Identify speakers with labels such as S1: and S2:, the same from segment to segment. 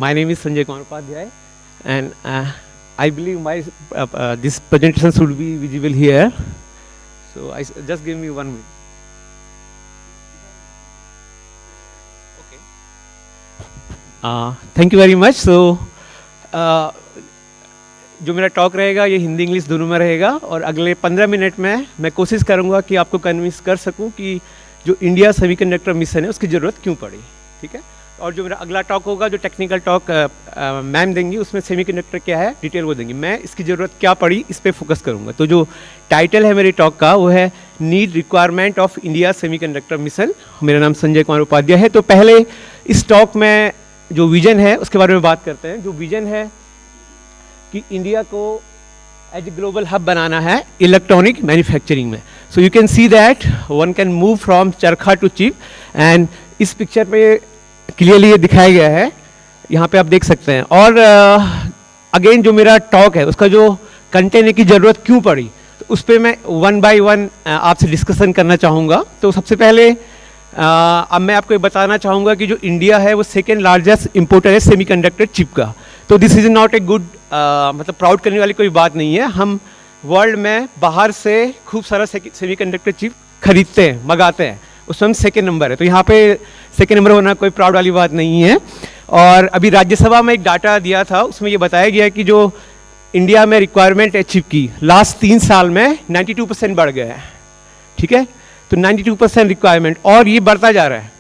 S1: My name is Sanjay Kumar Upadhyay, and I believe my this presentation should be visible here. So just give me 1 minute. Okay. Thank you very much. So जो मेरा talk रहेगा ये Hindi English दोनों में रहेगा और अगले 15 minute में मैं कोशिश करूँगा कि आपको कन्विंस कर सकूँ कि जो इंडिया सेमीकंडक्टर मिशन है उसकी ज़रूरत क्यों पड़ी, ठीक है। और जो मेरा अगला टॉक होगा, जो टेक्निकल टॉक मैम देंगी, उसमें सेमीकंडक्टर क्या है डिटेल वो देंगी, मैं इसकी ज़रूरत क्या पड़ी इस पर फोकस करूँगा। तो जो टाइटल है मेरे टॉक का वो है need requirement of India semiconductor mission. मेरा नाम संजय कुमार उपाध्याय है। तो पहले इस टॉक में जो विजन है उसके बारे में बात करते हैं। जो विजन है कि इंडिया को एज ए ग्लोबल हब बनाना है इलेक्ट्रॉनिक मैन्युफैक्चरिंग में। So you can see that one can move from चरखा टू चिप, एंड इस पिक्चर पे क्लियरली ये दिखाया गया है, यहाँ पे आप देख सकते हैं। और अगेन जो मेरा टॉक है उसका जो कंटेंट की ज़रूरत क्यों पड़ी, तो उस पर मैं 1 बाय 1 आपसे डिस्कशन करना चाहूँगा। तो सबसे पहले अब मैं आपको बताना चाहूँगा कि जो इंडिया है वो सेकेंड लार्जेस्ट इम्पोर्टर है सेमीकंडक्टर चिप का। तो this is not a good मतलब प्राउड करने वाली कोई बात नहीं है। हम वर्ल्ड में बाहर से खूब सारा सेमीकंडक्टर चिप खरीदते हैं, मंगाते हैं, उसमें हम सेकेंड नंबर है। तो यहाँ पे सेकेंड नंबर होना कोई प्राउड वाली बात नहीं है। और अभी राज्यसभा में एक डाटा दिया था, उसमें ये बताया गया कि जो इंडिया में रिक्वायरमेंट है चिप की लास्ट 3 साल में 92% बढ़ गया है, ठीक है। तो 92% रिक्वायरमेंट और ये बढ़ता जा रहा है।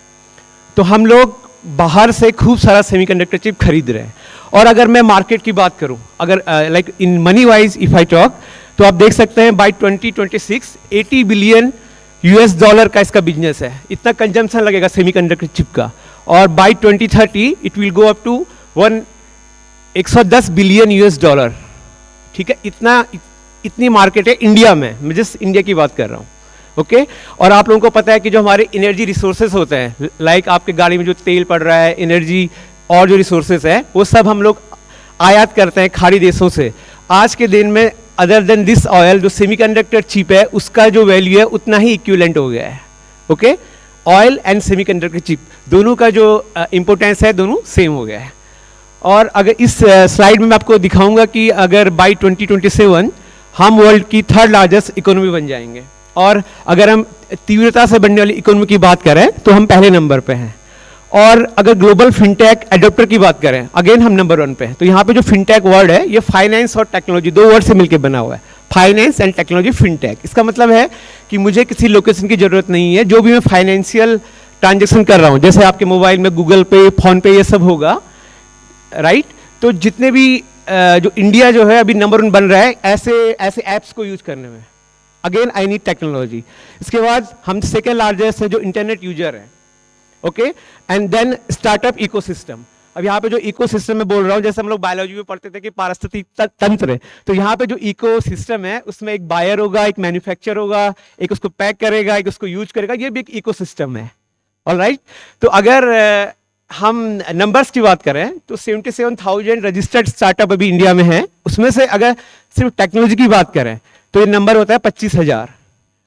S1: तो हम लोग बाहर से खूब सारा सेमीकंडक्टर चिप खरीद रहे हैं। और अगर मैं मार्केट की बात करूं, अगर like in money wise if I talk, तो आप देख सकते हैं बाय 2026 $80 बिलियन का इसका बिजनेस है। इतना कंजम्पशन लगेगा सेमीकंडक्टर चिप का। और by 2030 it will go up to 110 billion, ठीक है। इतनी मार्केट है इंडिया में, मैं जस्ट इंडिया की बात कर रहा हूँ, ओके। और आप लोगों को पता है कि जो हमारे एनर्जी रिसोर्सेज होते हैं, लाइक आपके गाड़ी में जो तेल पड़ रहा है, एनर्जी और जो रिसोर्सेज है वो सब हम लोग आयात करते हैं खाड़ी देशों से। आज के दिन में अदर देन दिस ऑयल, जो सेमीकंडक्टर चिप है उसका जो वैल्यू है उतना ही इक्विवेलेंट हो गया है, okay. Oil and semiconductor chip दोनों का जो इम्पोर्टेंस है दोनों सेम हो गया है। और अगर इस स्लाइड में मैं आपको दिखाऊंगा कि अगर बाई 2027 हम वर्ल्ड की 3rd लार्जेस्ट इकोनॉमी बन जाएंगे। और अगर हम तीव्रता से बढ़ने वाली इकोनॉमी की बात करें तो हम पहले नंबर पे हैं। और अगर ग्लोबल फिनटेक एडोप्टर की बात करें, अगेन हम नंबर 1 पे हैं। तो यहाँ पे जो फिनटेक वर्ड है ये फाइनेंस और टेक्नोलॉजी 2 वर्ड से मिलकर बना हुआ है, फाइनेंस एंड टेक्नोलॉजी फिनटेक। इसका मतलब है कि मुझे किसी लोकेशन की जरूरत नहीं है, जो भी मैं फाइनेंशियल ट्रांजेक्शन कर रहा हूँ, जैसे आपके मोबाइल में गूगल पे, फोन पे, ये सब होगा, राइट। तो जितने भी जो इंडिया जो है अभी नंबर 1 बन रहा है ऐसे ऐप्स को यूज करने में, अगेन आई नीड टेक्नोलॉजी। इसके बाद हम सेकेंड लार्जेस्ट है जो इंटरनेट यूजर है, okay. And then startup ecosystem. अब यहाँ पे जो इकोसिस्टम में बोल रहा हूँ, जैसे हम लोग बायोलॉजी में पढ़ते थे कि पारिस्थितिक तंत्र है, तो यहाँ पे जो इकोसिस्टम है उसमें एक बायर होगा, एक मैन्युफैक्चर होगा, एक उसको पैक करेगा, एक उसको यूज करेगा, ये भी एक इकोसिस्टम है, ऑलराइट। तो अगर हम नंबर्स की बात करें तो 77,000 रजिस्टर्ड स्टार्टअप अभी इंडिया में है। उसमें से अगर सिर्फ टेक्नोलॉजी की बात करें तो ये नंबर होता है 25,000,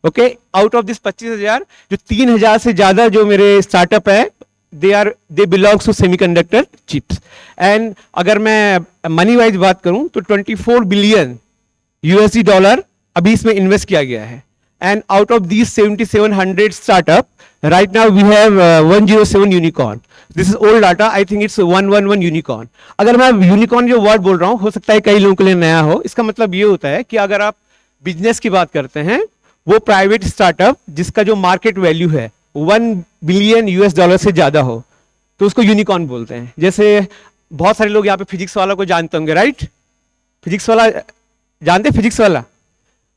S1: ओके। आउट ऑफ दिस 25,000 जो 3,000 से ज्यादा जो मेरे स्टार्टअप है they belongs to semiconductor chips. And अगर मैं मनी वाइज बात करूं तो $24 बिलियन अभी इसमें इन्वेस्ट किया गया है। And out of these 7,700 startup right now we have 107 unicorn. This is old data, I think it's 111 unicorn. अगर मैं यूनिकॉर्न जो वर्ड बोल रहा हूं हो सकता है कई लोगों के लिए नया हो। इसका मतलब ये होता है कि अगर आप बिजनेस की बात करते हैं, वो प्राइवेट स्टार्टअप जिसका जो मार्केट वैल्यू है $1 बिलियन से ज्यादा हो तो उसको यूनिकॉर्न बोलते हैं। जैसे बहुत सारे लोग यहाँ पे फिजिक्स वाला को जानते होंगे, राइट। फिजिक्स वाला जानते, फिजिक्स वाला,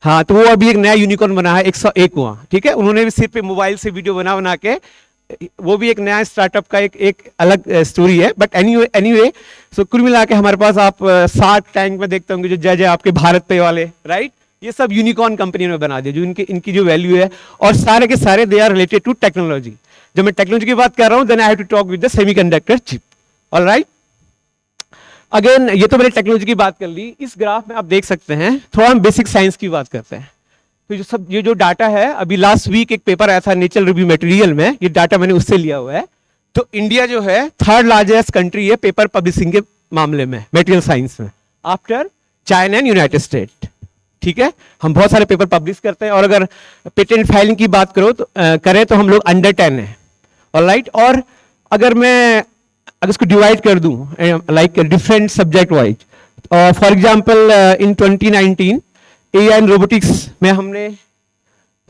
S1: हाँ। तो वो अभी एक नया यूनिकॉर्न बना है 101 हुआ, ठीक है। उन्होंने भी सिर्फ मोबाइल से वीडियो बना के, वो भी एक नया स्टार्टअप का एक अलग स्टोरी है। बट एनीवे सो कुल मिला के हमारे पास आप शार्क टैंक में देखते होंगे जो जज है आपके भारत पे वाले, राइट। ये सब यूनिकॉर्न कंपनी में बना दिया, जो इनकी जो वैल्यू है, और सारे के सारे they are related to technology. जब मैं टेक्नोलॉजी की बात कर रहा हूं then I have to talk with the semiconductor chip, alright. Again ये तो मैंने टेक्नोलॉजी की बात कर ली। इस ग्राफ में आप देख सकते हैं, थोड़ा हम बेसिक साइंस की बात करते हैं। तो ये जो डाटा है, अभी लास्ट वीक एक पेपर आया था नेचर रिव्यू मटेरियल में, ये डाटा मैंने उससे लिया हुआ है। तो इंडिया जो है थर्ड लार्जेस्ट कंट्री है पेपर पब्लिशिंग के मामले में, मटेरियल साइंस में, after China and United state. ठीक है, हम बहुत सारे पेपर पब्लिश करते हैं, और अगर पेटेंट फाइलिंग की बात करें तो हम लोग अंडर 10 है। ऑलराइट, और अगर इसको डिवाइड कर दूं like different subject wise, for example in 2019 AI and robotics में हमने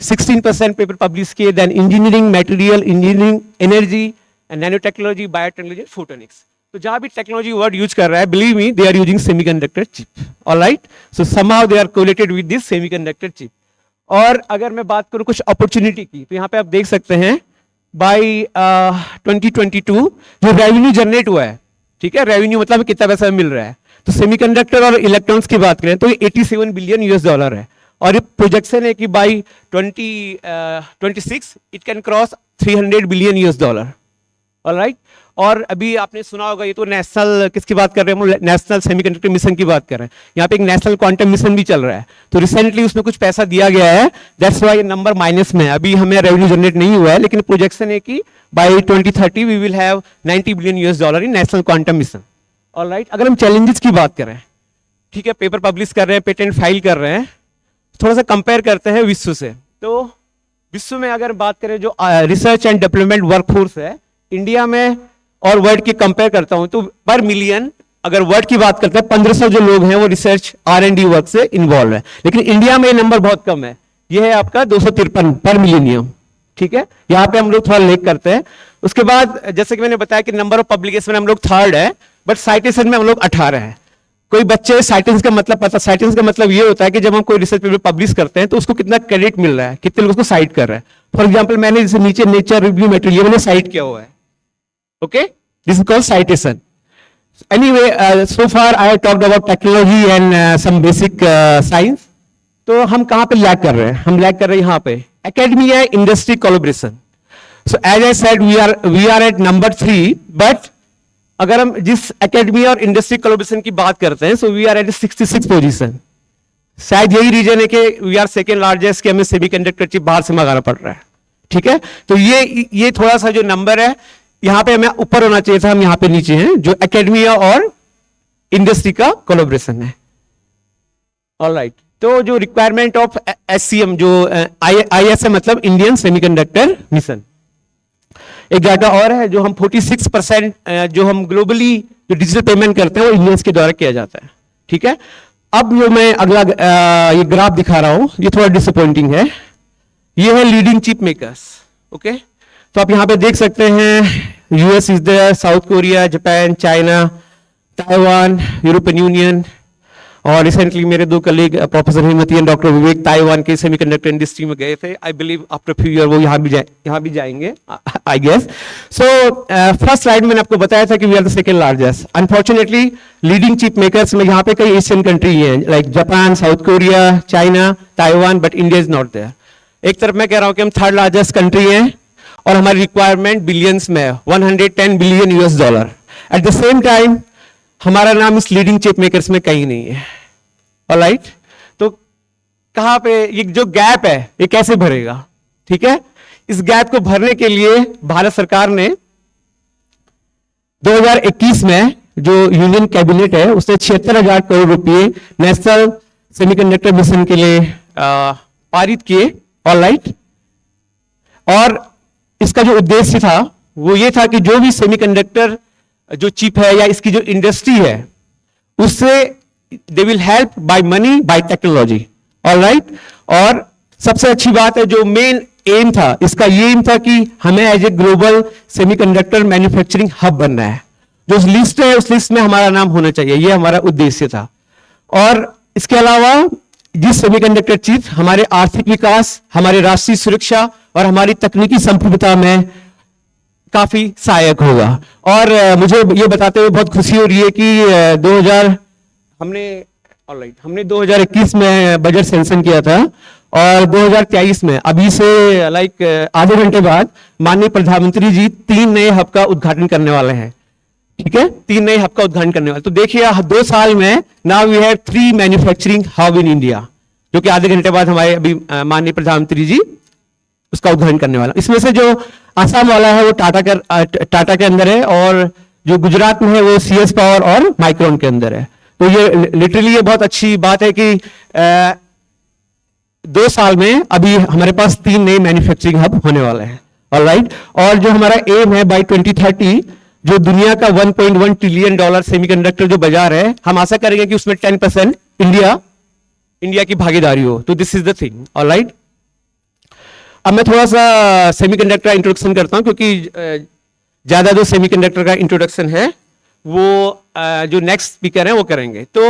S1: 16% पेपर पब्लिश किए, then engineering, material engineering, energy and nano technology, biotechnology, photonics. तो जहां भी टेक्नोलॉजी वर्ड यूज कर रहा है, believe me they are using semiconductor chip. Alright, so somehow they are correlated with this semiconductor chip. और अगर मैं बात करूं कुछ अपॉर्चुनिटी की, तो यहाँ पे आप देख सकते हैं बाई 2022 जो रेवेन्यू जनरेट हुआ है, ठीक है, रेवेन्यू मतलब कितना पैसा मिल रहा है, तो सेमीकंडक्टर और इलेक्ट्रॉनिक्स की बात करें तो ये 87 बिलियन यूएस डॉलर है, और ये प्रोजेक्शन है कि by 2026 it can cross 300 billion US dollar. Alright, और अभी आपने सुना होगा, ये तो नेशनल किसकी बात कर रहे हैं हम, नेशनल सेमीकंडक्टर मिशन की बात कर रहे हैं। यहाँ पे एक नेशनल क्वांटम मिशन भी चल रहा है, तो रिसेंटली उसमें कुछ पैसा दिया गया है, दैट्स व्हाई ये नंबर माइनस में है। अभी हमें रेवेन्यू जनरेट नहीं हुआ है, लेकिन प्रोजेक्शन है कि by 2030 we will have 90 billion US dollar in national quantum mission. Alright, अगर हम चैलेंजेस की बात करें, ठीक है, पेपर पब्लिश कर रहे हैं, पेटेंट फाइल कर रहे हैं, थोड़ा सा कंपेयर करते हैं विश्व से। तो विश्व में अगर बात करें जो रिसर्च एंड डेवलपमेंट वर्कफोर्स है इंडिया में और वर्ल्ड की कंपेयर करता हूं, तो पर मिलियन अगर वर्ल्ड की बात करते हैं 1500 जो लोग हैं वो रिसर्च R&D वर्क से इन्वॉल्व है, लेकिन इंडिया में ये नंबर बहुत कम है, ये है आपका 253 पर मिलीनियम। ठीक है, यहाँ पे हम लोग थोड़ा लेक करते हैं। उसके बाद जैसे कि मैंने बताया कि नंबर ऑफ पब्लिकेशन में हम लोग थर्ड है, बट साइटेशन में हम लोग 18 है। कोई बच्चे साइटेंस का मतलब पता, साइटेंस का मतलब ये होता है कि जब हम कोई रिसर्च पेपर पब्लिश करते हैं तो उसको कितना क्रेडिट मिल रहा है, कितने लोग उसको साइट कर रहे हैं। फॉर एग्जांपल मैंने जैसे नीचे नेचर रिव्यू मटेरियल मैंने साइट किया हुआ है, okay, this is called citation. Anyway, so far I have talked about technology and some basic science. तो हम कहां पे लैग कर रहे हैं, हम लैग कर रहे हैं यहाँ पे academia industry collaboration. So as I said we are at number 3, but अगर हम जिस एकेडमिया और इंडस्ट्री कोलैबोरेशन की बात करते हैं, so we are at 66 position. शायद यही रीजन है कि वी आर सेकेंड लार्जेस्ट, कि हमें सेमीकंडक्टर चिप बाहर से मंगाना पड़ रहा है। ठीक है, तो ये थोड़ा सा जो नंबर है यहां पे हमें ऊपर होना चाहिए था, हम यहां पे नीचे हैं, जो एकेडमिया और इंडस्ट्री का कोलैबोरेशन है। ऑलराइट, तो जो रिक्वायरमेंट ऑफ SCM जो ISM मतलब इंडियन सेमीकंडक्टर मिशन, एक डाटा और है जो हम 46% जो हम ग्लोबली जो डिजिटल पेमेंट करते हैं वो इंडियंस के द्वारा किया जाता है। ठीक है, अब जो मैं अगला ये ग्राफ दिखा रहा हूं ये थोड़ा डिसअपॉइंटिंग है, ये है लीडिंग चिप मेकर्स। ओके, तो आप यहां पे देख सकते हैं US is there, south Korea, Japan, China, Taiwan, European union, और रिसेंटली मेरे दो colleague professor Hemanti and doctor Vivek Taiwan के सेमीकंडक्टर इंडस्ट्री में गए थे। I believe after few year वो यहाँ भी जाएंगे I guess. So first slide में मैंने आपको बताया था कि we are the second largest. Unfortunately leading chip makers में यहाँ पे कई एशियन कंट्री हैं, like Japan, south Korea, China, Taiwan, but India is not there. एक तरफ मैं कह रहा हूँ कि हम थर्ड लार्जेस्ट कंट्री हैं और हमारी रिक्वायरमेंट बिलियंस में है, 110 billion US dollar. At the same time हमारा नाम इस लीडिंग चिप मेकर्स में कहीं नहीं है। ऑलराइट, तो कहां पे ये जो गैप है ये कैसे भरेगा? ठीक है, इस गैप को भरने के लिए भारत सरकार ने 2021 में जो यूनियन कैबिनेट है उसने 76,000 करोड़ रुपए नेशनल सेमीकंडक्टर मिशन के लिए पारित किए। ऑलराइट, और इसका जो उद्देश्य था वो ये था कि जो भी सेमीकंडक्टर जो चिप है या इसकी जो इंडस्ट्री है उससे they will help by money, bye technology. Alright, और सबसे अच्छी बात है जो मेन एम था इसका, ये एम था कि हमें as a global semiconductor manufacturing hub बनना है। जो लिस्ट है उस लिस्ट में हमारा नाम होना चाहिए, ये हमारा उद्देश्य था। और इसके अलावा जिस सेमीकंडक्टर चिप हमारे आर्थिक विकास, हमारे राष्ट्रीय सुरक्षा और हमारी तकनीकी संप्रभुता में काफी सहायक होगा। और मुझे ये बताते हुए बहुत खुशी हो रही है कि हमने 2021 में बजट सेंक्शन किया था और 2023 में अभी से लाइक आधे घंटे बाद माननीय प्रधानमंत्री जी 3 नए हब का उद्घाटन करने वाले हैं। ठीक है, 3 नए हब का उद्घाटन करने वाले। तो देखिए 2 साल में now we have 3 manufacturing hub in India, जो कि आधे घंटे बाद हमारे अभी माननीय प्रधानमंत्री जी उसका उद्घाटन करने वाला। इसमें से जो आसाम वाला है वो टाटा के अंदर है, और जो गुजरात में है वो CS पावर और माइक्रोन के अंदर है। तो ये लिटरली ये बहुत अच्छी बात है कि 2 साल में अभी हमारे पास 3 नए मैन्युफैक्चरिंग हब होने वाले हैं। ऑलराइट, और जो हमारा एम है बाय 2030, जो दुनिया का $1.1 ट्रिलियन सेमीकंडक्टर जो बाजार है, हम आशा करेंगे कि उसमें 10% इंडिया की भागीदारी हो। तो this is the thing. Alright, अब मैं थोड़ा सा सेमीकंडक्टर इंट्रोडक्शन करता हूं, क्योंकि ज्यादा जो सेमीकंडक्टर का इंट्रोडक्शन है वो जो नेक्स्ट स्पीकर है वो करेंगे। तो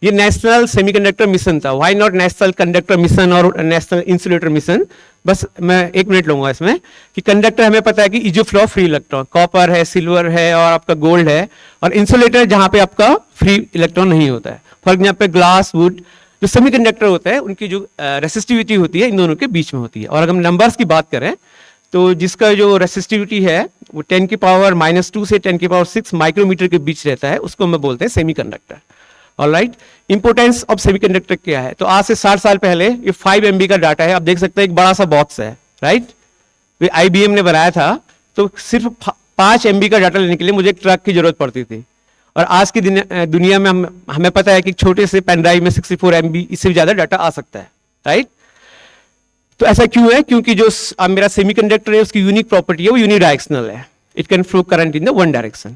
S1: ये नेशनल सेमीकंडक्टर मिशन था। Why not national conductor mission और नेशनल इंसुलेटर मिशन? बस मैं 1 मिनट लूंगा इसमें कि कंडक्टर हमें पता है कि is flow free electron, copper है, सिल्वर है और आपका गोल्ड है, और इंसुलेटर जहां पे आपका फ्री इलेक्ट्रॉन नहीं होता है। फॉर एग्जाम्पल ग्लास, वुड, जो सेमीकंडक्टर होता है उनकी जो रेसिस्टिविटी होती है इन दोनों के बीच में होती है। और अगर हम नंबर्स की बात करें तो जिसका जो रेसिस्टिविटी है वो 10 की पावर -2 से 10 की पावर 6 माइक्रोमीटर के बीच रहता है, उसको हम बोलते हैं semiconductor. Alright, importance of semiconductor क्या है? तो आज से 60 साल पहले ये 5 MB का डाटा है। आप देख सकते हैं एक बड़ा सा बॉक्स है, राइट? वे IBM ने बनाया था, तो सिर्फ 5 MB का डाटा लेने के लिए मुझे एक ट्रक की जरूरत पड़ती थी। और आज की दुनिया में हमें पता है कि छोटे से पेन ड्राइव में 64 MB, इससे भी ज्यादा डाटा आ सकता है, राइट? तो ऐसा क्यों है? क्योंकि जो मेरा सेमीकंडक्टर है उसकी यूनिक प्रॉपर्टी है, वो यूनिडायरेक्शनल है। It can flow current in the one direction.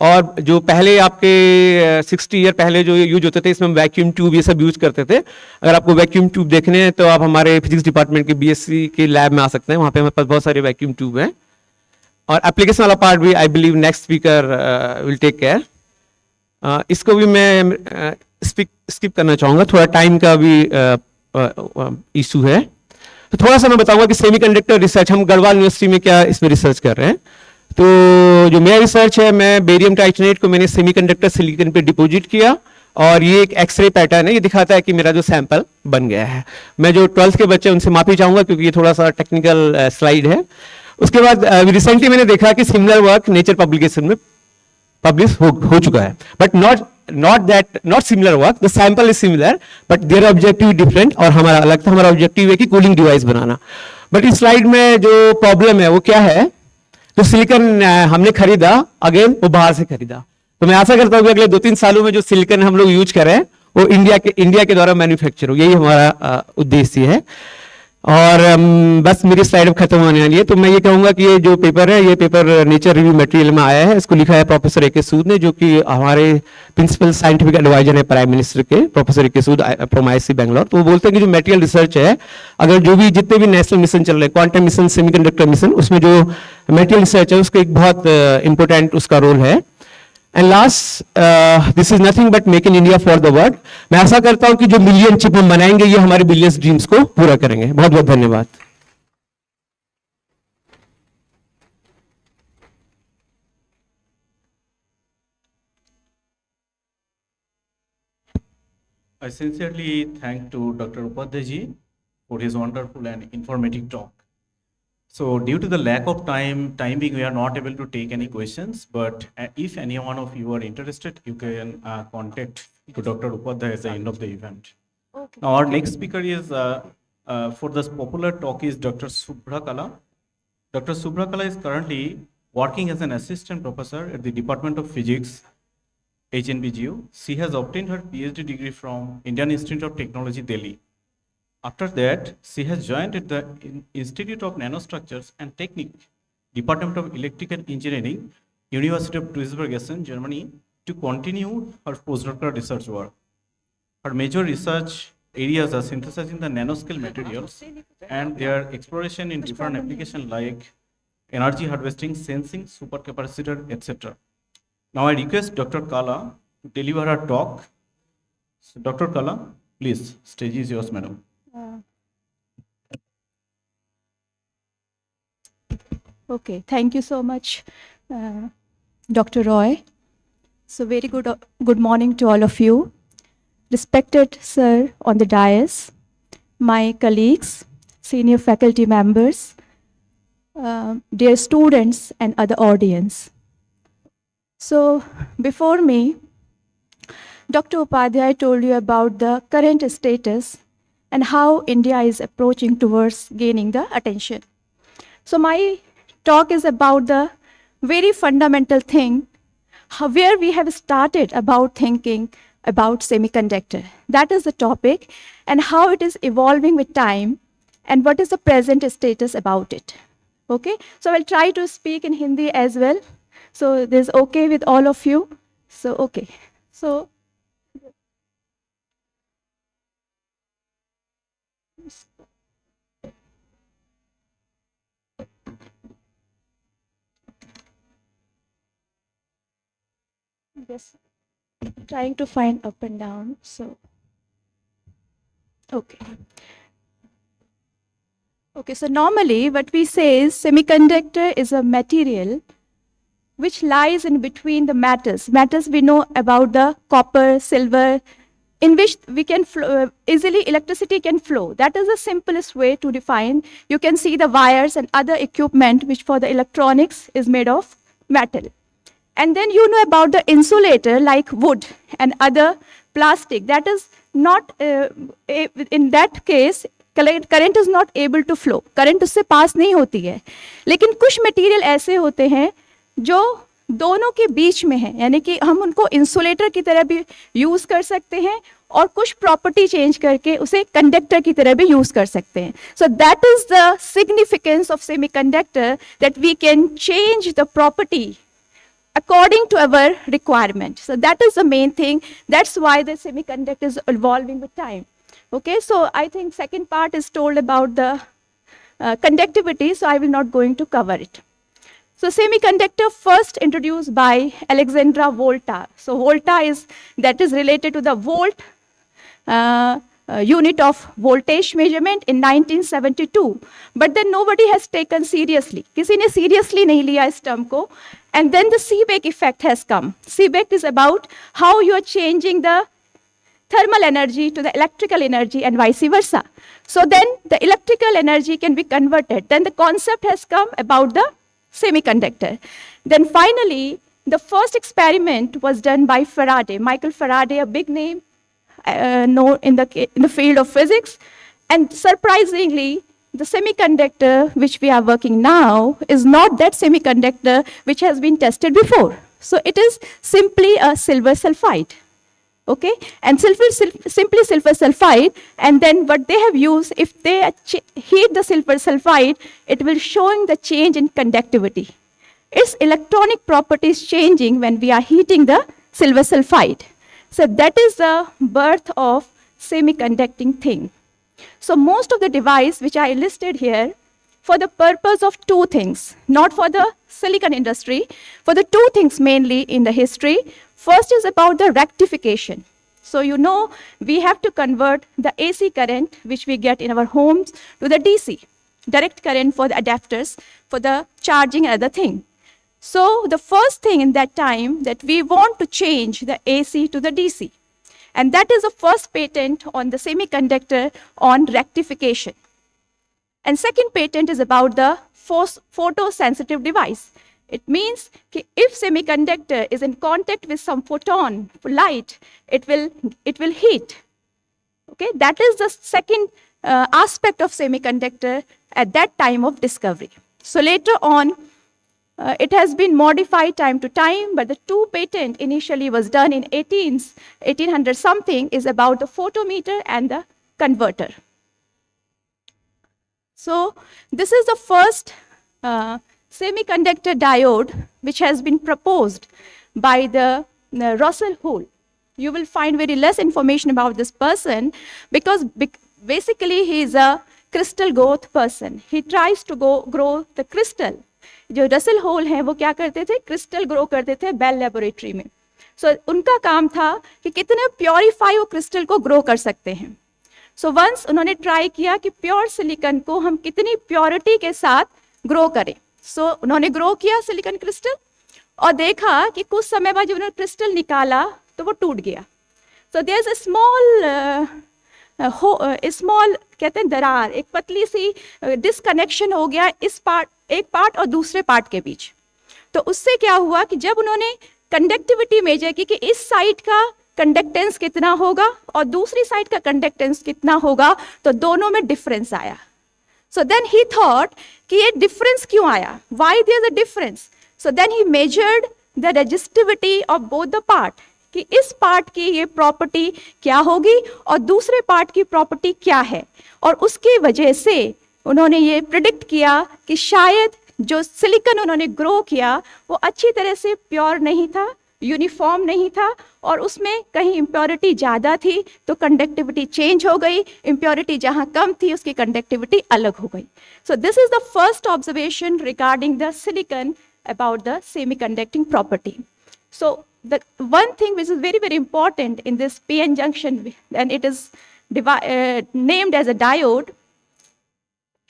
S1: और जो पहले आपके 60 ईयर पहले जो यूज होते थे, इसमें वैक्यूम ट्यूब ये सब यूज करते थे। अगर आपको वैक्यूम ट्यूब देखने हैं तो आप हमारे फिजिक्स डिपार्टमेंट के BSc के लैब में आ सकते हैं, वहां पे हमारे पास बहुत सारे वैक्यूम ट्यूब हैं। और एप्लीकेशन वाला पार्ट भी I believe next speaker will take care. इसको भी मैं स्किप करना चाहूंगा, थोड़ा टाइम का भी इशू है। तो थोड़ा सा मैं बताऊंगा कि सेमीकंडक्टर रिसर्च, हम गढ़वाल यूनिवर्सिटी में क्या इसमें रिसर्च कर रहे हैं। तो जो मेरा रिसर्च है, मैं बेरियम टाइटेनेट को मैंने सेमीकंडक्टर सिलिकॉन पे डिपॉजिट किया, और ये एक एक्सरे पैटर्न है, ये दिखाता है कि मेरा जो सैंपल बन गया है। मैं जो 12th के बच्चे उनसे माफी चाहूंगा क्योंकि ये थोड़ा सा टेक्निकल स्लाइड है। उसके बाद रिसेंटली मैंने देखा कि सिमिलर वर्क नेचर पब्लिकेशन में पब्लिश हो चुका है, but not similar work, the sample is similar but their objective different, और हमारा अलग था। हमारा ऑब्जेक्टिव है कि कूलिंग डिवाइस बनाना। बट इस स्लाइड में जो प्रॉब्लम है वो क्या है? तो सिलिकॉन हमने खरीदा, अगेन वो बाहर से खरीदा। तो मैं आशा करता हूँ कि अगले 2-3 सालों में जो सिलिकॉन हम लोग यूज करें वो इंडिया के द्वारा मैन्युफैक्चर हो, यही हमारा उद्देश्य है। और बस मेरी स्लाइड अब खत्म होने वाली है। तो मैं ये कहूंगा कि ये जो पेपर है, ये पेपर नेचर रिव्यू मटेरियल में आया है। इसको लिखा है प्रोफेसर ए के सूद ने, जो कि हमारे प्रिंसिपल साइंटिफिक एडवाइजर है प्राइम मिनिस्टर के, प्रोफेसर ए के सूद फ्रॉम IISc बैंगलोर। तो वो बोलते हैं कि जो मटेरियल रिसर्च है, अगर जो भी जितने भी नेशनल मिशन चल रहे हैं, क्वांटम मिशन, सेमीकंडक्टर मिशन, उसमें जो मटेरियल रिसर्च है उसका एक बहुत इंपॉर्टेंट उसका रोल है। And last, this is nothing but make in India for the world. मैं आशा करता हूं कि जो मिलियन चिप हम बनाएंगे ये हमारे बिलियंस ड्रीम्स को पूरा करेंगे। बहुत बहुत धन्यवाद।
S2: I sincerely thank to Dr. Upadhyay ji for his wonderful and informative talk. So due to the lack of timing, we are not able to take any questions, but if any one of you are interested, you can contact to Dr. Upadhyay at the end of the event. Okay. Now our next speaker is, for this popular talk, is Dr. Subhra Kala. Dr. Subhra Kala is currently working as an assistant professor at the Department of Physics, HNBGU. She has obtained her PhD degree from Indian Institute of Technology, Delhi. After that, she has joined at the Institute of Nanostructures and Technique, Department of Electrical Engineering, University of Duisburg-Essen, Germany, to continue her postdoctoral research work. Her major research areas are synthesizing the nanoscale materials and their exploration in different applications like energy harvesting, sensing, supercapacitor, etc. Now I request Dr. Kala to deliver her talk. So Dr. Kala, please, stage is yours, madam.
S3: Okay, thank you so much, Dr. Roy. So very good morning to all of you. Respected sir on the dais, my colleagues, senior faculty members, dear students and other audience. So before me, Dr. Upadhyay told you about the current status and how India is approaching towards gaining the attention. So my talk is about the very fundamental thing, where we have started about thinking about semiconductor. That is the topic, and how it is evolving with time, and what is the present status about it. Okay, so I'll try to speak in Hindi as well. So this is okay with all of you? So, okay. So, just trying to find up and down. So, okay. Okay, so normally what we say is semiconductor is a material which lies in between the metals. Metals we know about the copper, silver, in which we can easily electricity can flow. That is the simplest way to define. You can see the wires and other equipment which for the electronics is made of metal. And then you know about the insulator like wood and other plastic. That is not, in that case, current is not able to flow, current उससे pass नहीं होती है. लेकिन कुछ material ऐसे होते हैं जो दोनों के बीच में है, यानी कि हम उनको इंसुलेटर की तरह भी यूज कर सकते हैं और कुछ प्रॉपर्टी चेंज करके उसे कंडक्टर की तरह भी यूज कर सकते हैं. So that is the significance of semiconductor, that we can change the property according to our requirement. So that is the main thing. That's why the semiconductor is evolving with time. Okay, so I think second part is told about the conductivity, so I will not going to cover it. So semiconductor first introduced by Alexandra Volta. So Volta that is related to the volt unit of voltage measurement in 1972. But then nobody has taken seriously. किसी ने seriously नहीं लिया इस term को. And then the Seebeck effect has come. Seebeck is about how you are changing the thermal energy to the electrical energy and vice versa. So then the electrical energy can be converted. Then the concept has come about the semiconductor. Then finally, the first experiment was done by Faraday, Michael Faraday, a big name known in the field of physics. And surprisingly, the semiconductor which we are working now is not that semiconductor which has been tested before. So it is simply a silver sulfide. Okay, and simply silver sulfide, and then what they have used, if they heat the silver sulfide, it will showing the change in conductivity. Its electronic properties changing when we are heating the silver sulfide. So that is the birth of semiconducting thing. So most of the device which I listed here for the purpose of two things, not for the silicon industry, for the two things mainly in the history. First is about the rectification. So you know we have to convert the AC current which we get in our homes to the DC, direct current for the adapters, for the charging and other thing. So the first thing in that time that we want to change the AC to the DC. And that is the first patent on the semiconductor on rectification. And second patent is about the photosensitive device. It means that if semiconductor is in contact with some photon, light, it will heat. Okay, that is the second aspect of semiconductor at that time of discovery. So later on, it has been modified time to time, but the two patent initially was done in 1800 something is about the photometer and the converter. So this is the first semiconductor diode which has been proposed by the Russell Hull. You will find very less information about this person because basically he is a crystal growth person. He tries to grow the crystal. जो Russell whole हैं वो क्या करते थे, crystal grow करते थे bell laboratory में. सो उनका काम था कि कितने प्योरीफाई वो क्रिस्टल को ग्रो कर सकते हैं. सो वंस उन्होंने ट्राई किया कि प्योर सिलिकॉन को हम कितनी प्योरिटी के साथ ग्रो करें. सो उन्होंने ग्रो किया सिलिकॉन क्रिस्टल और देखा कि कुछ समय बाद जब उन्होंने क्रिस्टल निकाला तो वो टूट गया. So there is a small कहते हैं दरार, एक पतली सी डिसकनेक्शन हो गया एक पार्ट और दूसरे पार्ट के बीच. तो उससे क्या हुआ कि जब उन्होंने कंडक्टिविटी मेजर की कि इस साइड का कंडक्टेंस कितना होगा और दूसरी साइड का कंडक्टेंस कितना होगा, तो दोनों में डिफरेंस आया. So then he thought कि ये डिफरेंस क्यों आया, why there's a difference. So then he measured the resistivity of both the part, कि इस पार्ट की ये प्रॉपर्टी क्या होगी और दूसरे पार्ट की प्रॉपर्टी क्या है, और उसकी वजह से उन्होंने ये प्रिडिक्ट किया कि शायद जो सिलिकॉन उन्होंने ग्रो किया वो अच्छी तरह से प्योर नहीं था, यूनिफॉर्म नहीं था, और उसमें कहीं इम्प्योरिटी ज़्यादा थी तो कंडक्टिविटी चेंज हो गई, इम्प्योरिटी जहाँ कम थी उसकी कंडक्टिविटी अलग हो गई. So this is the first observation regarding the silicon about the semiconducting property. So the one thing which is very, very important in this PN junction, and it is named as a diode,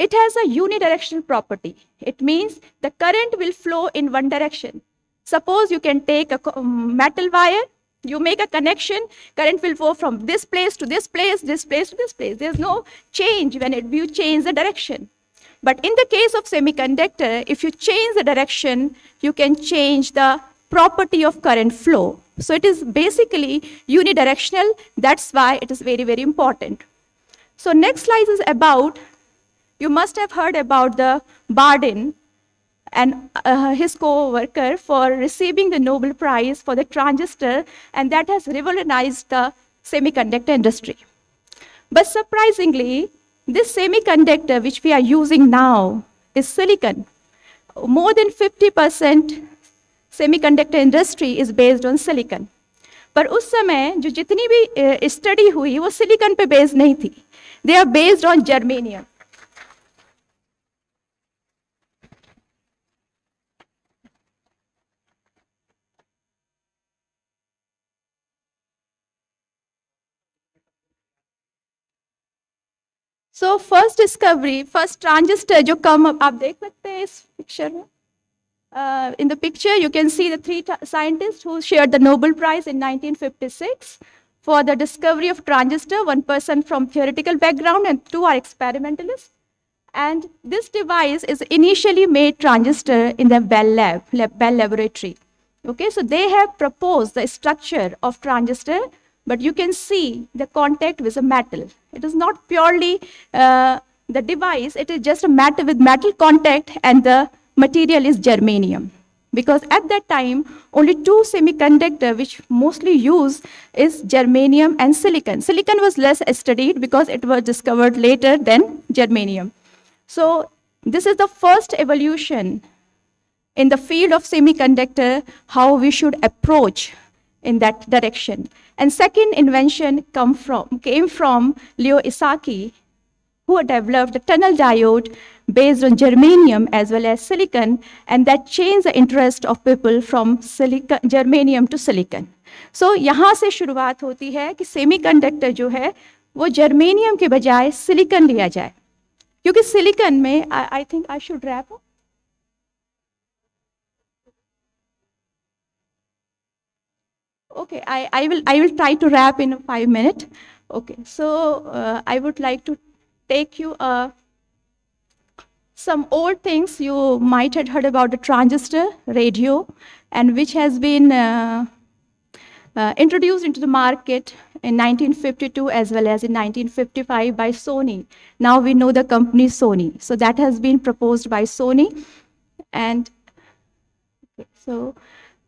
S3: it has a unidirectional property. It means the current will flow in one direction. Suppose you can take a metal wire, you make a connection, current will flow from this place to this place, this place to this place. There's no change when you change the direction. But in the case of semiconductor, if you change the direction, you can change the property of current flow. So it is basically unidirectional. That's why it is very, very important. So next slide is about, you must have heard about the Bardeen and his co-worker for receiving the Nobel Prize for the transistor, and that has revolutionized the semiconductor industry. But surprisingly, this semiconductor which we are using now is silicon. More than 50% semiconductor industry is based on silicon. पर उस समय जो जितनी भी study हुई वो silicon पे based नहीं थी. They are based on germanium. So first discovery, first transistor जो कम आप देख सकते हैं इस पिक्चर में. In the picture you can see the three scientists who shared the Nobel Prize in 1956 for the discovery of transistor. One person from theoretical background and two are experimentalists. And this device is initially made transistor in the Bell laboratory. Okay, so they have proposed the structure of transistor, but you can see the contact with a metal. It is not purely the device, it is just a metal with metal contact, and the material is germanium. Because at that time, only two semiconductor which mostly used is germanium and silicon. Silicon was less studied because it was discovered later than germanium. So this is the first evolution in the field of semiconductor, how we should approach in that direction. And second invention came from Leo Isaki, who developed a tunnel diode based on germanium as well as silicon, and that changed the interest of people from germanium to silicon. So यहाँ से शुरुआत होती है कि semiconductor जो है वो germanium के बजाय silicon लिया जाए, क्योंकि silicon में I think I should wrap up. Okay, I will try to wrap in 5 minutes. Okay, so I would like to take you some old things you might have heard about the transistor, radio, and which has been introduced into the market in 1952 as well as in 1955 by Sony. Now we know the company Sony. So that has been proposed by Sony. And so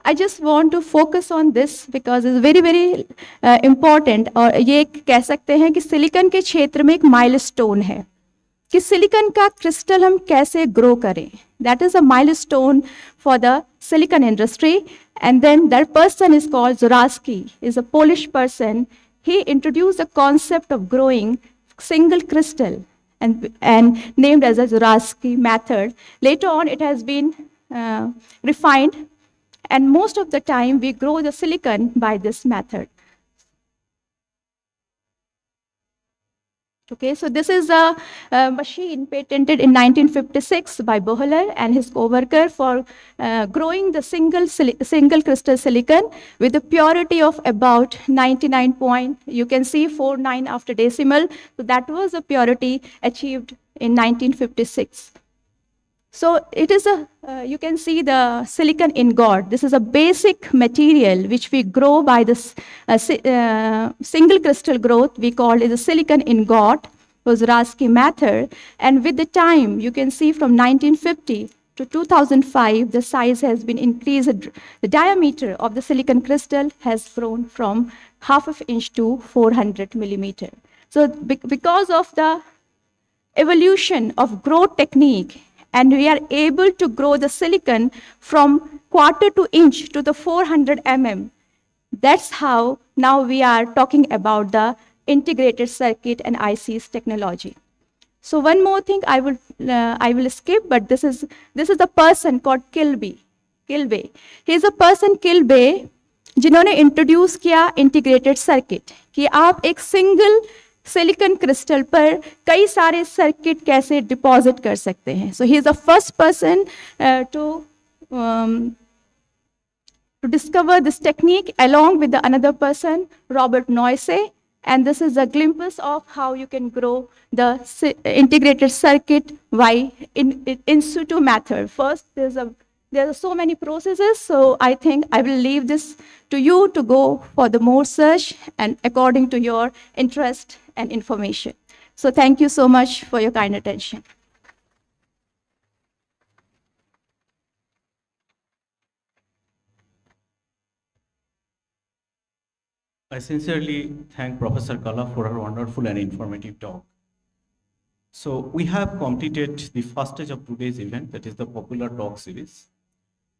S3: I just want to focus on this because it's very, very important. और ये कह सकते हैं कि silicon के क्षेत्र में एक माइलस्टोन है कि सिलिकॉन का क्रिस्टल हम कैसे ग्रो करें. That is a milestone for the silicon industry. And then that person is called Zurowski, is a Polish person. He introduced the concept of growing single crystal and named as a Zurowski method. Later on, it has been refined. And most of the time, we grow the silicon by this method. Okay, so this is a machine patented in 1956 by Bohler and his co-worker for growing the single crystal silicon with a purity of about 99 point, you can see 49 after decimal. So that was a purity achieved in 1956. So it is a, you can see the silicon ingot. This is a basic material which we grow by this single crystal growth. We call it a silicon ingot, was Rasky method. And with the time, you can see from 1950 to 2005, the size has been increased. The diameter of the silicon crystal has grown from half of inch to 400 millimeter. So because of the evolution of growth technique, and we are able to grow the silicon from quarter to inch to the 400 mm. That's how now we are talking about the integrated circuit and ICs technology. So one more thing I will skip, but this is a person called Kilby. He is a person Kilby जिन्होंने introduce किया integrated circuit कि आप एक single silicon crystal पर कई सारे circuit कैसे deposit कर सकते हैं. So he is the first person to discover this technique along with the another person, Robert Noyce, and this is a glimpse of how you can grow the integrated circuit by in situ method. First, there are so many processes, so I think I will leave this to you to go for the more search and according to your interest and information. So thank you so much for your kind attention.
S2: I sincerely thank Professor Kala for her wonderful and informative talk. So we have completed the first stage of today's event, that is the popular talk series.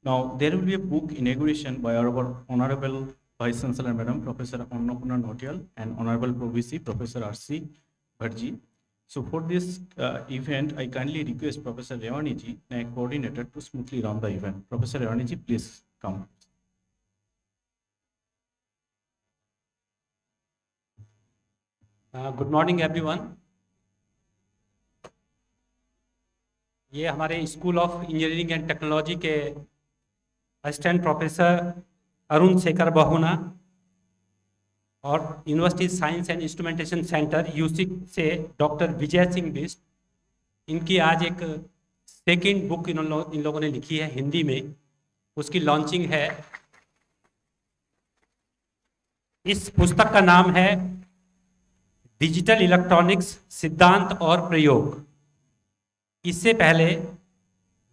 S2: Now there will be a book inauguration by our Honorable Vice Chancellor Madam Professor Annapurna Notial and Honorable Pro-VC Professor R.C. Bharji. So for this event, I kindly request Professor Rewani ji, a coordinator, to smoothly run the event. Professor Rewani ji, please come.
S4: Good morning everyone. ये हमारे school of engineering and technology के assistant professor Arun Shekhar बहुना और university science and instrumentation centre UC से doctor Vijay Singh Bisht, इनकी आज एक second book in लोगों ने लिखी है हिंदी में. उसकी लॉन्चिंग है. इस पुस्तक का नाम है डिजिटल इलेक्ट्रॉनिक्स सिद्धांत और प्रयोग. इससे पहले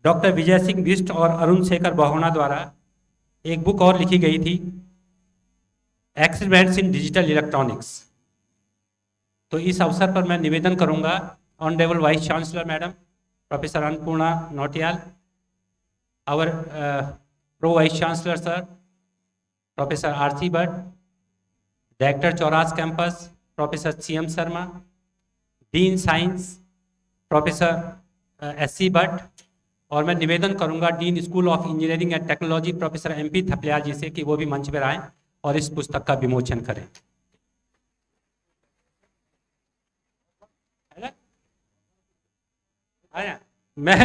S4: डॉक्टर विजय सिंह बिष्ट और अरुण शेखर बहुना द्वारा एक बुक और लिखी गई थी, एक्सपेरिमेंट्स इन डिजिटल इलेक्ट्रॉनिक्स. तो इस अवसर पर मैं निवेदन करूंगा honourable vice chancellor madam professor Annapurna Nautiyal, our pro vice chancellor sir professor R C. Bhatt, director Chauras campus professor C M. Sharma, dean science professor S C. Bhatt, और मैं निवेदन करूंगा dean school of engineering and technology professor M P. Thapliyal ji से कि वो भी मंच पर आएँ और इस पुस्तक का विमोचन करें. मैं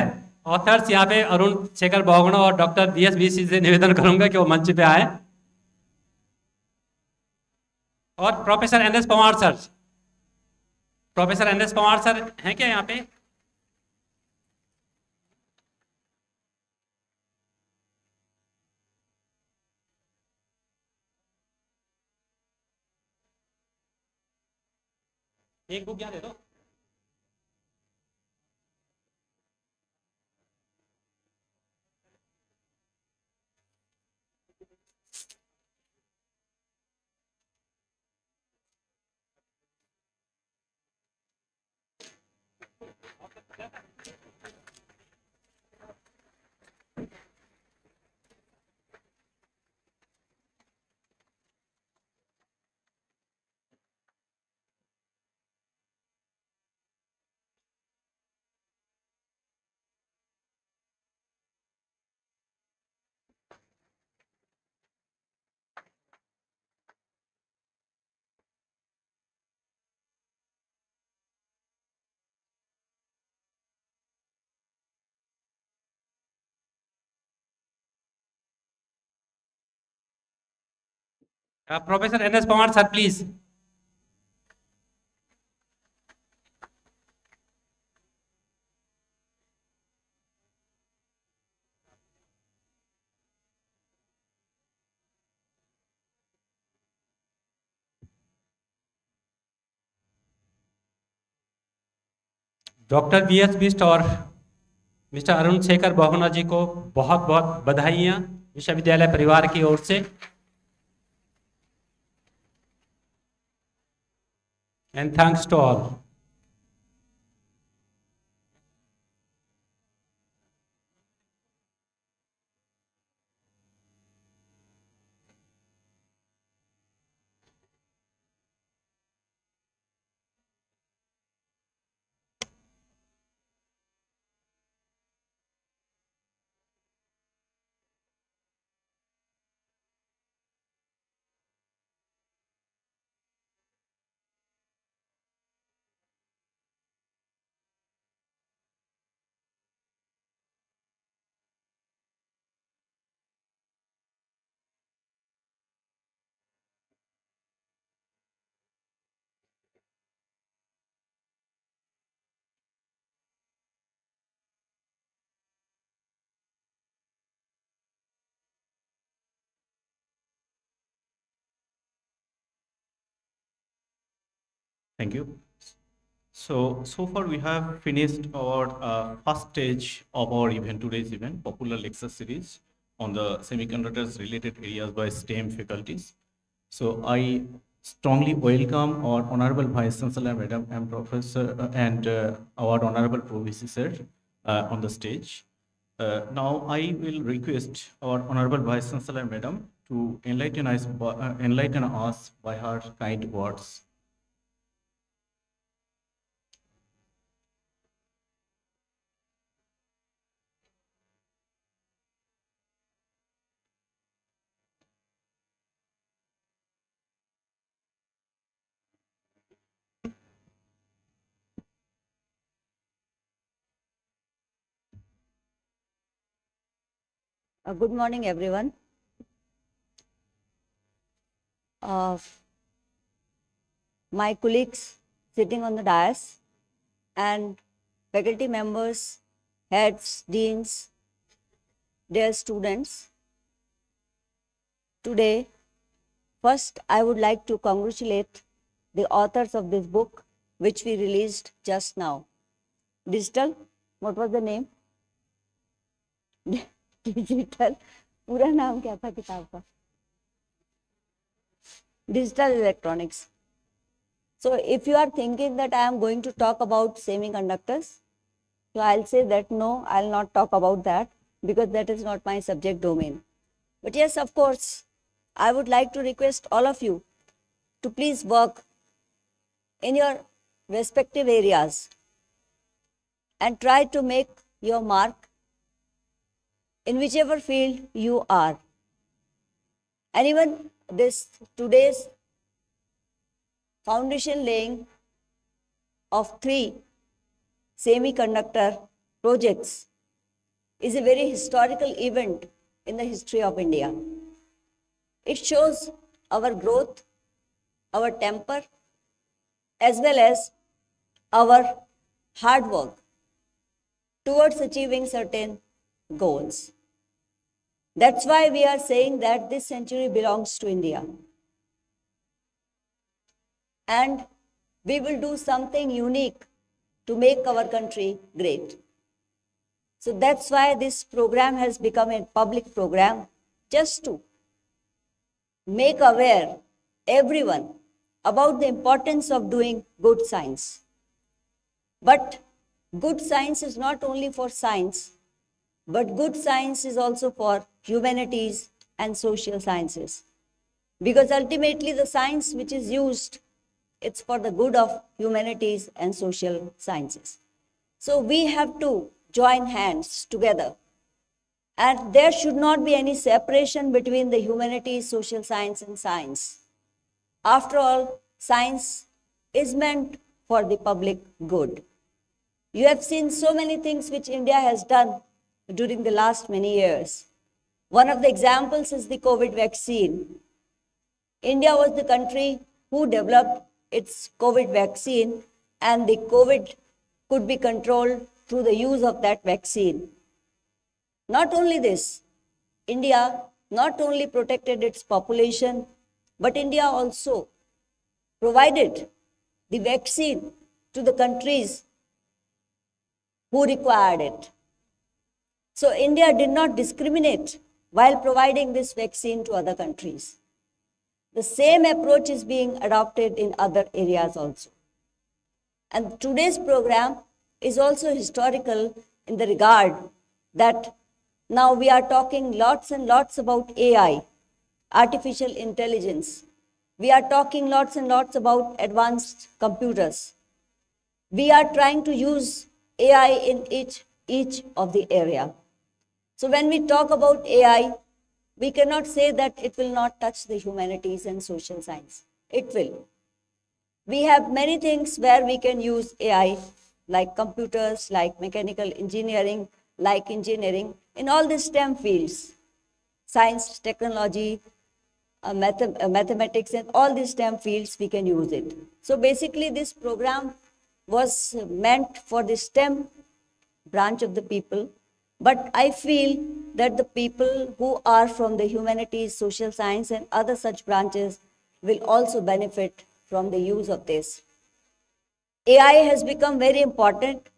S4: ऑथर्स यहाँ पे अरुण शेखर बहुगुणा और डॉक्टर डी.एस.बी.सी. से निवेदन करूंगा कि वो मंच पे आए. और professor N S. Pawar sir, professor N S. Pawar sir हैं क्या यहाँ पे? एक बुक यहाँ दे दो. Professor N S. Pawar sir please. Doctor V S Bisht और मिस्टर अरुण शेखर बहुना जी को बहुत बहुत बधाइयाँ विश्वविद्यालय परिवार की ओर से। And thanks to all.
S2: Thank you. So far we have finished our first stage of our event, today's event, popular lecture series on the semiconductors related areas by STEM faculties. So I strongly welcome our Honorable Vice Chancellor, Madam, and Professor, and our Honorable Pro-VC Sir on the stage. Now I will request our Honorable Vice Chancellor, Madam, to enlighten us by her kind words.
S5: Good morning, everyone. My colleagues sitting on the dais and faculty members, heads, deans, dear students. Today, first I would like to congratulate the authors of this book, which we released just now. Digital, what was the name? Digital, पूरा नाम क्या था किताब का? Digital electronics. So if you are thinking that I am going to talk about semiconductors, so I'll say that no, I'll not talk about that because that is not my subject domain. But yes, of course, I would like to request all of you to please work in your respective areas and try to make your mark in whichever field you are. And even this today's foundation laying of 3 semiconductor projects is a very historical event in the history of India. It shows our growth, our temper, as well as our hard work towards achieving certain goals. That's why we are saying that this century belongs to India. And we will do something unique to make our country great. So that's why this program has become a public program, just to make aware everyone about the importance of doing good science. But good science is not only for science, but good science is also for humanities and social sciences. Because ultimately the science which is used, it's for the good of humanities and social sciences. So we have to join hands together. And there should not be any separation between the humanities, social science, and science. After all, science is meant for the public good. You have seen so many things which India has done during the last many years. One of the examples is the COVID vaccine. India was the country who developed its COVID vaccine, and the COVID could be controlled through the use of that vaccine. Not only this, India not only protected its population, but India also provided the vaccine to the countries who required it. So India did not discriminate while providing this vaccine to other countries. The same approach is being adopted in other areas also. And today's program is also historical in the regard that now we are talking lots and lots about AI, artificial intelligence. We are talking lots and lots about advanced computers. We are trying to use AI in each of the area. So when we talk about AI, we cannot say that it will not touch the humanities and social science. It will. We have many things where we can use AI, like computers, like mechanical engineering, like engineering, in all these STEM fields, science, technology, mathematics, and all these STEM fields, we can use it. So basically, this program was meant for the STEM branch of the people, but I feel that the people who are from the humanities, social science, and other such branches will also benefit from the use of this. AI has become very important.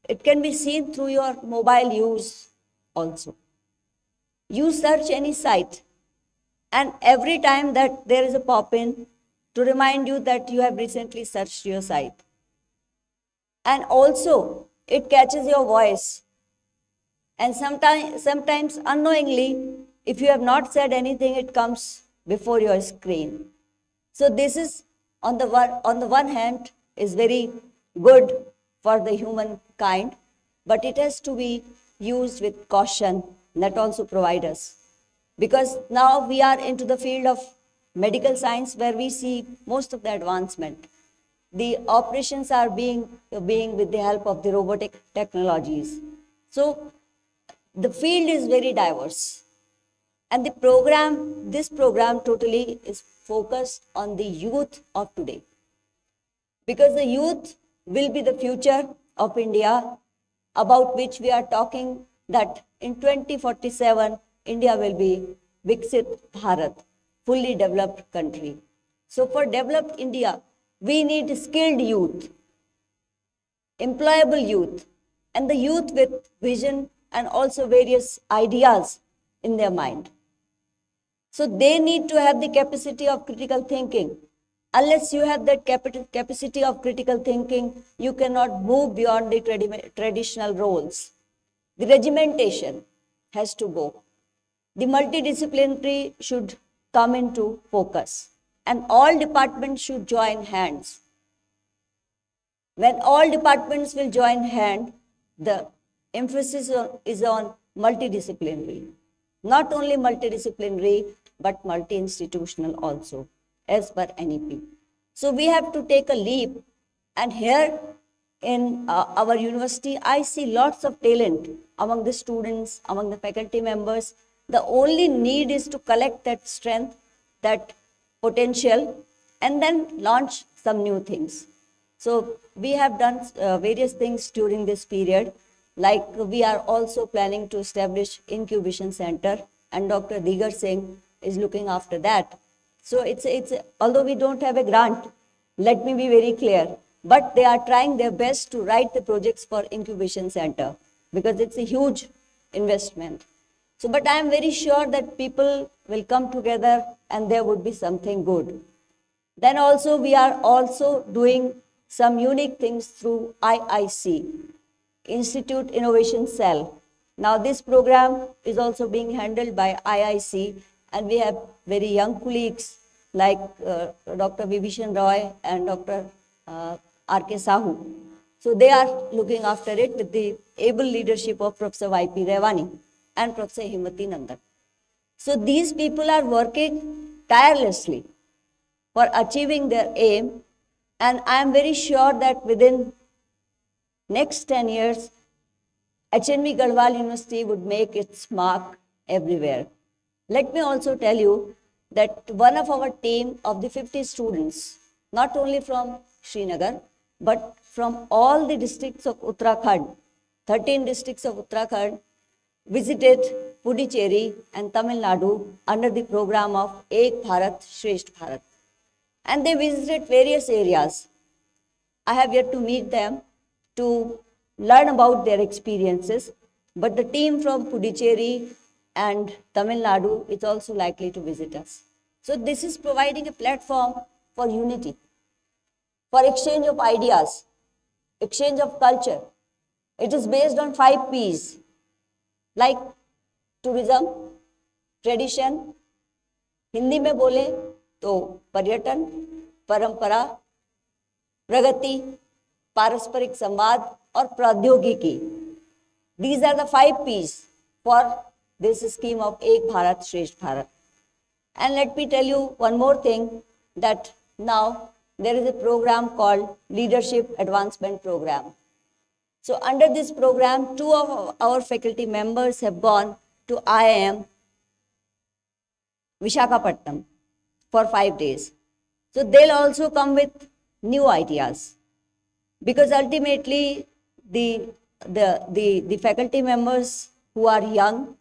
S5: It can be seen through your mobile use also. You search any site, and every time that there is a pop-in to remind you that you have recently searched your site. And also, it catches your voice. And sometimes unknowingly, if you have not said anything, it comes before your screen. So this is, on the one hand, is very good for the humankind, but it has to be used with caution. That also provides us. Because now we are into the field of medical science where we see most of the advancement. The operations are being with the help of the robotic technologies. So the field is very diverse. And this program totally is focused on the youth of today. Because the youth will be the future of India, about which we are talking that in 2047, India will be Viksit Bharat, fully developed country. So for developed India, we need skilled youth, employable youth, and the youth with vision and also various ideas in their mind. So they need to have the capacity of critical thinking. Unless you have that capacity of critical thinking, you cannot move beyond the traditional roles. The regimentation has to go. The multidisciplinary should come into focus, and all departments should join hands. When all departments will join hand, the emphasis is on multidisciplinary. Not only multidisciplinary, but multi-institutional also, as per NEP. So we have to take a leap, and here in our university, I see lots of talent among the students, among the faculty members. The only need is to collect that strength, that potential, and then launch some new things. So we have done various things during this period, like we are also planning to establish incubation center, and Dr. Digar Singh is looking after that. So it's although we don't have a grant, let me be very clear, but they are trying their best to write the projects for incubation center, because it's a huge investment. So, but I am very sure that people will come together and there would be something good. Then also we are also doing some unique things through IIC, Institute Innovation Cell. Now this program is also being handled by IIC, and we have very young colleagues like Dr. Vibhishan Roy and Dr. R.K. Sahu. So they are looking after it with the able leadership of Professor Y.P. Revani and Professor Himati Nandan. So these people are working tirelessly for achieving their aim, and I am very sure that within next 10 years, HNV Garhwal University would make its mark everywhere. Let me also tell you that one of our team of the 50 students, not only from Srinagar, but from all the districts of Uttarakhand, 13 districts of Uttarakhand, visited Puducherry and Tamil Nadu under the program of Ek Bharat, Shresth Bharat. And they visited various areas. I have yet to meet them to learn about their experiences. But the team from Puducherry and Tamil Nadu is also likely to visit us. So this is providing a platform for unity, for exchange of ideas, exchange of culture. It is based on 5 P's like tourism, tradition, Hindi में बोले तो पर्यटन, परंपरा, प्रगति, पारस्परिक संवाद और प्रौद्योगिकी. These are the 5 P's for this scheme of Ek Bharat Shresth Bharat. And let me tell you one more thing, that now there is a program called Leadership Advancement Program. So under this program, 2 of our faculty members have gone to IIM Vishakhapatnam for 5 days. So they'll also come with new ideas, because ultimately the faculty members who are young,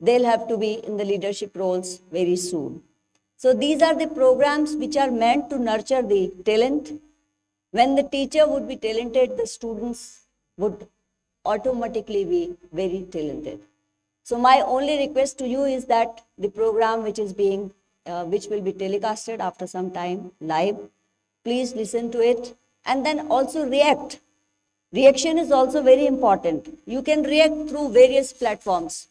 S5: they'll have to be in the leadership roles very soon. So these are the programs which are meant to nurture the talent. When the teacher would be talented, the students would automatically be very talented. So my only request to you is that the program which is being, which will be telecasted after some time live, please listen to it and then also react. Reaction is also very important. You can react through various platforms.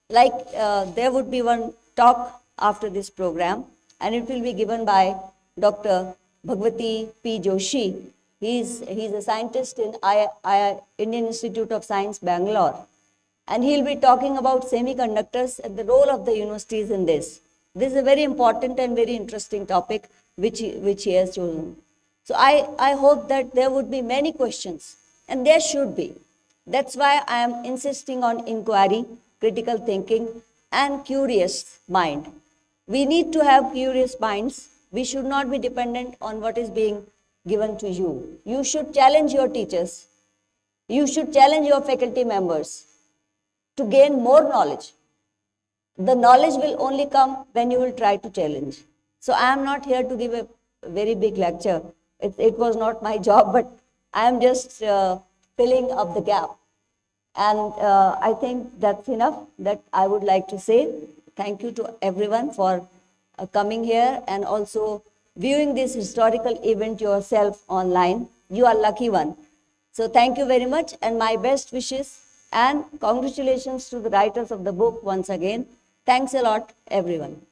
S5: Like there would be one talk after this program, and it will be given by Dr. Bhagwati P. Joshi. He's a scientist in Indian Institute of Science, Bangalore. And he'll be talking about semiconductors and the role of the universities in this. This is a very important and very interesting topic which he has chosen. So I hope that there would be many questions, and there should be. That's why I am insisting on inquiry, critical thinking, and curious mind. We need to have curious minds. We should not be dependent on what is being given to you. You should challenge your teachers. You should challenge your faculty members to gain more knowledge. The knowledge will only come when you will try to challenge. So I am not here to give a very big lecture. It was not my job, but I am just filling up the gap. And I think that's enough that I would like to say. Thank you to everyone for coming here and also viewing this historical event yourself online. You are lucky one. So thank you very much, and my best wishes and congratulations to the writers of the book once again. Thanks a lot, everyone.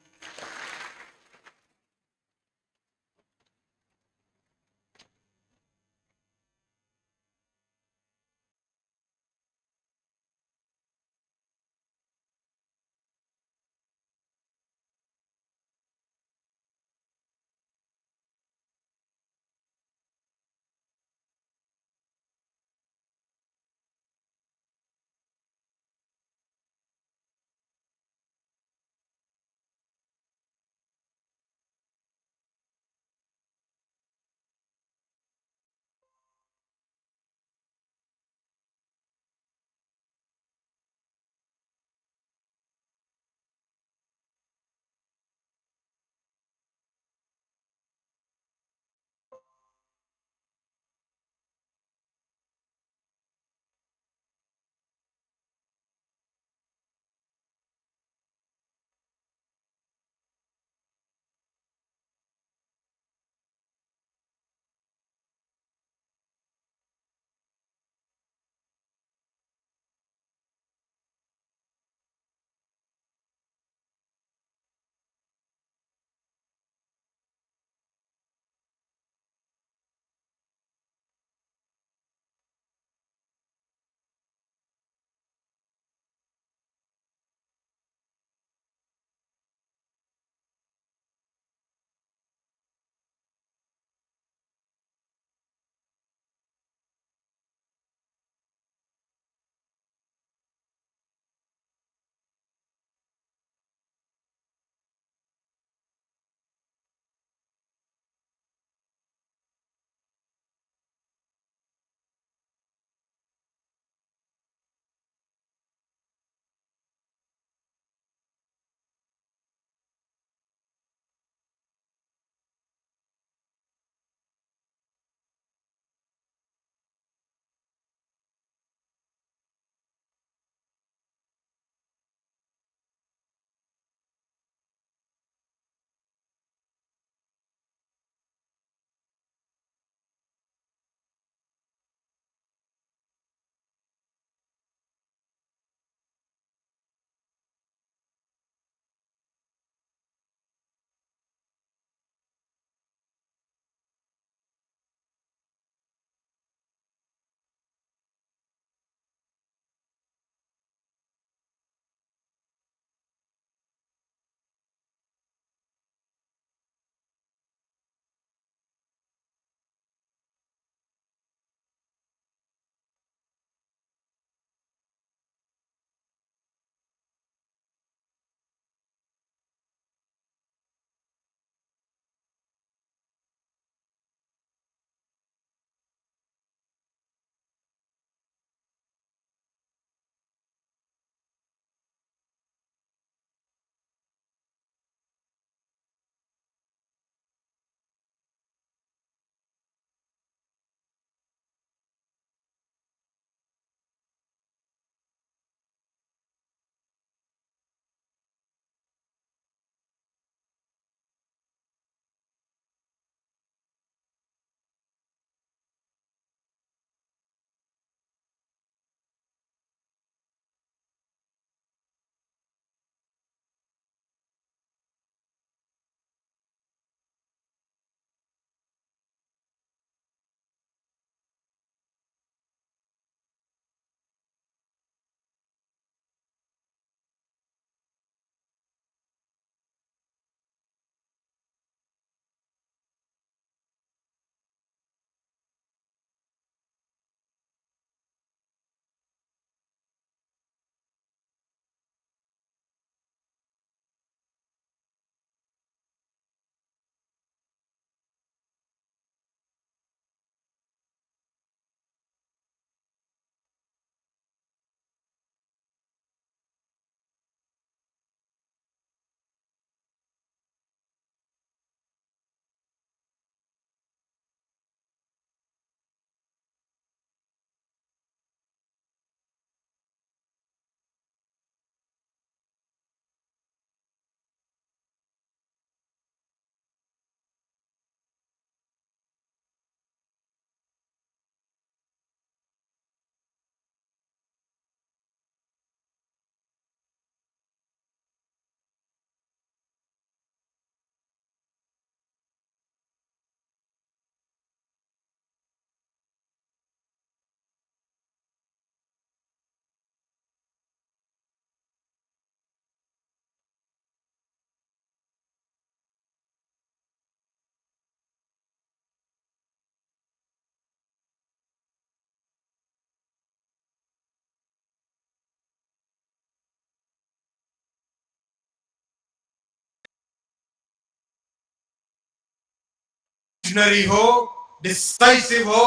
S6: Visionary हो, decisive हो,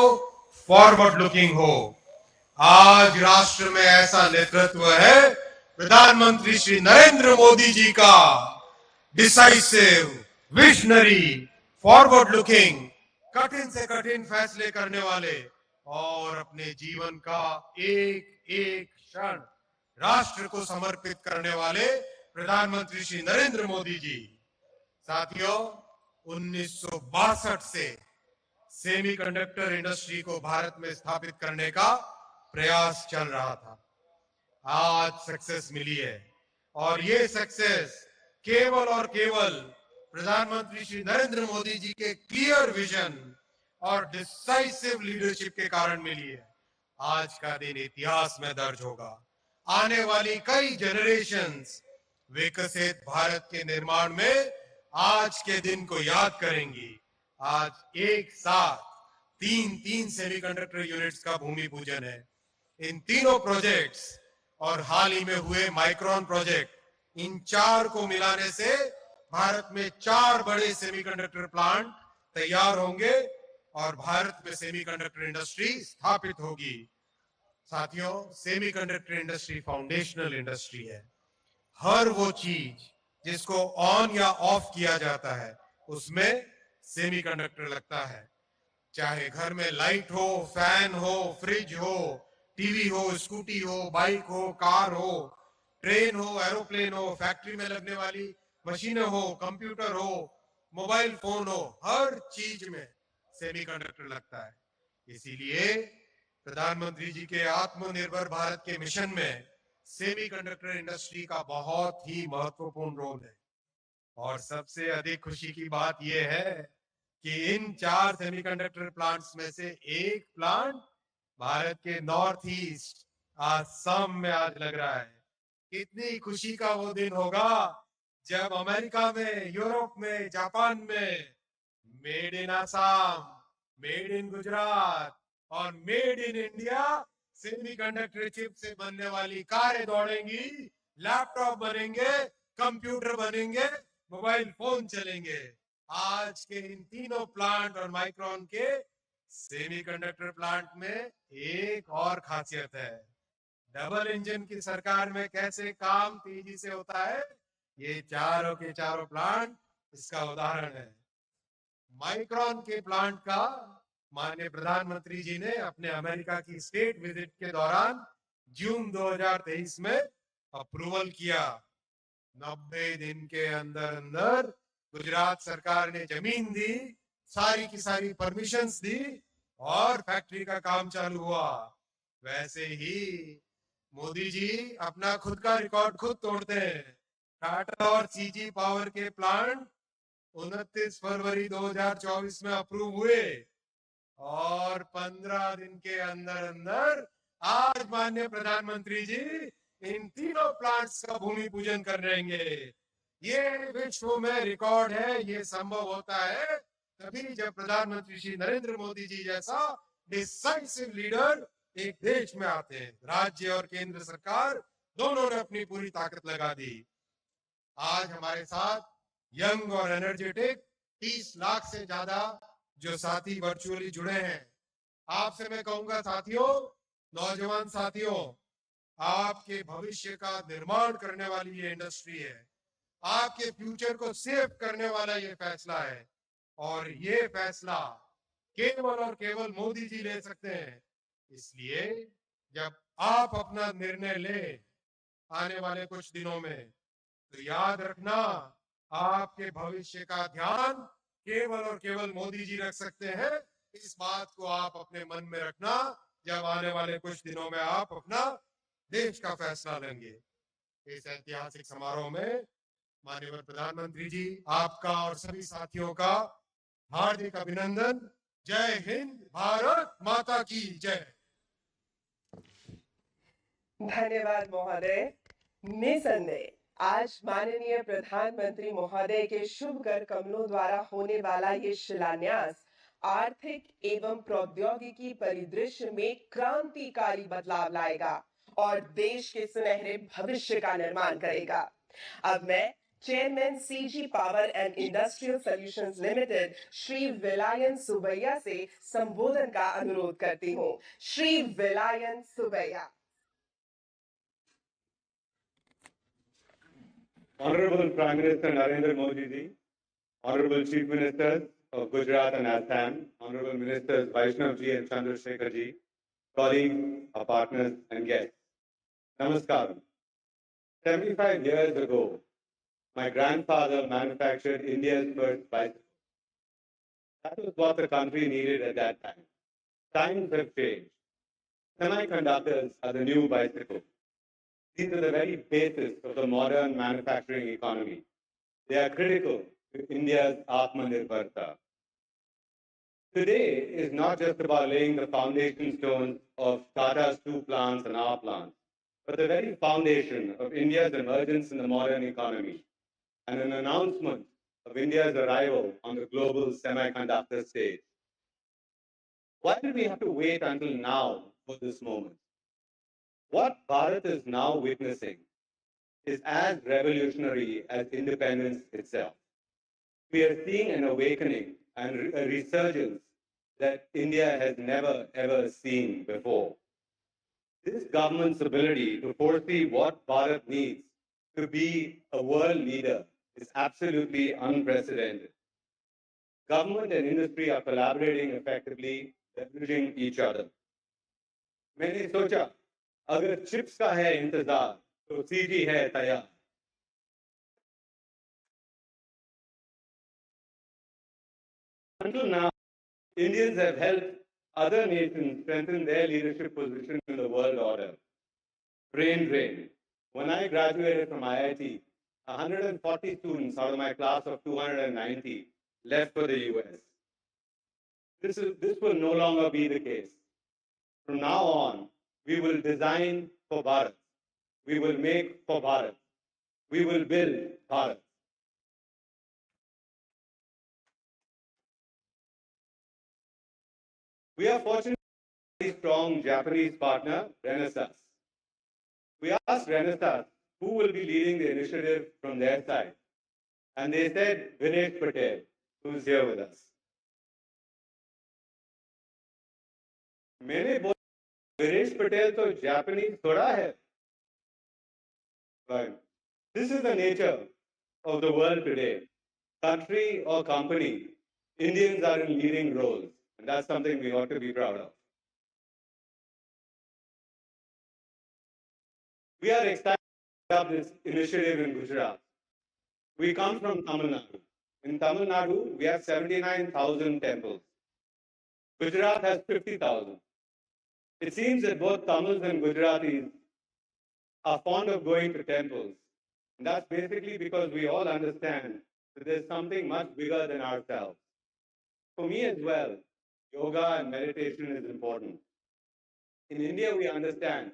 S6: forward looking हो। आज राष्ट्र में ऐसा नेतृत्व है प्रधानमंत्री श्री नरेंद्र मोदी जी का, डिसाइसिव, विजनरी, फॉरवर्ड लुकिंग, कठिन से कठिन फैसले करने वाले और अपने जीवन का एक एक क्षण राष्ट्र को समर्पित करने वाले प्रधानमंत्री श्री नरेंद्र मोदी जी। साथियों, 1962 से सेमीकंडक्टर इंडस्ट्री को भारत में स्थापित करने का प्रयास चल रहा था। आज सक्सेस मिली है और ये सक्सेस केवल और केवल प्रधानमंत्री श्री नरेंद्र मोदी जी के क्लियर विजन और डिसाइसिव लीडरशिप के कारण मिली है। आज का दिन इतिहास में दर्ज होगा। आने वाली कई जनरेशंस विकसित भारत के निर्माण में आज के दिन को याद करेंगी। आज एक साथ तीन सेमीकंडक्टर यूनिट्स का भूमि पूजन है। इन तीनों प्रोजेक्ट्स और हाल ही में हुए माइक्रोन प्रोजेक्ट, इन चार को मिलाने से भारत में 4 बड़े सेमीकंडक्टर प्लांट तैयार होंगे और भारत में सेमीकंडक्टर इंडस्ट्री स्थापित होगी। साथियों, सेमीकंडक्टर इंडस्ट्री फाउंडेशनल इंडस्ट्री है। हर वो चीज जिसको ऑन या ऑफ किया जाता है उसमें सेमीकंडक्टर लगता है। चाहे घर में लाइट हो, फैन हो, फ्रिज हो, टीवी हो, स्कूटी हो, बाइक हो, कार हो, ट्रेन हो, एरोप्लेन हो, फैक्ट्री में लगने वाली मशीनें हो, कंप्यूटर हो, मोबाइल फोन हो, हर चीज में सेमीकंडक्टर लगता है। इसीलिए प्रधानमंत्री जी के आत्मनिर्भर भारत के मिशन में सेमीकंडक्टर इंडस्ट्री का बहुत ही महत्वपूर्ण रोल है। और सबसे अधिक खुशी की बात यह है कि इन 4 सेमीकंडक्टर प्लांट्स में से एक प्लांट भारत के नॉर्थ ईस्ट आसाम में आज लग रहा है। कितनी खुशी का वो दिन होगा जब अमेरिका में, यूरोप में, जापान में made in Assam, made in Gujarat और made in India semiconductor chip से बनने वाली कारें दौड़ेंगी, लैपटॉप बनेंगे, कंप्यूटर बनेंगे, मोबाइल फोन चलेंगे। आज के इन तीनों प्लांट और माइक्रोन के सेमीकंडक्टर प्लांट में एक और खासियत है। डबल इंजन की सरकार में कैसे काम तेजी से होता है, ये चारों के चारों प्लांट इसका उदाहरण है। माइक्रोन के प्लांट का माननीय प्रधानमंत्री जी ने अपने अमेरिका की स्टेट विजिट के दौरान जून 2023 में अप्रूवल किया। 90 दिन के अंदर अंदर गुजरात सरकार ने जमीन दी, सारी की सारी परमिशंस दी और फैक्ट्री का काम चालू हुआ। वैसे ही मोदी जी अपना खुद का रिकॉर्ड खुद तोड़ते हैं। टाटा और सीजी पावर के प्लांट 29 फरवरी 2024 में अप्रूव हुए और 15 दिन के अंदर अंदर आज माननीय प्रधानमंत्री जी इन तीनों प्लांट्स का भूमि पूजन कर रहेंगे। ये विश्व में रिकॉर्ड है। ये संभव होता है तभी जब प्रधानमंत्री श्री नरेंद्र मोदी जी जैसा डिसाइसिव लीडर एक देश में आते हैं। राज्य और केंद्र सरकार दोनों ने अपनी पूरी ताकत लगा दी। आज हमारे साथ यंग और एनर्जेटिक 30 लाख से ज्यादा जो साथी वर्चुअली जुड़े हैं। आपसे मैं कहूंगा साथियों, नौजवान साथियों, आपके भविष्य का निर्माण करने वाली ये इंडस्ट्री है। आपके फ्यूचर को सेव करने वाला ये फैसला है और ये फैसला केवल और केवल मोदी जी ले सकते हैं। इसलिए जब आप अपना निर्णय ले आने वाले कुछ दिनों में, तो याद रखना आपके भविष्य का ध्यान केवल और केवल मोदी जी रख सकते हैं। इस बात को आप अपने मन में रखना जब आने वाले कुछ दिनों में आप अपना देश का फैसला लेंगे। इस ऐतिहासिक समारोह में माननीय प्रधानमंत्री जी, आपका और सभी साथियों का हार्दिक अभिनंदन। जय हिंद, भारत माता की जय।
S7: धन्यवाद महोदय। निसंदेह आज माननीय प्रधानमंत्री महोदय के शुभ कर कमलों द्वारा होने वाला ये शिलान्यास आर्थिक एवं प्रौद्योगिकी परिदृश्य में क्रांतिकारी बदलाव लाएगा और देश के सुनहरे भविष्य का निर्माण करेगा। अब मैं chairman CG power and industrial solutions limited Shri Vellayan Subbiah से संबोधन का अनुरोध करती हूँ। Shri Vellayan Subbaiah.
S8: Honorable Prime Minister Narendra Modi ji, Honorable Chief Ministers of Gujarat and Assam, Honorable Ministers Vaishnav ji and Chandrasekhar ji, colleagues, our partners and guests. Namaskaram. 75 years ago, my grandfather manufactured India's first bicycle. That was what the country needed at that time. Times have changed. Semiconductors are the new bicycle. These are the very basis of the modern manufacturing economy. They are critical to India's Atmanirbharta. Today is not just about laying the foundation stones of Tata's 2 plants and our plants, but the very foundation of India's emergence in the modern economy and an announcement of India's arrival on the global semiconductor stage. Why did we have to wait until now for this moment? What Bharat is now witnessing is as revolutionary as independence itself. We are seeing an awakening and a resurgence that India has never ever seen before. This government's ability to foresee what Bharat needs to be a world leader is absolutely unprecedented. Government and industry are collaborating effectively, leveraging each other. मैंने सोचा अगर chips का है इंतजार तो CG है तैयार. Until now, Indians have helped other nations strengthen their leadership position in the world order. Brain drain. When I graduated from IIT, 140 students out of my class of 290 left for the US. This will no longer be the case. From now on, we will design for Bharat. We will make for Bharat. We will build Bharat. We are fortunate to have a strong Japanese partner, Renesas. We asked Renesas who will be leading the initiative from their side. And they said Vinesh Patel, who is here with us. मैंने बोला विनेश पटेल तो Japanese थोड़ा है. But this is the nature of the world today. Country or company, Indians are in leading roles, and that's something we ought to be proud of. We are excited about this initiative in Gujarat. We come from Tamil Nadu. In Tamil Nadu, we have 79,000 temples. Gujarat has 50,000. It seems that both Tamils and Gujaratis are fond of going to temples. And that's basically because we all understand that there's something much bigger than ourselves. For me as well, yoga and meditation is important. In India, we understand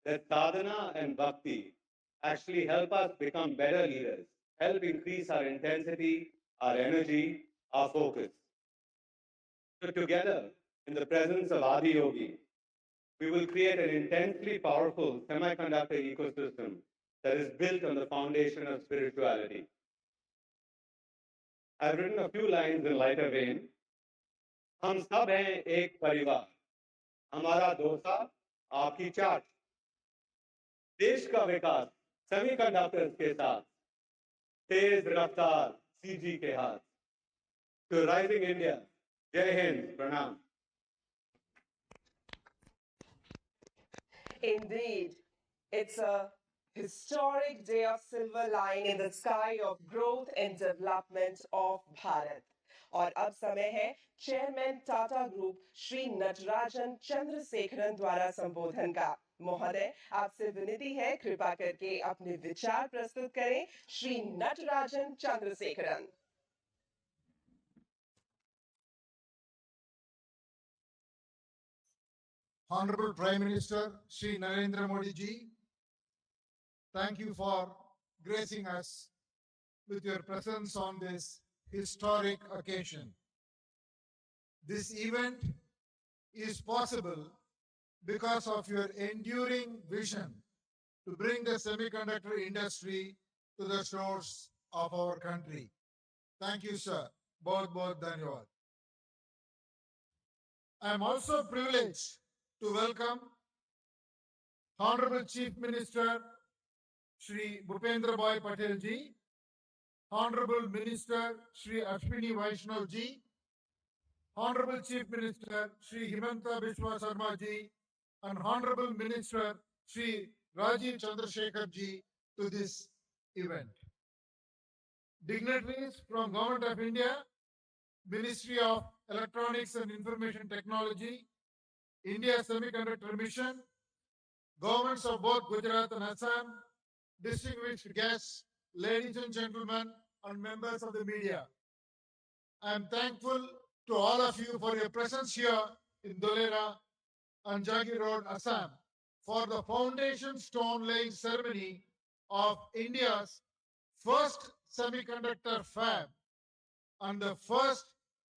S8: that sadhana and bhakti actually help us become better leaders, help increase our intensity, our energy, our focus. So together, in the presence of Adi Yogi, we will create an intensely powerful semiconductor ecosystem that is built on the foundation of spirituality. I've written a few lines in lighter vein. हम सब हैं एक परिवार, हमारा डोसा आपकी चाट. देश का विकास semiconductors के साथ, तेज रफ्तार सीजी के हाथ. To rising India, जय हिंद, प्रणाम.
S7: Indeed, it's a historic day of silver line in the sky of growth and development of Bharat. और अब समय है चेयरमैन टाटा ग्रुप श्री नटराजन चंद्रशेखरन द्वारा संबोधन का. महोदय, आपसे विनती है कृपा करके अपने विचार प्रस्तुत करें. Shri Natarajan Chandrasekaran.
S9: Honorable Prime Minister Shri Narendra Modi ji, thank you for gracing us with your presence on this historic occasion. This event is possible because of your enduring vision to bring the semiconductor industry to the shores of our country. Thank you, sir. Bahut dhanyawad. I am also privileged to welcome Honorable Chief Minister Shri Bhupendra Bhai Patel ji, Honorable Minister Shri Ashwini Vaishnav ji, Honorable Chief Minister Shri Himanta Biswa Sarma ji, and Honorable Minister Shri Rajiv Chandrasekhar ji to this event. Dignitaries from Government of India, Ministry of Electronics and Information Technology, India Semiconductor Mission, governments of both Gujarat and Assam, distinguished guests, ladies and gentlemen, and members of the media. I am thankful to all of you for your presence here in Dholera and Jagi Road, Assam, for the foundation stone laying ceremony of India's first semiconductor fab and the first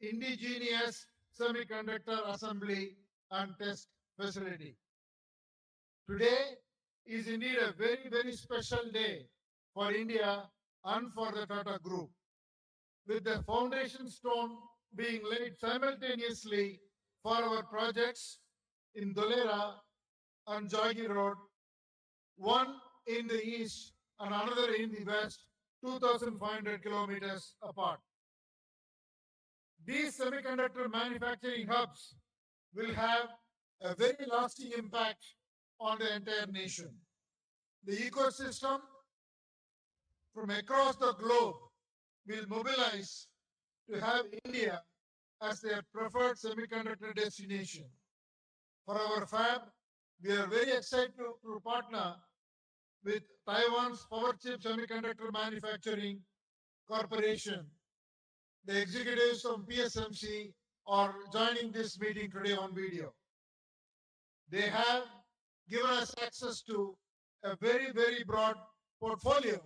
S9: indigenous semiconductor assembly and test facility. Today is indeed a very, very special day for India and for the Tata Group, with the foundation stone being laid simultaneously for our projects in Dholera and Jagi Road, one in the east and another in the west, 2,500 kilometers apart. These semiconductor manufacturing hubs will have a very lasting impact on the entire nation. The ecosystem from across the globe will mobilize to have India as their preferred semiconductor destination. For our fab, we are very excited to partner with Taiwan's Power Chip Semiconductor Manufacturing Corporation. The executives from PSMC are joining this meeting today on video. They have given us access to a very, very broad portfolio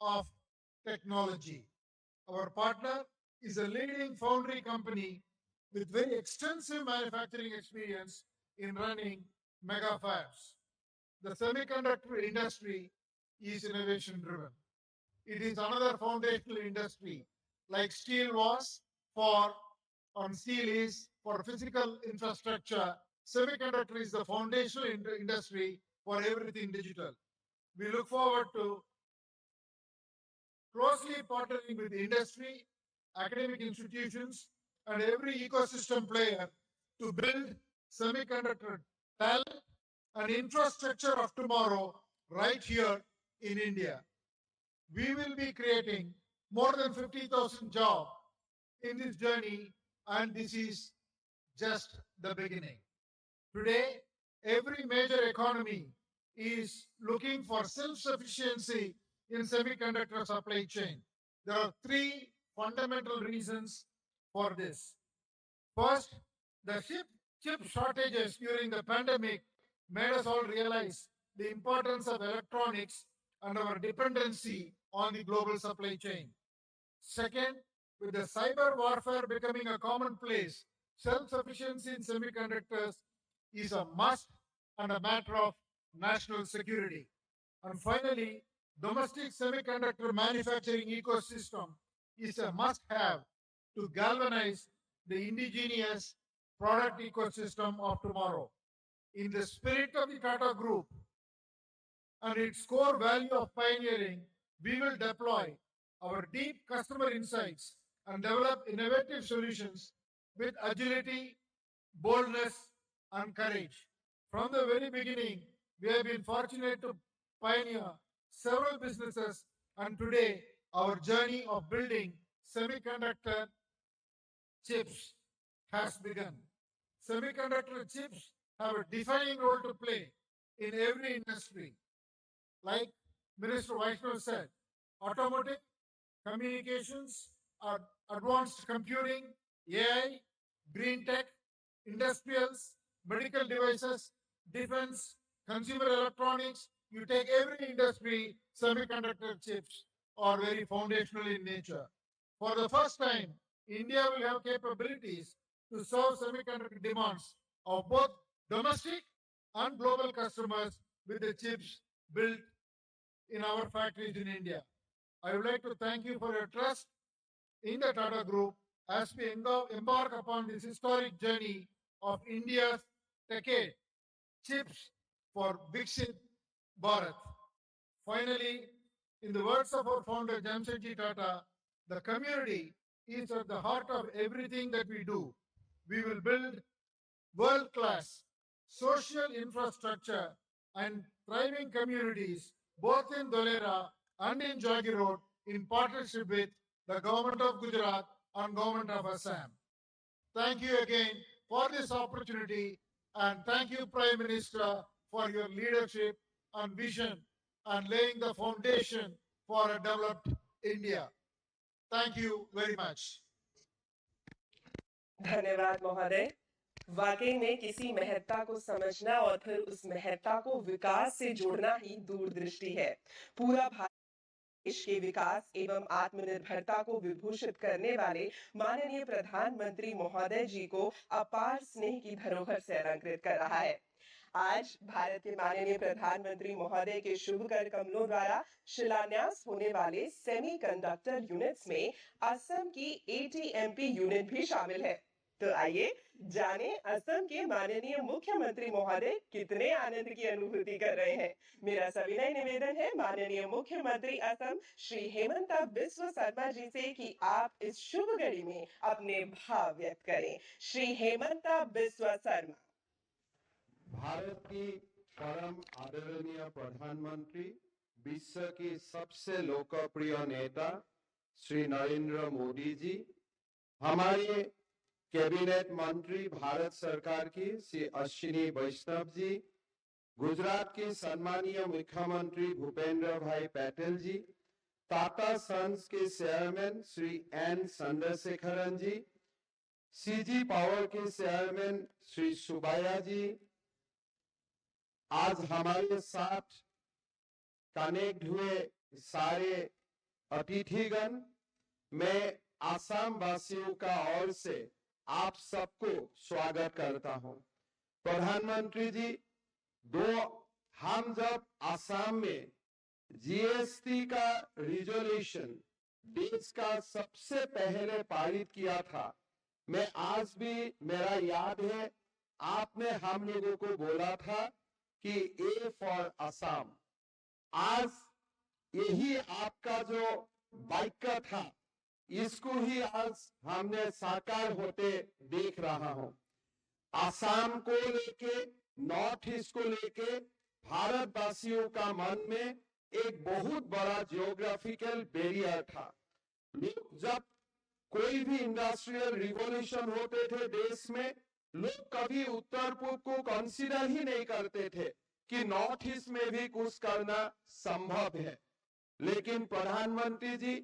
S9: of technology. Our partner is a leading foundry company with very extensive manufacturing experience in running mega fabs. The semiconductor industry is innovation driven. It is another foundational industry, like steel was for, and steel is for physical infrastructure. Semiconductor is the foundational industry for everything digital. We look forward to closely partnering with industry, academic institutions, and every ecosystem player to build semiconductor talent and infrastructure of tomorrow right here in India. We will be creating more than 50,000 jobs in this journey, and this is just the beginning. Today, every major economy is looking for self-sufficiency in semiconductor supply chain. There are three fundamental reasons for this. First, the chip shortages during the pandemic made us all realize the importance of electronics and our dependency on the global supply chain. Second, with the cyber warfare becoming a commonplace, self-sufficiency in semiconductors is a must and a matter of national security. And finally, domestic semiconductor manufacturing ecosystem is a must-have to galvanize the indigenous product ecosystem of tomorrow. In the spirit of the Tata Group and its core value of pioneering, we will deploy our deep customer insights and develop innovative solutions with agility, boldness, and courage. From the very beginning, we have been fortunate to pioneer several businesses, and today our journey of building semiconductor chips has begun. Semiconductor chips have a defining role to play in every industry. Like Minister Vaishnav said, automotive, communications, advanced computing, AI, green tech, industrials, medical devices, defense, consumer electronics, you take every industry, semiconductor chips are very foundational in nature. For the first time, India will have capabilities to serve semiconductor demands of both domestic and global customers with the chips built in our factories in India. I would like to thank you for your trust in the Tata Group as we embark upon this historic journey of India's Techade chips for Viksit Bharat. Finally, in the words of our founder Jamsetji Tata, the community is at the heart of everything that we do. We will build world-class social infrastructure and thriving communities both in Dholera and in Jagi Road in partnership with the Government of Gujarat and Government of Assam. Thank you again for this opportunity and thank you Prime Minister for your leadership and vision and laying the foundation for a developed India. Thank you very much.
S7: धन्यवाद महोदय। वाकई में किसी महत्ता को समझना और फिर उस महत्ता को विकास से जोड़ना ही दूरदृष्टि है। पूरा भारत देश के विकास एवं आत्मनिर्भरता को विभूषित करने वाले माननीय प्रधानमंत्री महोदय जी को अपार स्नेह की धरोहर से अलंकृत कर रहा है। आज भारत के माननीय प्रधानमंत्री महोदय के शुभ कर कमलों द्वारा शिलान्यास होने वाले सेमीकंडक्टर यूनिट्स में असम की ATMP यूनिट भी शामिल है। तो आइए जाने असम के माननीय मुख्यमंत्री महोदय कितने आनंद की अनुभूति कर रहे हैं। मेरा सविनय निवेदन है माननीय मुख्यमंत्री असम श्री हेमंता बिस्वा शर्मा जी से कि आप इस शुभ घड़ी में अपने भाव व्यक्त करें। श्री हेमंता बिस्वा शर्मा।
S10: भारत की परम आदरणीय प्रधानमंत्री, विश्व की सबसे लोकप्रिय नेता श्री नरेंद्र मोदी जी, हमारे कैबिनेट मंत्री भारत सरकार की श्री अश्विनी वैष्णव जी, गुजरात के सम्मानीय मुख्यमंत्री भूपेंद्र भाई पटेल जी, टाटा सन्स के चेयरमैन श्री एन चंद्रशेखरन जी, CG पावर के चेयरमैन श्री सुबाया जी, आज हमारे साथ कनेक्ट हुए सारे अतिथिगण, मैं आसाम वासियों का ओर से आप सबको स्वागत करता हूं। प्रधानमंत्री जी, हम जब आसाम में GST का रिजोल्यूशन देश का सबसे पहले पारित किया था, मैं आज भी मेरा याद है, आपने हम लोगों को बोला था कि A फॉर असम। आज यही आपका जो वाक्य था, इसको ही आज हमने साकार होते देख रहा हूं। असम को लेके, नॉर्थ ईस्ट को लेके भारतवासियों का मन में एक बहुत बड़ा जियोग्राफिकल बैरियर था। लोग जब कोई भी इंडस्ट्रियल रिवॉल्यूशन होते थे देश में, लोग कभी उत्तर पूर्व को कंसीडर ही नहीं करते थे कि नॉर्थ ईस्ट में भी कुछ करना संभव है। लेकिन प्रधानमंत्री जी,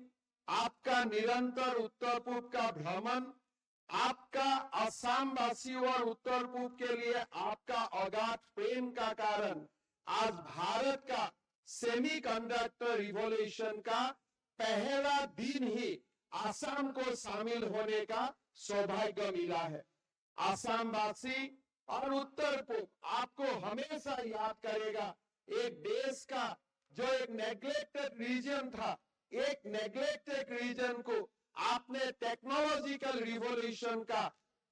S10: आपका निरंतर उत्तर पूर्व का भ्रमण, आपका असम वासियों और उत्तर पूर्व के लिए आपका अगाध प्रेम का कारण आज भारत का सेमीकंडक्टर रिवॉल्यूशन का पहला दिन ही असम को शामिल होने का सौभाग्य मिला है। असम वासी और उत्तर पूर्व आपको हमेशा याद करेगा, एक देश का जो एक नेग्लेक्टेड रीजन था, एक नेग्लेक्टेड रीजन को आपने टेक्नोलॉजिकल रिवॉल्यूशन का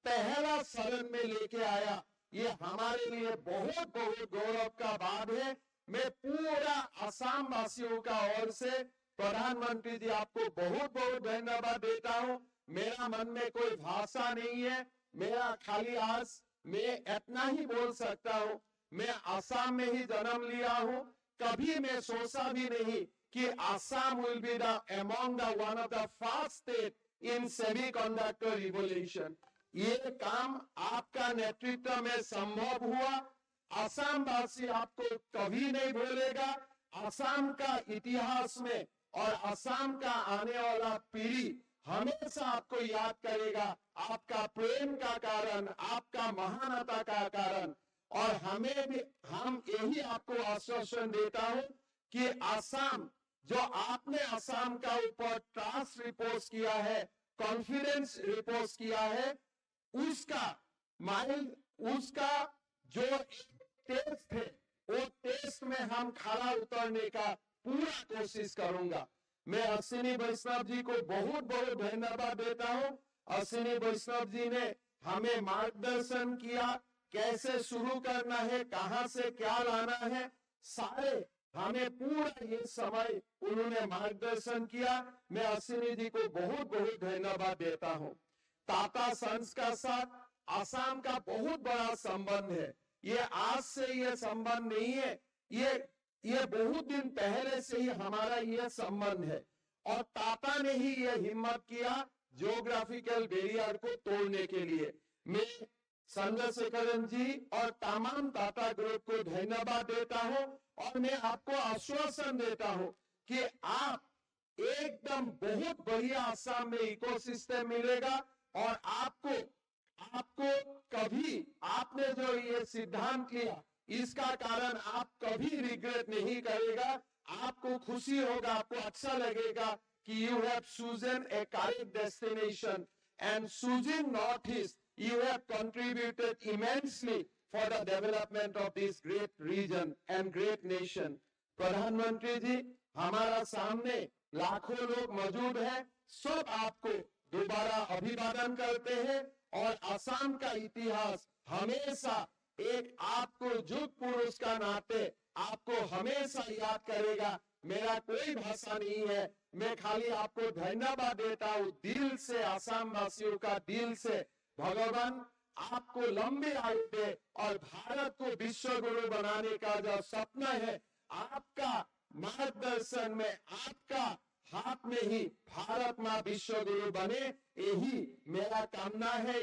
S10: पहला चरण में लेके आया। ये हमारे लिए बहुत बहुत गौरव का बात है। मैं पूरा असम वासियों का ओर से प्रधानमंत्री जी आपको बहुत बहुत धन्यवाद देता हूं। मेरा मन में कोई भाषा नहीं है, मेरा खाली आज मैं इतना ही बोल सकता हूं। मैं असम में ही जन्म लिया हूं, कभी मैं सोचा भी नहीं कि Assam will be the among the one of the first state in semiconductor revolution. ये काम आपका नेतृत्व में संभव हुआ। असम वासी आपको कभी नहीं भूलेगा। असम का इतिहास में और असम का आने वाला पीढ़ी हमेशा आपको याद करेगा, आपका प्रेम का कारण, आपका महानता का कारण। और हमें भी, हम यही आपको आश्वासन देता हूं कि असम, जो आपने असम का ऊपर ट्रस्ट रिपोर्ट किया है, कॉन्फिडेंस रिपोर्ट किया है, उसका जो टेस्ट है, वो टेस्ट में हम खरा उतरने का पूरा कोशिश करूंगा। मैं अश्विनी वैष्णव जी को बहुत बहुत धन्यवाद देता हूं। अश्विनी वैष्णव जी ने हमें मार्गदर्शन किया, कैसे शुरू करना है, कहां से क्या लाना है, सारे हमें पूरा ये समय उन्होंने मार्गदर्शन किया। मैं अश्विनी जी को बहुत बहुत धन्यवाद देता हूं। टाटा सन्स का साथ आसाम का बहुत बड़ा संबंध है। ये आज से ये संबंध नहीं है, ये बहुत दिन पहले से ही हमारा ये संबंध है। और टाटा ने ही ये हिम्मत किया ज्योग्राफिकल बैरियर को तोड़ने के लिए। मैं चंद्रशेखरन जी और तमाम टाटा ग्रुप को धन्यवाद देता हूं और मैं आपको आश्वासन देता हूं कि आप एकदम बहुत बढ़िया आसाम में इकोसिस्टम मिलेगा और आपको कभी आपने जो ये सिद्धांत लिया इसका कारण आप कभी रिग्रेट नहीं करेगा। आपको खुशी होगा, आपको अच्छा लगेगा कि you have chosen A correct destination and choosing north east you have contributed immensely for the development of this great region and great nation. प्रधानमंत्री जी, हमारा सामने लाखों लोग मौजूद हैं, सब आपको दोबारा अभिवादन करते हैं और असम का इतिहास हमेशा एक आपको युग पुरुष का नाते आपको हमेशा याद करेगा। मेरा कोई भाषा नहीं है, मैं खाली आपको धन्यवाद देता हूँ दिल से, असम वासियों का दिल से। भगवान आपको लंबी आयु दे और भारत को विश्व गुरु बनाने का जो सपना है, आपका मार्गदर्शन में, आपका हाथ में ही भारत मां विश्व गुरु बने, यही मेरा कामना है,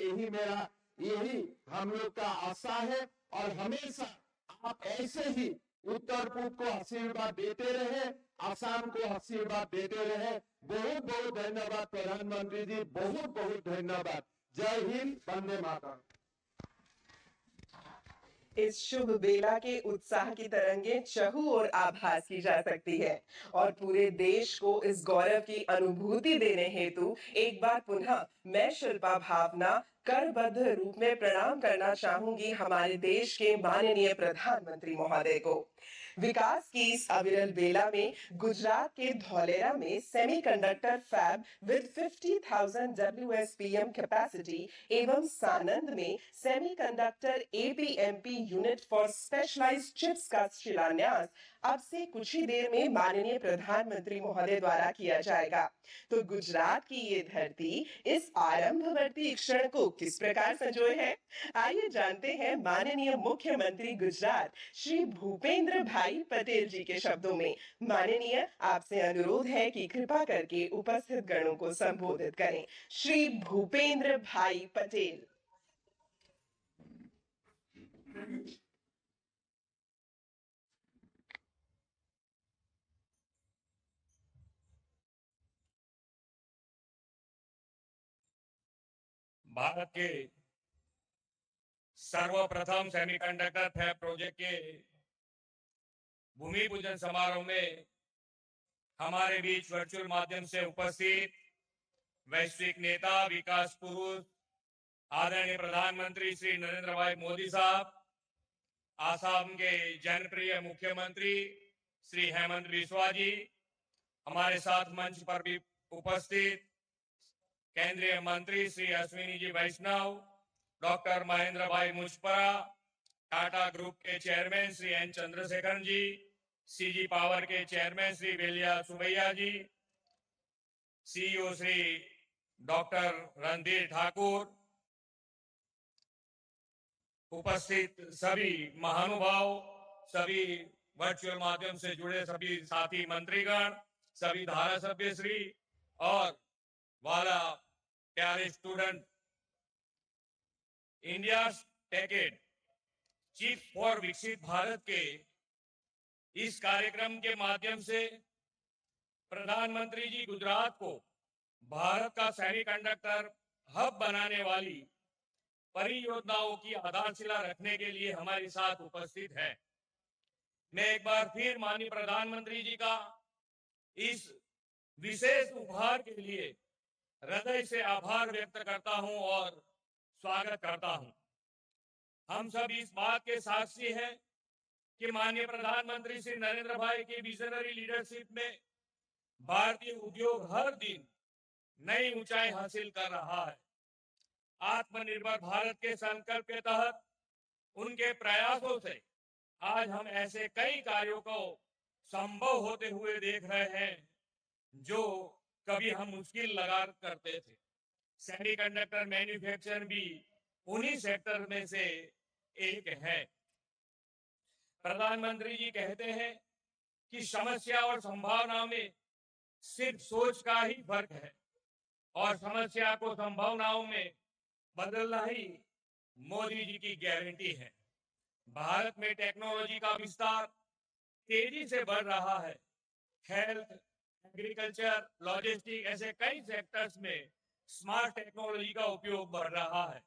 S10: यही हम लोग का आशा है। और हमेशा आप ऐसे ही उत्तर पूर्व को आशीर्वाद देते रहे, आसाम को आशीर्वाद देते रहे। बहुत बहुत धन्यवाद प्रधानमंत्री जी, बहुत बहुत धन्यवाद। जय हिंद, वंदे मातरम।
S7: इस शुभ बेला के उत्साह की तरंगे चहु और आभास की जा सकती है और पूरे देश को इस गौरव की अनुभूति देने हेतु एक बार पुनः मैं शिल्पा भावना करबद्ध रूप में प्रणाम करना चाहूंगी हमारे देश के माननीय प्रधानमंत्री महोदय को। विकास की इस अविरल बेला में गुजरात के धौलेरा में semiconductor fab with 50,000 WSPM capacity एवं सानंद में semiconductor APMP unit for specialised chips का शिलान्यास अब से कुछ ही देर में माननीय प्रधानमंत्री महोदय द्वारा किया जाएगा। तो गुजरात की ये धरती इस आरंभवर्ती क्षण को किस प्रकार संजोए है, आइए जानते हैं माननीय मुख्यमंत्री गुजरात श्री भूपेंद्र भाई पटेल जी के शब्दों में। माननीय, आपसे अनुरोध है कि कृपा करके उपस्थित गणों को संबोधित करें। श्री भूपेंद्र भाई पटेल।
S11: भारत के सर्वप्रथम सेमीकंडक्टर फैब प्रोजेक्ट के भूमि पूजन समारोह में हमारे बीच वर्चुअल माध्यम से उपस्थित वैश्विक नेता, विकास पुरुष, आदरणीय प्रधानमंत्री श्री नरेंद्र भाई मोदी साहब, आसाम के जनप्रिय मुख्यमंत्री श्री हेमंत बिस्वा जी, हमारे साथ मंच पर भी उपस्थित केंद्रीय मंत्री श्री अश्विनी जी वैष्णव, डॉक्टर महेंद्र भाई मुजपरा, टाटा ग्रुप के चेयरमैन श्री एन चंद्रशेखरन जी, सीजी पावर के चेयरमैन श्री बेलिया सुबैया जी, सीईओ श्री डॉक्टर रणधीर ठाकुर, उपस्थित सभी महानुभाव, सभी वर्चुअल माध्यम से जुड़े सभी साथी मंत्रीगण, सभी धारा सभ्य श्री और वाला प्यारे स्टूडेंट, इंडिया टेकेड चीफ फॉर विकसित भारत के इस कार्यक्रम के माध्यम से प्रधानमंत्री जी गुजरात को भारत का सेमीकंडक्टर हब बनाने वाली परियोजनाओं की आधारशिला रखने के लिए हमारे साथ उपस्थित है। मैं एक बार फिर माननीय प्रधानमंत्री जी का इस विशेष उपहार के लिए हृदय से आभार व्यक्त करता हूं और स्वागत करता हूं। हम सब इस बात के साक्षी हैं कि माननीय प्रधानमंत्री श्री नरेंद्र भाई की विजनरी लीडरशिप में भारतीय उद्योग हर दिन नई ऊंचाई हासिल कर रहा है। आत्मनिर्भर भारत के संकल्प के तहत उनके प्रयासों से आज हम ऐसे कई कार्यों को संभव होते हुए देख रहे हैं जो कभी हम मुश्किल लगा करते थे। सेमीकंडक्टर मैन्युफैक्चर भी उन्हीं सेक्टर में से एक है। प्रधानमंत्री जी कहते हैं कि समस्या और संभावना में सिर्फ सोच का ही फर्क है और समस्या को संभावनाओं में बदलना ही मोदी जी की गारंटी है। भारत में टेक्नोलॉजी का विस्तार तेजी से बढ़ रहा है। हेल्थ, एग्रीकल्चर, लॉजिस्टिक ऐसे कई सेक्टर्स में स्मार्ट टेक्नोलॉजी का उपयोग बढ़ रहा है।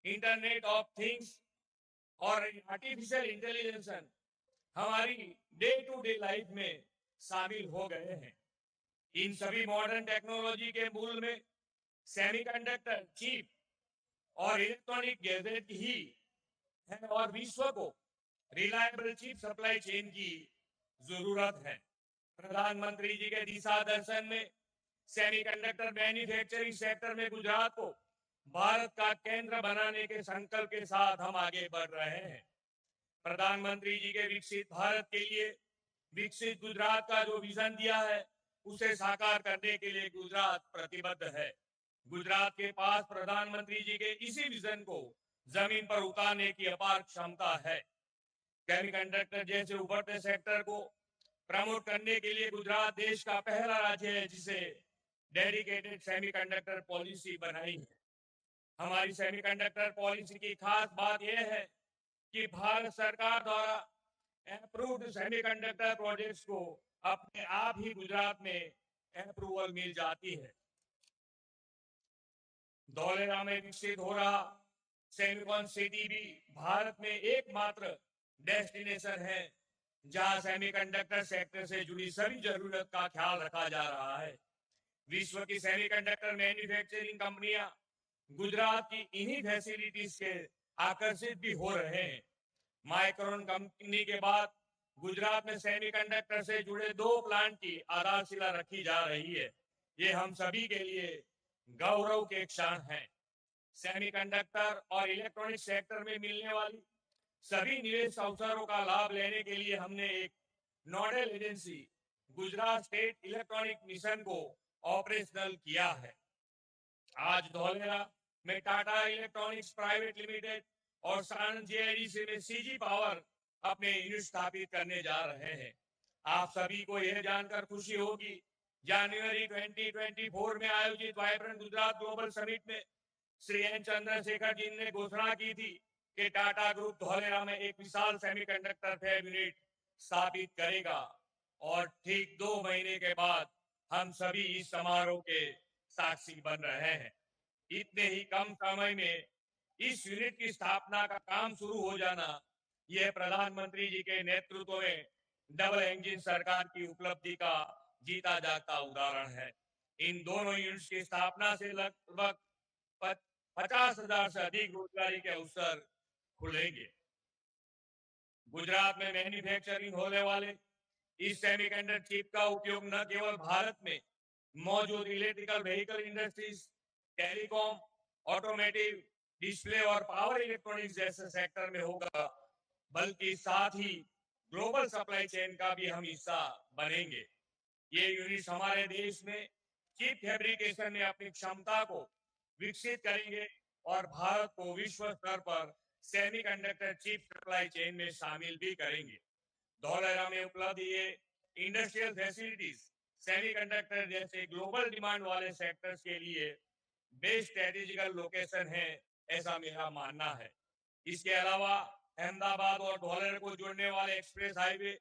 S11: इंटरनेट ऑफ थिंग्स और आर्टिफिशियल इंटेलिजेंस हमारी डे टू डे लाइफ में शामिल हो गए हैं। इन सभी मॉडर्न टेक्नोलॉजी के मूल में सेमीकंडक्टर चिप और इलेक्ट्रॉनिक गैजेट ही है और विश्व को रिलायबल चिप सप्लाई चेन की जरूरत है। प्रधानमंत्री जी के दिशा दर्शन में सेमीकंडक्टर मैन्युफैक्चरिंग सेक्टर में गुजरात को भारत का केंद्र बनाने के संकल्प के साथ हम आगे बढ़ रहे हैं। प्रधानमंत्री जी के विकसित भारत के लिए विकसित गुजरात का जो विजन दिया है उसे साकार करने के लिए गुजरात प्रतिबद्ध है। गुजरात के पास प्रधानमंत्री जी के इसी विजन को जमीन पर उतारने की अपार क्षमता है। सेमीकंडक्टर जैसे उभरते सेक्टर को प्रमोट करने के लिए गुजरात देश का पहला राज्य है जिसे डेडिकेटेड सेमीकंडक्टर पॉलिसी बनाई है। हमारी सेमीकंडक्टर पॉलिसी की खास बात यह है कि भारत सरकार द्वारा अप्रूव्ड सेमीकंडक्टर प्रोजेक्ट्स को अपने आप ही गुजरात में अप्रूवल मिल जाती है। धौलेरा में विकसित हो रहा सेमिकॉन सिटी भी भारत में एकमात्र डेस्टिनेशन है जहां सेमीकंडक्टर सेक्टर से जुड़ी सभी जरूरत का ख्याल रखा जा रहा है। विश्व की सेमीकंडक्टर मैन्युफैक्चरिंग कंपनियां गुजरात की इन्हीं फैसिलिटीज से आकर्षित भी हो रहे हैं। माइक्रोन कंपनी के बाद गुजरात में सेमीकंडक्टर से जुड़े 2 प्लांट की आधारशिला रखी जा रही है। ये हम सभी के लिए गौरव के क्षण हैं। सेमीकंडक्टर और इलेक्ट्रॉनिक सेक्टर में मिलने वाली सभी निवेश अवसरों का लाभ लेने के लिए हमने एक nodal agency Gujarat state electronic mission को ऑपरेशनल किया है। आज धौलेरा में टाटा इलेक्ट्रॉनिक्स प्राइवेट लिमिटेड और सानंद जीआईडीसी में सीजी पावर अपने यूनिट स्थापित करने जा रहे हैं। आप सभी को यह जानकर खुशी होगी, जनवरी 2024 में आयोजित वाइब्रेंट गुजरात ग्लोबल समिट में श्री एन चंद्रशेखर जी ने घोषणा की थी कि टाटा ग्रुप धौलेरा में एक विशाल सेमीकंडक्टर फैब यूनिट स्थापित करेगा और ठीक 2 महीने के बाद हम सभी इस समारोह के साक्षी बन रहे हैं। इतने ही कम समय में इस यूनिट की स्थापना का काम शुरू हो जाना यह प्रधानमंत्री जी के नेतृत्व में डबल इंजन सरकार की उपलब्धि का जीता जागता उदाहरण है। इन दोनों यूनिट्स की स्थापना से लगभग 50,000 से अधिक रोजगारी के अवसर खुलेंगे। गुजरात में मैन्युफैक्चरिंग होने वाले इस सेमीकंडक्टर चिप का उपयोग न केवल भारत में मौजूद electrical vehicle industries, telecom, automotive, display और पावर इलेक्ट्रॉनिक्स जैसे सेक्टर में होगा, बल्कि साथ ही ग्लोबल सप्लाई चेन का भी हम हिस्सा बनेंगे। ये यूनिट्स हमारे देश में चिप फैब्रिकेशन में अपनी क्षमता को विकसित करेंगे और भारत को विश्व स्तर पर सेमीकंडक्टर चिप सप्लाई चेन में शामिल भी करेंगे। धौलेरा में उपलब्ध ये इंडस्ट्रियल फैसिलिटीज सेमीकंडक्टर जैसे ग्लोबल डिमांड वाले सेक्टर्स के लिए बेस्ट स्ट्रेटेजिकल लोकेशन है, ऐसा मेरा मानना है। इसके अलावा अहमदाबाद और धौलेरा को जोड़ने वाले एक्सप्रेस हाईवे,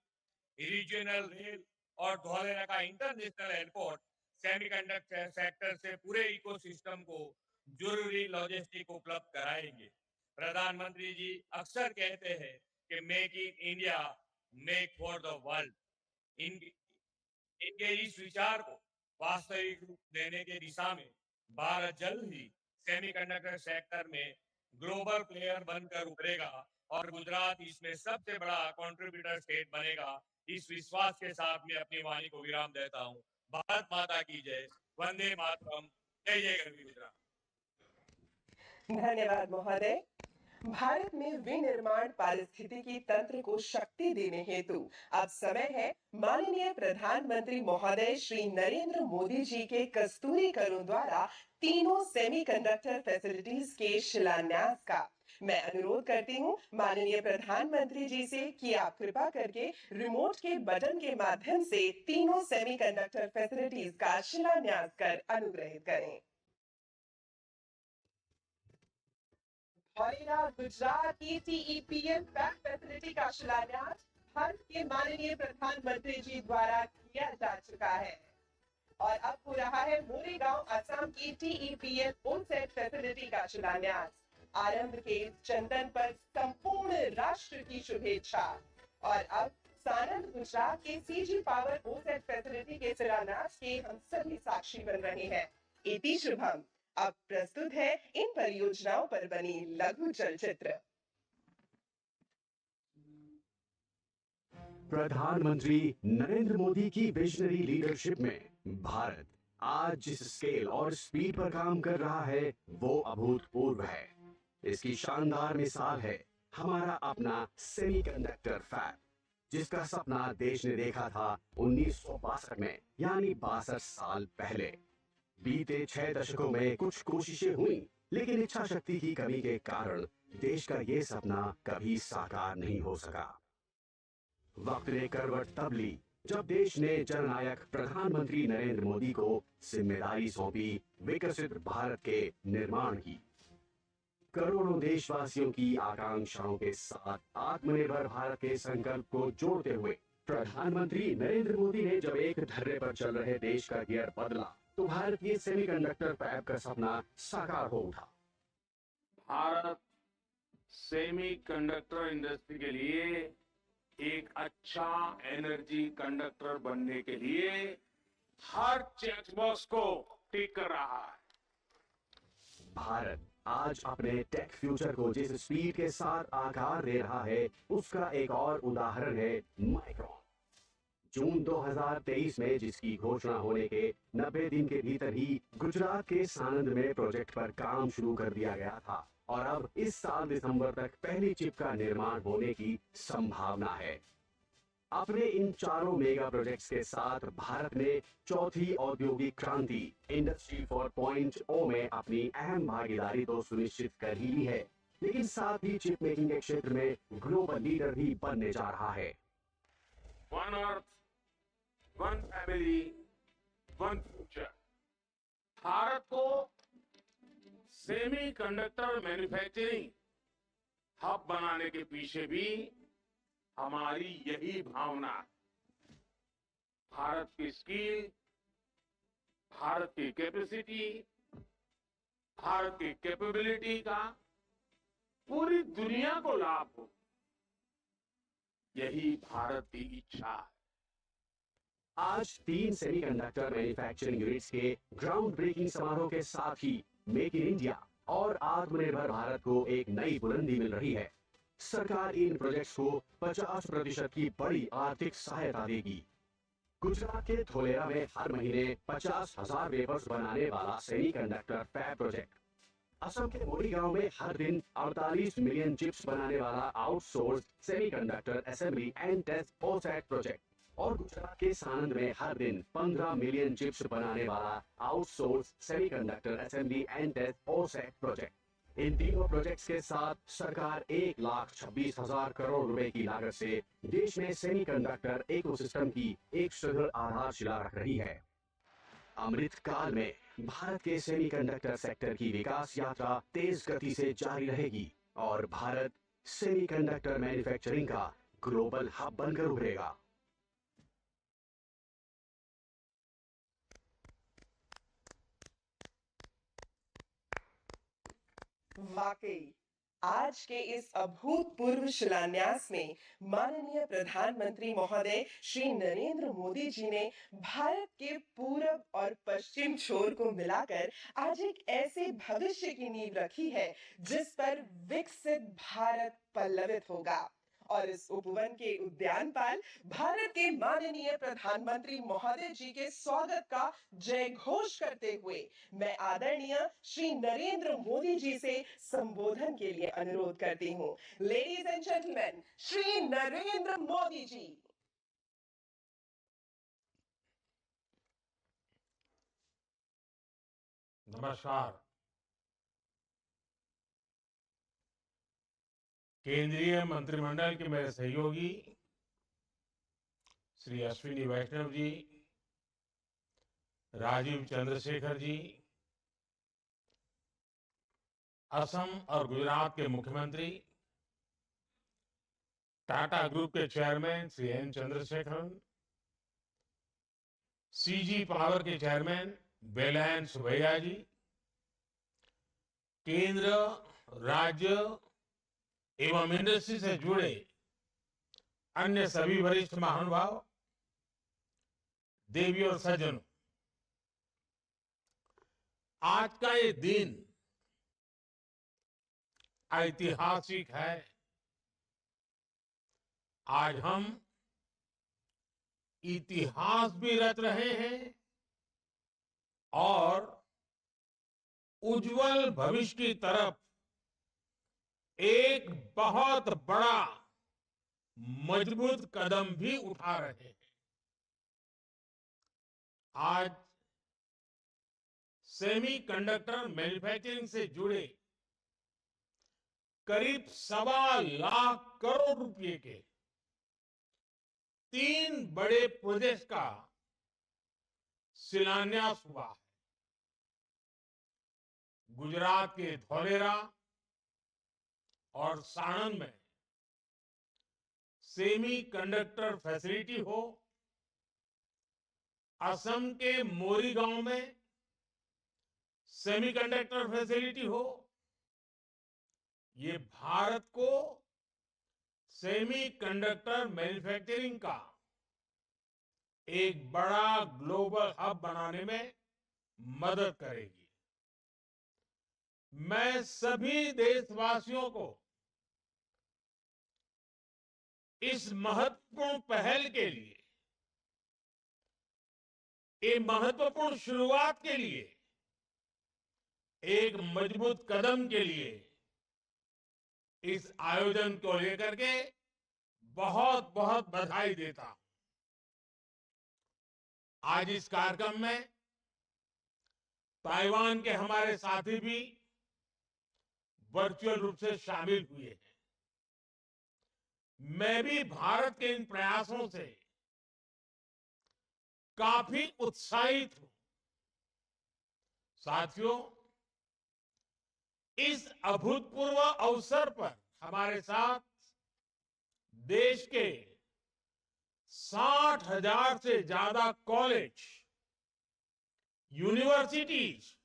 S11: रीजनल रेल और धौलेरा का इंटरनेशनल एयरपोर्ट सेमीकंडक्टर सेक्टर से पूरे इकोसिस्टम को जरूरी लॉजिस्टिक उपलब्ध कराएंगे। प्रधानमंत्री जी अक्सर कहते हैं कि make in India, make for the world. इनके इस विचार को वास्तविक रूप देने के दिशा में भारत जल्द ही सेमीकंडक्टर सेक्टर में ग्लोबल प्लेयर बनकर उभरेगा और गुजरात इसमें सबसे बड़ा कंट्रीब्यूटर स्टेट बनेगा, इस विश्वास के साथ मैं अपनी वाणी को विराम देता हूँ। भारत माता की जय। वंदे मातरम। जय जय गरवी गुजरात।
S7: धन्यवाद महोदय। भारत में विनिर्माण पारिस्थितिकी तंत्र को शक्ति देने हेतु अब समय है माननीय प्रधानमंत्री महोदय श्री नरेंद्र मोदी जी के कस्तूरी करों द्वारा तीनों सेमीकंडक्टर फैसिलिटीज के शिलान्यास का। मैं अनुरोध करती हूं माननीय प्रधानमंत्री जी से कि आप कृपा करके रिमोट के बटन के माध्यम से तीनों सेमीकंडक्टर फैसिलिटीज का शिलान्यास कर अनुग्रहित करें। और गुजरात की टीईपीएल फैब फैसिलिटी का शिलान्यास भारत के माननीय प्रधानमंत्री जी द्वारा किया जा चुका है। और अब हो रहा है मोरेगांव असम की टीईपीएल ओनसेट फैसिलिटी का शिलान्यास। आरंभ के चंदन पर संपूर्ण राष्ट्र की शुभेच्छा। और अब सानंद गुजरात के सीजी पावर ओसेट फैसिलिटी के शिलान्यास के हम सभी साक्षी बन रहे हैं। इति शुभम। अब प्रस्तुत है इन परियोजनाओं पर बनी लघु चलचित्र।
S12: प्रधानमंत्री नरेंद्र मोदी की विजनरी लीडरशिप में भारत आज जिस स्केल और स्पीड पर काम कर रहा है वो अभूतपूर्व है। इसकी शानदार मिसाल है हमारा अपना सेमीकंडक्टर फैब, जिसका सपना देश ने देखा था 1962 में, यानी 62 साल पहले। बीते 6 दशकों में कुछ कोशिशें हुई, लेकिन इच्छा शक्ति की कमी के कारण देश का ये सपना कभी साकार नहीं हो सका। वक्त ने करवट तब ली जब देश ने जननायक प्रधानमंत्री नरेंद्र मोदी को जिम्मेदारी सौंपी विकसित भारत के निर्माण की। करोड़ों देशवासियों की आकांक्षाओं के साथ आत्मनिर्भर भारत के संकल्प को जोड़ते हुए प्रधानमंत्री नरेंद्र मोदी ने जब एक धर्रे पर चल रहे देश का गियर बदला तो भारतीय सेमीकंडक्टर फैब का सपना साकार हो उठा।
S13: भारत सेमीकंडक्टर इंडस्ट्री के लिए एक अच्छा एनर्जी कंडक्टर बनने के लिए हर चेकबॉक्स को टिक कर रहा है।
S12: भारत आज अपने टेक फ्यूचर को जिस स्पीड के साथ आकार दे रहा है उसका एक और उदाहरण है माइक्रोन। जून 2023 में जिसकी घोषणा होने के 90 दिन के भीतर ही गुजरात के सानंद में प्रोजेक्ट पर काम शुरू कर दिया गया था और अब इस साल दिसंबर तक पहली चिप का निर्माण होने की संभावना है। अपने इन चारों मेगा प्रोजेक्ट्स के साथ भारत ने चौथी औद्योगिक क्रांति इंडस्ट्री 4.0 में अपनी अहम भागीदारी तो सुनिश्चित कर ही ली है, लेकिन साथ ही चिप मेकिंग के क्षेत्र में ग्लोबल लीडर भी बनने जा रहा है।
S13: One earth, one family, one future. Bharat को सेमीकंडक्टर मैन्युफैक्चरिंग हब बनाने के पीछे भी हमारी यही भावना। भारत की स्किल, भारत की कैपेसिटी, भारत की कैपेबिलिटी का पूरी दुनिया को लाभ हो, यही भारत की इच्छा है।
S12: आज 3 सेमीकंडक्टर मैन्युफैक्चरिंग यूनिट्स के ग्राउंड ब्रेकिंग समारोह के साथ ही मेक इन इंडिया और आत्मनिर्भर भारत को एक नई बुलंदी मिल रही है। सरकार इन प्रोजेक्ट्स को 50% की बड़ी आर्थिक सहायता देगी। गुजरात के धोलेरा में हर महीने 50,000 वेफर्स बनाने वाला सेमीकंडक्टर फैब प्रोजेक्ट, असम के मोरीगांव में हर दिन 48 मिलियन चिप्स बनाने वाला outsource semiconductor assembly and test OSAT project और गुजरात के सानंद में हर दिन 15 मिलियन चिप्स बनाने वाला outsource semiconductor assembly and test OSAT project. इन तीनों प्रोजेक्ट्स के साथ सरकार 1,26,000 करोड़ रुपए की लागत से देश में सेमीकंडक्टर इकोसिस्टम की एक सुदृढ़ आधारशिला रख रही है। अमृत काल में भारत के सेमीकंडक्टर सेक्टर की विकास यात्रा तेज गति से जारी रहेगी और भारत सेमीकंडक्टर मैन्युफैक्चरिंग का ग्लोबल हब बनकर उभरेगा।
S7: वाकई आज के इस अभूतपूर्व शिलान्यास में माननीय प्रधानमंत्री महोदय श्री नरेंद्र मोदी जी ने भारत के पूरब और पश्चिम छोर को मिलाकर आज एक ऐसे भविष्य की नींव रखी है जिस पर विकसित भारत पल्लवित होगा। और इस उपवन के उद्यानपाल भारत के माननीय प्रधानमंत्री महोदय जी के स्वागत का जय घोष करते हुए मैं आदरणीय श्री नरेंद्र मोदी जी से संबोधन के लिए अनुरोध करती हूँ। Ladies and gentleman, Shri Narendra Modi ji.
S13: नमस्कार। केंद्रीय मंत्रिमंडल के मेरे सहयोगी श्री अश्विनी वैष्णव जी, राजीव चंद्रशेखर जी, असम और गुजरात के मुख्यमंत्री, टाटा ग्रुप के chairman Shri N Chandrasekaran, CG power के चेयरमैन बेलायन सुभैया जी, केंद्र, राज्य एवं इंडस्ट्री से जुड़े अन्य सभी वरिष्ठ महानुभाव, देवी और सज्जनों, आज का ये दिन ऐतिहासिक है। आज हम इतिहास भी रच रहे हैं और उज्जवल भविष्य की तरफ एक बहुत बड़ा मजबूत कदम भी उठा रहे हैं। आज सेमीकंडक्टर मैन्युफैक्चरिंग से जुड़े करीब 1.25 करोड़ रुपए के 3 बड़े प्रोजेक्ट का शिलान्यास हुआ है। गुजरात के धोलेरा और साणंद में सेमीकंडक्टर फैसिलिटी हो, असम के मोरीगांव में सेमीकंडक्टर फैसिलिटी हो, ये भारत को सेमीकंडक्टर मैन्युफैक्चरिंग का एक बड़ा ग्लोबल हब बनाने में मदद करेगी। मैं सभी देशवासियों को इस महत्वपूर्ण पहल के लिए, एक महत्वपूर्ण शुरुआत के लिए, एक मजबूत कदम के लिए इस आयोजन को लेकर के बहुत बहुत बधाई देता हूं। आज इस कार्यक्रम में ताइवान के हमारे साथी भी वर्चुअल रूप से शामिल हुए हैं। मैं भी भारत के इन प्रयासों से काफी उत्साहित हूं। साथियों, इस अभूतपूर्व अवसर पर हमारे साथ देश के 60,000 से ज्यादा कॉलेज, यूनिवर्सिटीज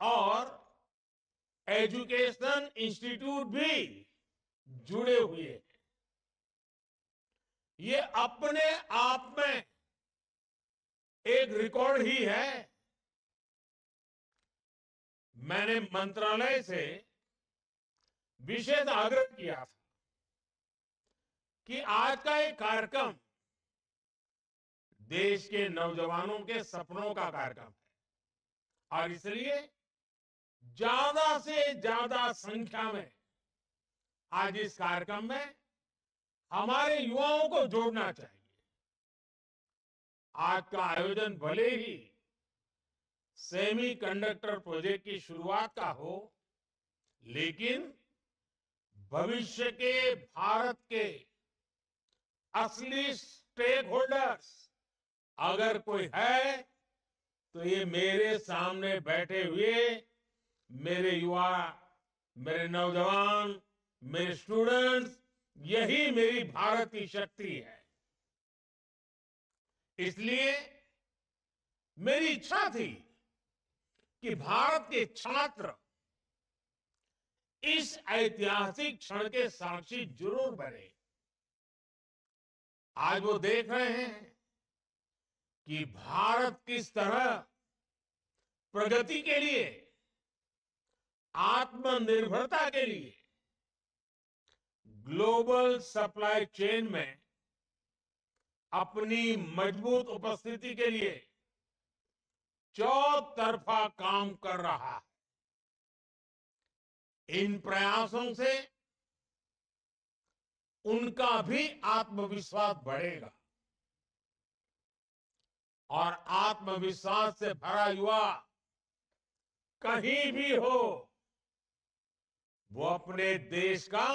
S13: और एजुकेशन इंस्टीट्यूट भी जुड़े हुए हैं। ये अपने आप में एक रिकॉर्ड ही है। मैंने मंत्रालय से विशेष आग्रह किया था कि आज का ये कार्यक्रम देश के नौजवानों के सपनों का कार्यक्रम है और इसलिए ज्यादा से ज्यादा संख्या में आज इस कार्यक्रम में हमारे युवाओं को जोड़ना चाहिए। आज का आयोजन भले ही सेमीकंडक्टर प्रोजेक्ट की शुरुआत का हो, लेकिन भविष्य के भारत के असली स्टेक होल्डर्स अगर कोई है तो ये मेरे सामने बैठे हुए मेरे युवा, मेरे नौजवान, मेरे स्टूडेंट्स, यही मेरी भारत की शक्ति है। इसलिए मेरी इच्छा थी कि भारत के छात्र इस ऐतिहासिक क्षण के साक्षी जरूर बने। आज वो देख रहे हैं कि भारत किस तरह प्रगति के लिए, आत्मनिर्भरता के लिए ग्लोबल सप्लाई चेन में अपनी मजबूत उपस्थिति के लिए चौतरफा काम कर रहा है। इन प्रयासों से उनका भी आत्मविश्वास बढ़ेगा और आत्मविश्वास से भरा युवा कहीं भी हो, वो अपने देश का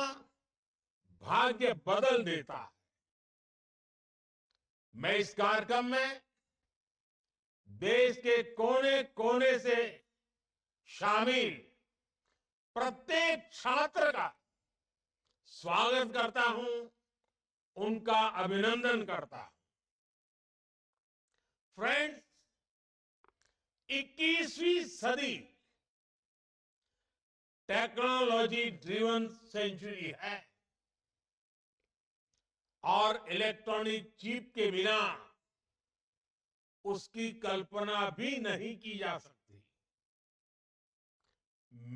S13: भाग्य बदल देता है। मैं इस कार्यक्रम में देश के कोने कोने से शामिल प्रत्येक छात्र का स्वागत करता हूं, उनका अभिनंदन करता हूं। फ्रेंड्स, 21वीं सदी टेक्नोलॉजी ड्रिवन सेंचुरी है और इलेक्ट्रॉनिक चिप के बिना उसकी कल्पना भी नहीं की जा सकती।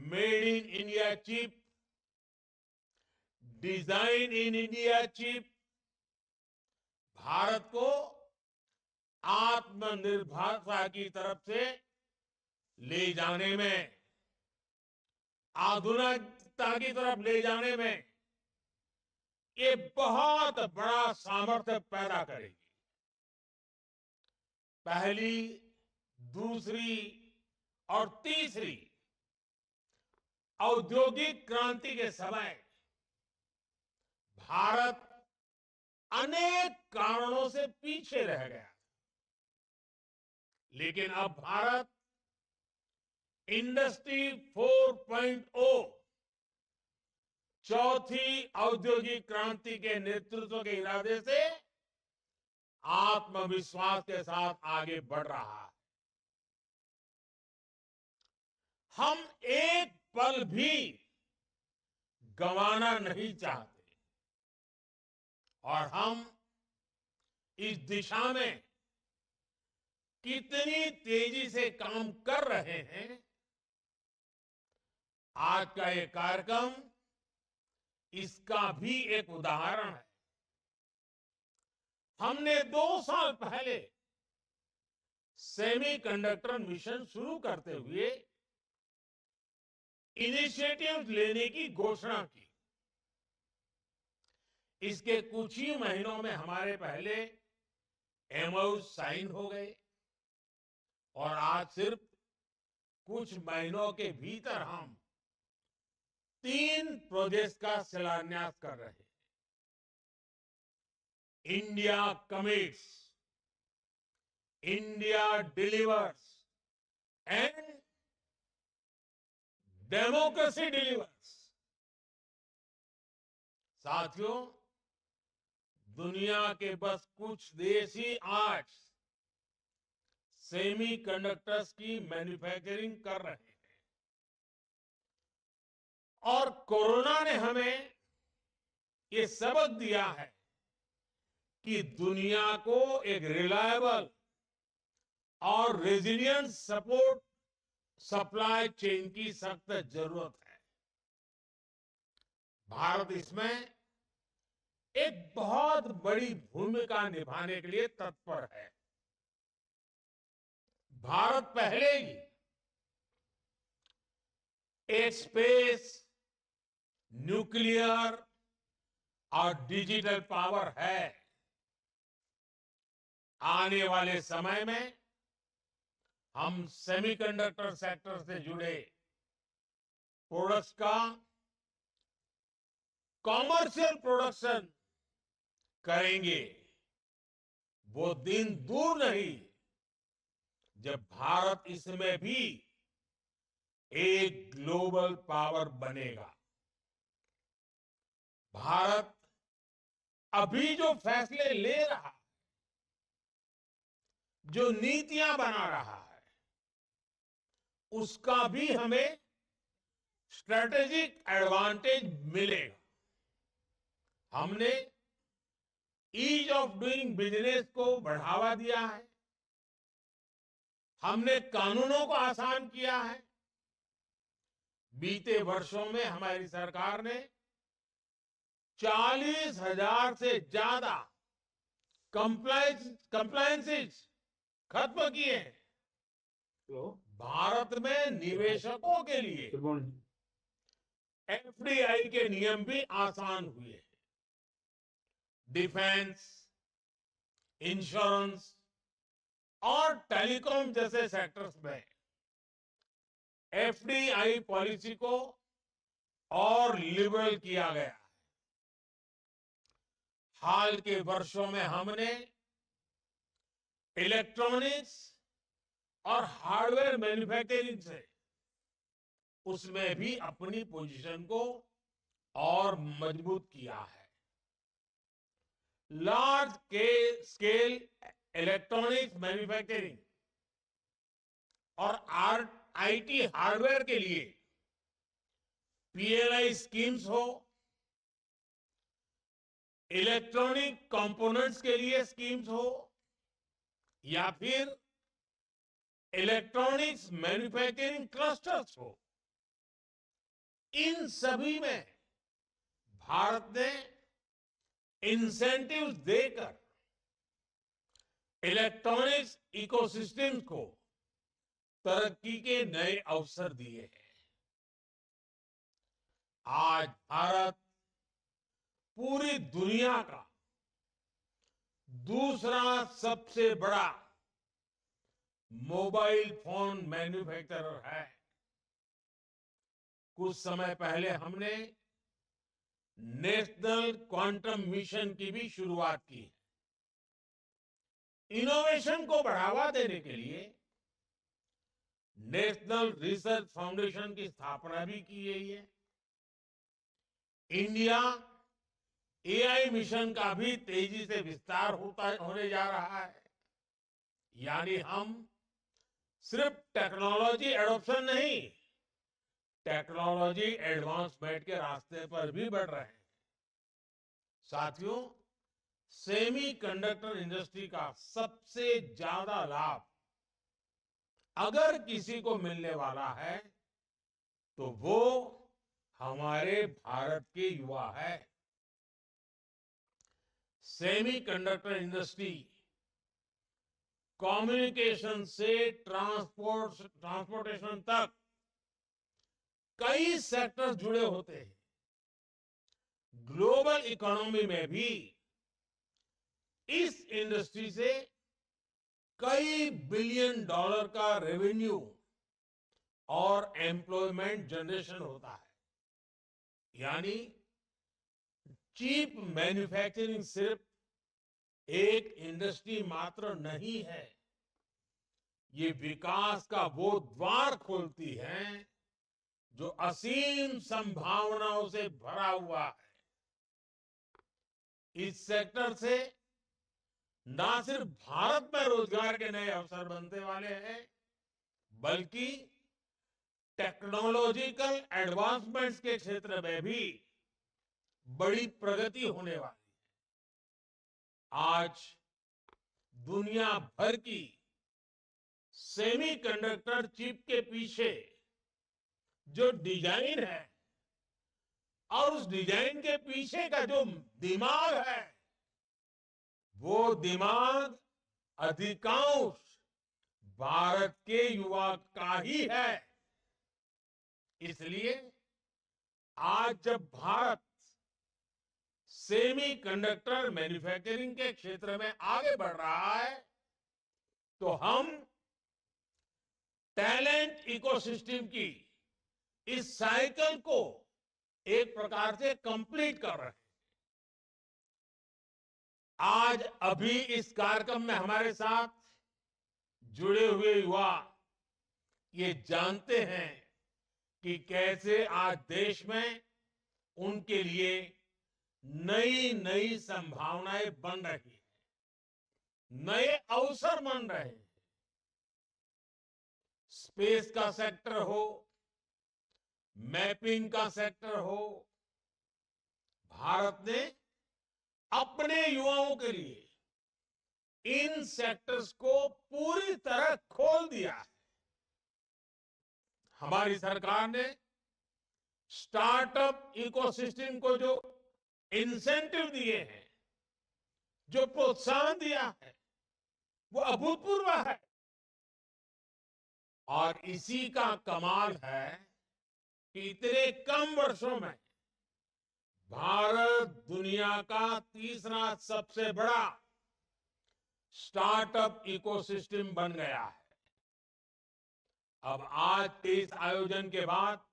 S13: Made in India chip, design in India chip Bharat को आत्मनिर्भरता की तरफ से ले जाने में, आधुनिकता की तरफ ले जाने में ये बहुत बड़ा सामर्थ्य पैदा करेगी। पहली, दूसरी और तीसरी औद्योगिक क्रांति के समय भारत अनेक कारणों से पीछे रह गया, लेकिन अब भारत इंडस्ट्री 4.0 चौथी औद्योगिक क्रांति के नेतृत्व के इरादे से आत्मविश्वास के साथ आगे बढ़ रहा है। हम एक पल भी गंवाना नहीं चाहते और हम इस दिशा में कितनी तेजी से काम कर रहे हैं, आज का ये कार्यक्रम इसका भी एक उदाहरण है। हमने 2 साल पहले सेमीकंडक्टर मिशन शुरू करते हुए इनिशिएटिव लेने की घोषणा की। इसके कुछ ही महीनों में हमारे पहले एमओयू साइन हो गए और आज सिर्फ कुछ महीनों के भीतर हम 3 प्रोजेक्ट्स का शिलान्यास कर रहे हैं। India commits, India delivers and democracy delivers. साथियों, दुनिया के बस कुछ देश ही आज सेमीकंडक्टर्स की मैन्युफैक्चरिंग कर रहे हैं और कोरोना ने हमें ये सबक दिया है कि दुनिया को एक रिलायबल और रेजिलियंट सपोर्ट सप्लाई चेन की सख्त जरूरत है। भारत इसमें एक बहुत बड़ी भूमिका निभाने के लिए तत्पर है। भारत पहले ही एक स्पेस, न्यूक्लियर और डिजिटल पावर है। आने वाले समय में हम सेमीकंडक्टर सेक्टर से जुड़े प्रोडक्ट्स का कॉमर्शियल प्रोडक्शन करेंगे। वो दिन दूर नहीं जब भारत इसमें भी एक ग्लोबल पावर बनेगा। भारत अभी जो फैसले ले रहा है, जो नीतियां बना रहा है, उसका भी हमें स्ट्रेटेजिक एडवांटेज मिलेगा। हमने ईज ऑफ डूइंग बिजनेस को बढ़ावा दिया है, हमने कानूनों को आसान किया है। बीते वर्षों में हमारी सरकार ने 40,000 से ज्यादा कंप्लायंसेस खत्म किए हैं। भारत में निवेशकों के लिए एफडीआई के नियम भी आसान हुए हैं। डिफेंस, इंश्योरेंस और टेलीकॉम जैसे सेक्टर्स में एफडीआई पॉलिसी को और लिबरल किया गया है। हाल के वर्षों में हमने इलेक्ट्रॉनिक्स और हार्डवेयर मैन्युफैक्चरिंग से उसमें भी अपनी पोजीशन को और मजबूत किया है। लार्ज स्केल इलेक्ट्रॉनिक्स मैन्युफैक्चरिंग और आईटी हार्डवेयर के लिए पीएलआई स्कीम्स हो, इलेक्ट्रॉनिक कंपोनेंट्स के लिए स्कीम्स हो, या फिर इलेक्ट्रॉनिक्स मैन्युफैक्चरिंग क्लस्टर्स हो, इन सभी में भारत ने इंसेंटिव्स देकर इलेक्ट्रॉनिक्स इकोसिस्टम्स को तरक्की के नए अवसर दिए हैं। आज भारत पूरी दुनिया का दूसरा सबसे बड़ा मोबाइल फोन मैन्युफैक्चरर है। कुछ समय पहले हमने नेशनल क्वांटम मिशन की भी शुरुआत की है। इनोवेशन को बढ़ावा देने के लिए नेशनल रिसर्च फाउंडेशन की स्थापना भी की गई है। इंडिया एआई मिशन का भी तेजी से विस्तार होने जा रहा है। यानी हम सिर्फ टेक्नोलॉजी एडॉप्शन नहीं, टेक्नोलॉजी एडवांसमेंट के रास्ते पर भी बढ़ रहे हैं। साथियों, सेमीकंडक्टर इंडस्ट्री का सबसे ज्यादा लाभ अगर किसी को मिलने वाला है तो वो हमारे भारत के युवा है। सेमीकंडक्टर इंडस्ट्री कम्युनिकेशन से ट्रांसपोर्टेशन तक कई सेक्टर्स जुड़े होते हैं। ग्लोबल इकोनॉमी में भी इस इंडस्ट्री से कई बिलियन डॉलर का रेवेन्यू और एम्प्लॉयमेंट जनरेशन होता है। यानी चीप मैन्युफैक्चरिंग सिर्फ एक इंडस्ट्री मात्र नहीं है, ये विकास का वो द्वार खोलती है जो असीम संभावनाओं से भरा हुआ है। इस सेक्टर से ना सिर्फ भारत में रोजगार के नए अवसर बनने वाले हैं, बल्कि टेक्नोलॉजिकल एडवांसमेंट्स के क्षेत्र में भी बड़ी प्रगति होने वाली है। आज दुनिया भर की सेमीकंडक्टर चिप के पीछे जो डिजाइन है और उस डिजाइन के पीछे का जो दिमाग है, वो दिमाग अधिकांश भारत के युवा का ही है। इसलिए आज जब भारत सेमीकंडक्टर मैन्युफैक्चरिंग के क्षेत्र में आगे बढ़ रहा है, तो हम टैलेंट इकोसिस्टम की इस साइकिल को एक प्रकार से कंप्लीट कर रहे हैं। आज अभी इस कार्यक्रम में हमारे साथ जुड़े हुए युवा ये जानते हैं कि कैसे आज देश में उनके लिए नई नई संभावनाएं बन रही है, नए अवसर बन रहे हैं। स्पेस का सेक्टर हो, मैपिंग का सेक्टर हो, भारत ने अपने युवाओं के लिए इन सेक्टर्स को पूरी तरह खोल दिया है। हमारी सरकार ने स्टार्टअप इकोसिस्टम को जो इंसेंटिव दिए हैं, जो प्रोत्साहन दिया है, वो अभूतपूर्व है। और इसी का कमाल है कि इतने कम वर्षों में भारत दुनिया का तीसरा सबसे बड़ा स्टार्टअप इकोसिस्टम बन गया है। अब आज के इस आयोजन के बाद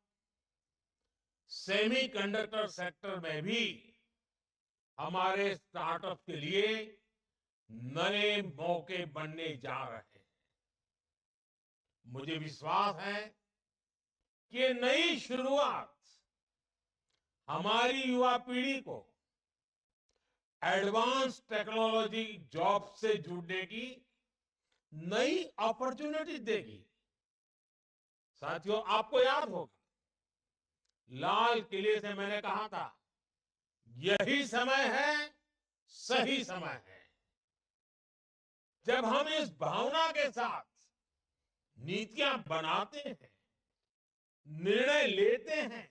S13: सेमीकंडक्टर सेक्टर में भी हमारे स्टार्टअप के लिए नए मौके बनने जा रहे हैं। मुझे विश्वास है कि ये नई शुरुआत हमारी युवा पीढ़ी को एडवांस टेक्नोलॉजी जॉब से जुड़ने की नई अपॉर्चुनिटी देगी। साथियों, आपको याद होगा, लाल किले से मैंने कहा था, यही समय है, सही समय है, जब हम इस भावना के साथ नीतियां बनाते हैं, निर्णय लेते हैं,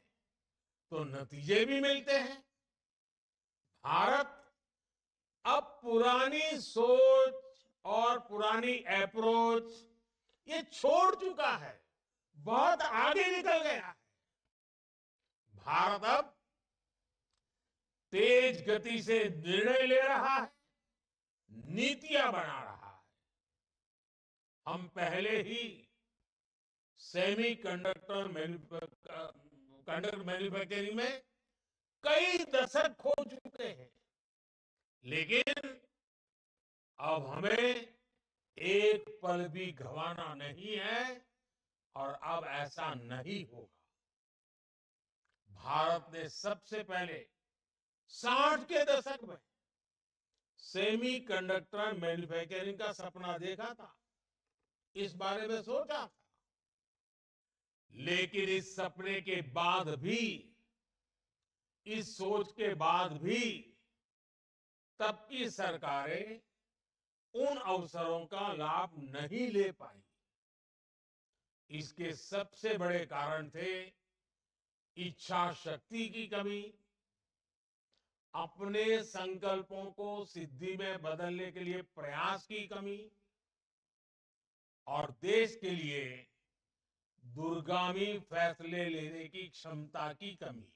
S13: तो नतीजे भी मिलते हैं। भारत अब पुरानी सोच और पुरानी अप्रोच ये छोड़ चुका है, बहुत आगे निकल गया है। भारत अब तेज गति से निर्णय ले रहा है, नीतियां बना रहा है। हम पहले ही सेमीकंडक्टर मैन्युफैक्चरिंग में कई दशक खो चुके हैं, लेकिन अब हमें एक पल भी गंवाना नहीं है और अब ऐसा नहीं होगा। भारत ने सबसे पहले 60 के दशक में सेमीकंडक्टर मैन्युफैक्चरिंग का सपना देखा था, इस बारे में सोचा था, लेकिन इस सपने के बाद भी, इस सोच के बाद भी तब की सरकारें उन अवसरों का लाभ नहीं ले पाई। इसके सबसे बड़े कारण थे इच्छा शक्ति की कमी, अपने संकल्पों को सिद्धि में बदलने के लिए प्रयास की कमी और देश के लिए दूरगामी फैसले लेने की क्षमता की कमी।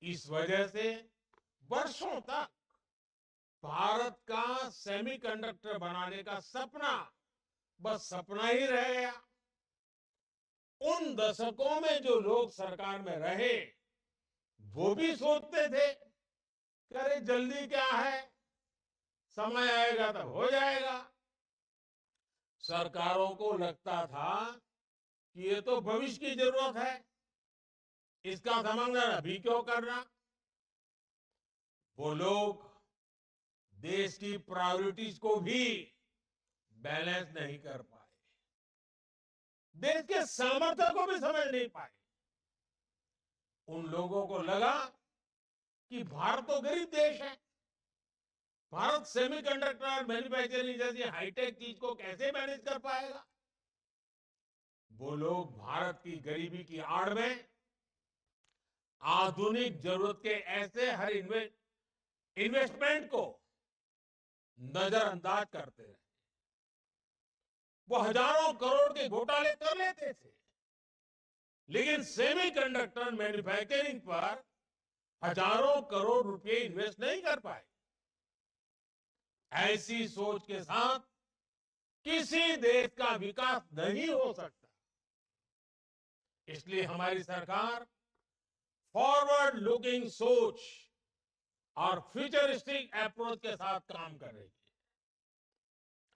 S13: इस वजह से वर्षों तक भारत का सेमीकंडक्टर बनाने का सपना बस सपना ही रह गया। उन दशकों में जो लोग सरकार में रहे, वो भी सोचते थे कि अरे जल्दी क्या है, समय आएगा तब हो जाएगा। सरकारों को लगता था कि ये तो भविष्य की जरूरत है, इसका समाधान अभी क्यों करना। वो लोग देश की प्रायोरिटीज को भी बैलेंस नहीं कर पाए, देश के सामर्थ्य को भी समझ नहीं पाए। उन लोगों को लगा कि भारत तो गरीब देश है, भारत सेमीकंडक्टर मैन्युफैक्चरिंग जैसी हाईटेक चीज को कैसे मैनेज कर पाएगा। वो लोग भारत की गरीबी की आड़ में आधुनिक जरूरत के ऐसे हर इन्वेस्टमेंट को नजरअंदाज करते रहे। वो हजारों करोड़ के घोटाले कर लेते थे, लेकिन सेमीकंडक्टर मैन्युफैक्चरिंग पर हजारों करोड़ रुपए इन्वेस्ट नहीं कर पाए। ऐसी सोच के साथ किसी देश का विकास नहीं हो सकता। इसलिए हमारी सरकार फॉरवर्ड लुकिंग सोच और फ्यूचरिस्टिक अप्रोच के साथ काम कर रही है।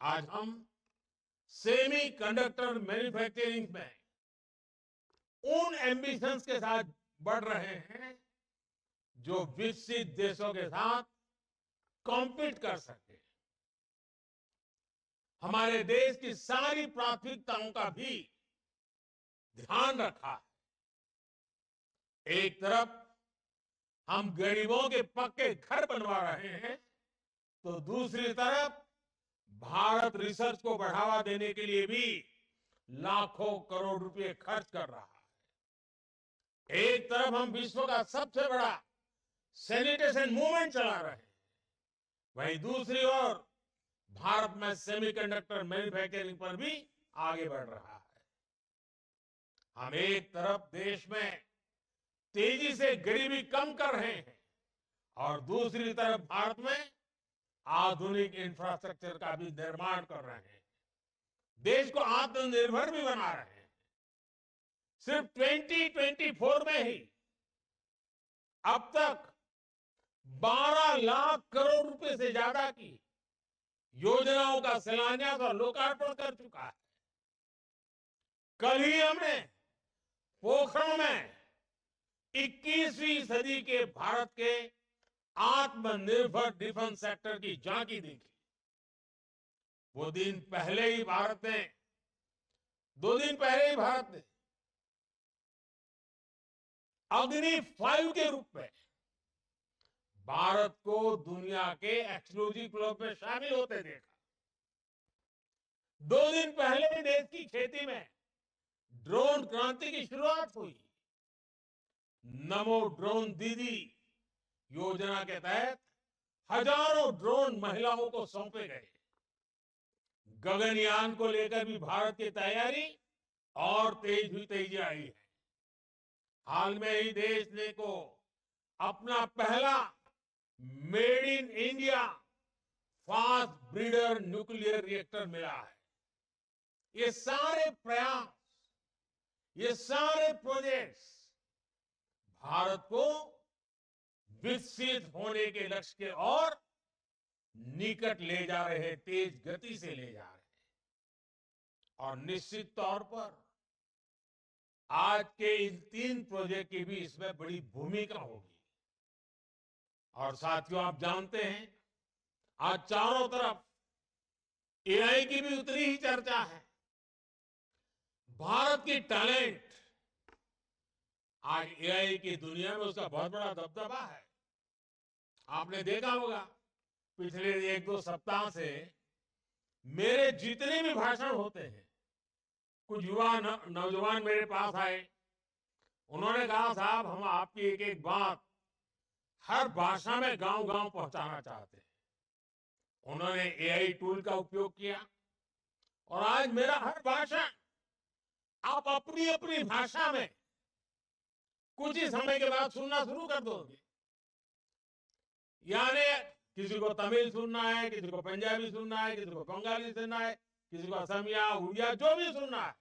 S13: आज हम सेमीकंडक्टर मैन्युफैक्चरिंग में उन एम्बिशंस के साथ बढ़ रहे हैं जो विकसित देशों के साथ कॉम्पीट कर सके। हमारे देश की सारी प्राथमिकताओं का भी ध्यान रखा है। एक तरफ हम गरीबों के पक्के घर बनवा रहे हैं, तो दूसरी तरफ भारत रिसर्च को बढ़ावा देने के लिए भी लाखों करोड़ रुपए खर्च कर रहा है। एक तरफ हम विश्व का सबसे बड़ा सैनिटेशन मूवमेंट चला रहे हैं, वहीं दूसरी ओर भारत में सेमीकंडक्टर मैन्युफैक्चरिंग पर भी आगे बढ़ रहा है। हम एक तरफ देश में तेजी से गरीबी कम कर रहे हैं और दूसरी तरफ भारत में आधुनिक इंफ्रास्ट्रक्चर का भी निर्माण कर रहे हैं, देश को आत्मनिर्भर भी बना रहे हैं। सिर्फ 2024 में ही अब तक 12 लाख करोड़ रुपए से ज्यादा की योजनाओं का शिलान्यास और लोकार्पण कर चुका है। कल ही हमने पोखरण में 21वीं सदी के भारत के आत्मनिर्भर डिफेंस सेक्टर की झांकी देखी। वो दिन पहले ही भारत ने 2 दिन पहले ही भारत ने अग्नि 5 के रूप में भारत को दुनिया के एक्सक्लूसिव क्लब में शामिल होते देखा। 2 दिन पहले ही देश की खेती में ड्रोन क्रांति की शुरुआत हुई। नमो ड्रोन दीदी योजना के तहत हजारों ड्रोन महिलाओं को सौंपे गए। गगनयान को लेकर भी भारत की तैयारी और तेजी आई है। हाल में ही देश ने को अपना पहला made in India fast breeder nuclear reactor मिला है। ये सारे प्रयास, ये सारे प्रोजेक्ट्स भारत को विकसित होने के लक्ष्य के और निकट ले जा रहे हैं, तेज गति से ले जा रहे हैं। और निश्चित तौर पर आज के इन 3 प्रोजेक्ट की भी इसमें बड़ी भूमिका होगी। और साथियों, आप जानते हैं आज चारों तरफ एआई की भी उतनी ही चर्चा है। भारत की टैलेंट आज एआई की दुनिया में उसका बहुत बड़ा दबदबा है। आपने देखा होगा पिछले 1-2 सप्ताह से मेरे जितने भी भाषण होते हैं, कुछ युवा नौजवान मेरे पास आए। उन्होंने कहा, साहब हम आपकी एक एक बात हर भाषा में गांव-गांव पहुंचाना चाहते हैं। उन्होंने एआई टूल का उपयोग किया और आज मेरा हर भाषण आप अपनी अपनी भाषा में कुछ ही समय के बाद सुनना शुरू कर दोगे। यानी किसी को तमिल सुनना है, किसी को पंजाबी सुनना है, किसी को बंगाली सुनना है, किसी को असमिया, उड़िया, जो भी सुनना है।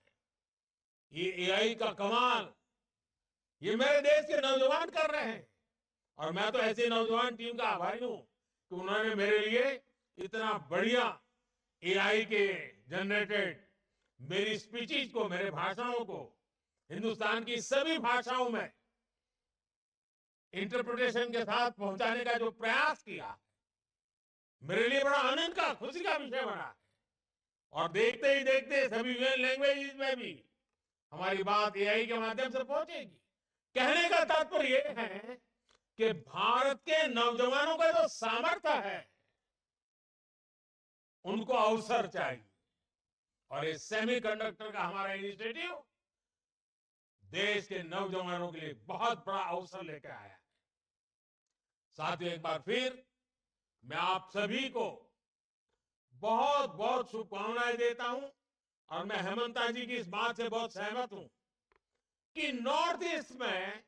S13: ये एआई का कमाल ये मेरे देश के नौजवान कर रहे हैं और मैं तो ऐसे नौजवान टीम का आभारी हूं कि उन्होंने मेरे लिए इतना बढ़िया एआई के जनरेटेड मेरी स्पीचेस को, मेरे भाषणों को हिंदुस्तान की सभी भाषाओं में इंटरप्रिटेशन के साथ पहुंचाने का जो प्रयास किया, मेरे लिए बड़ा आनंद का, खुशी का विषय बना है। और देखते ही देखते सभी लैंग्वेज में भी हमारी बात एआई के माध्यम से पहुंचेगी। कहने का तात्पर्य यह है कि भारत के नौजवानों का जो सामर्थ्य है, उनको अवसर चाहिए। और ये सेमीकंडक्टर का हमारा इनिशिएटिव देश के नौजवानों के लिए बहुत बड़ा अवसर लेकर आया है। साथियों, एक बार फिर मैं आप सभी को बहुत बहुत शुभकामनाएं देता हूं और मैं हेमंता जी की इस बात से बहुत सहमत हूं कि नॉर्थ ईस्ट में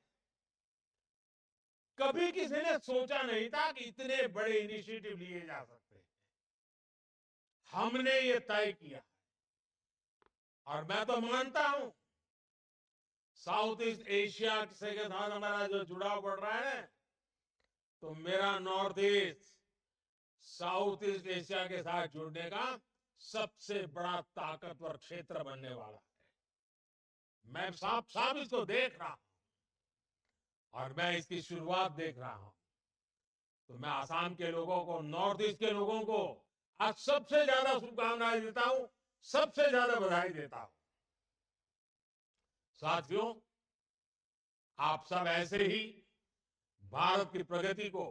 S13: कभी किसी ने सोचा नहीं था कि इतने बड़े इनिशिएटिव लिए जा सकते हैं। हमने ये तय किया और मैं तो मानता हूं साउथ ईस्ट एशिया से के साथ हमारा जो जुड़ाव बढ़ रहा है, तो मेरा north east south east Asia के साथ जुड़ने का सबसे बड़ा ताकतवर क्षेत्र बनने वाला है। मैं साफ साफ इसको देख रहा हूं और मैं इसकी शुरुआत देख रहा हूं। तो मैं आसाम के लोगों को, नॉर्थ ईस्ट के लोगों को आज सबसे ज्यादा शुभकामनाएं देता हूं, सबसे ज्यादा बधाई देता हूं। साथियों, आप सब ऐसे ही भारत की प्रगति को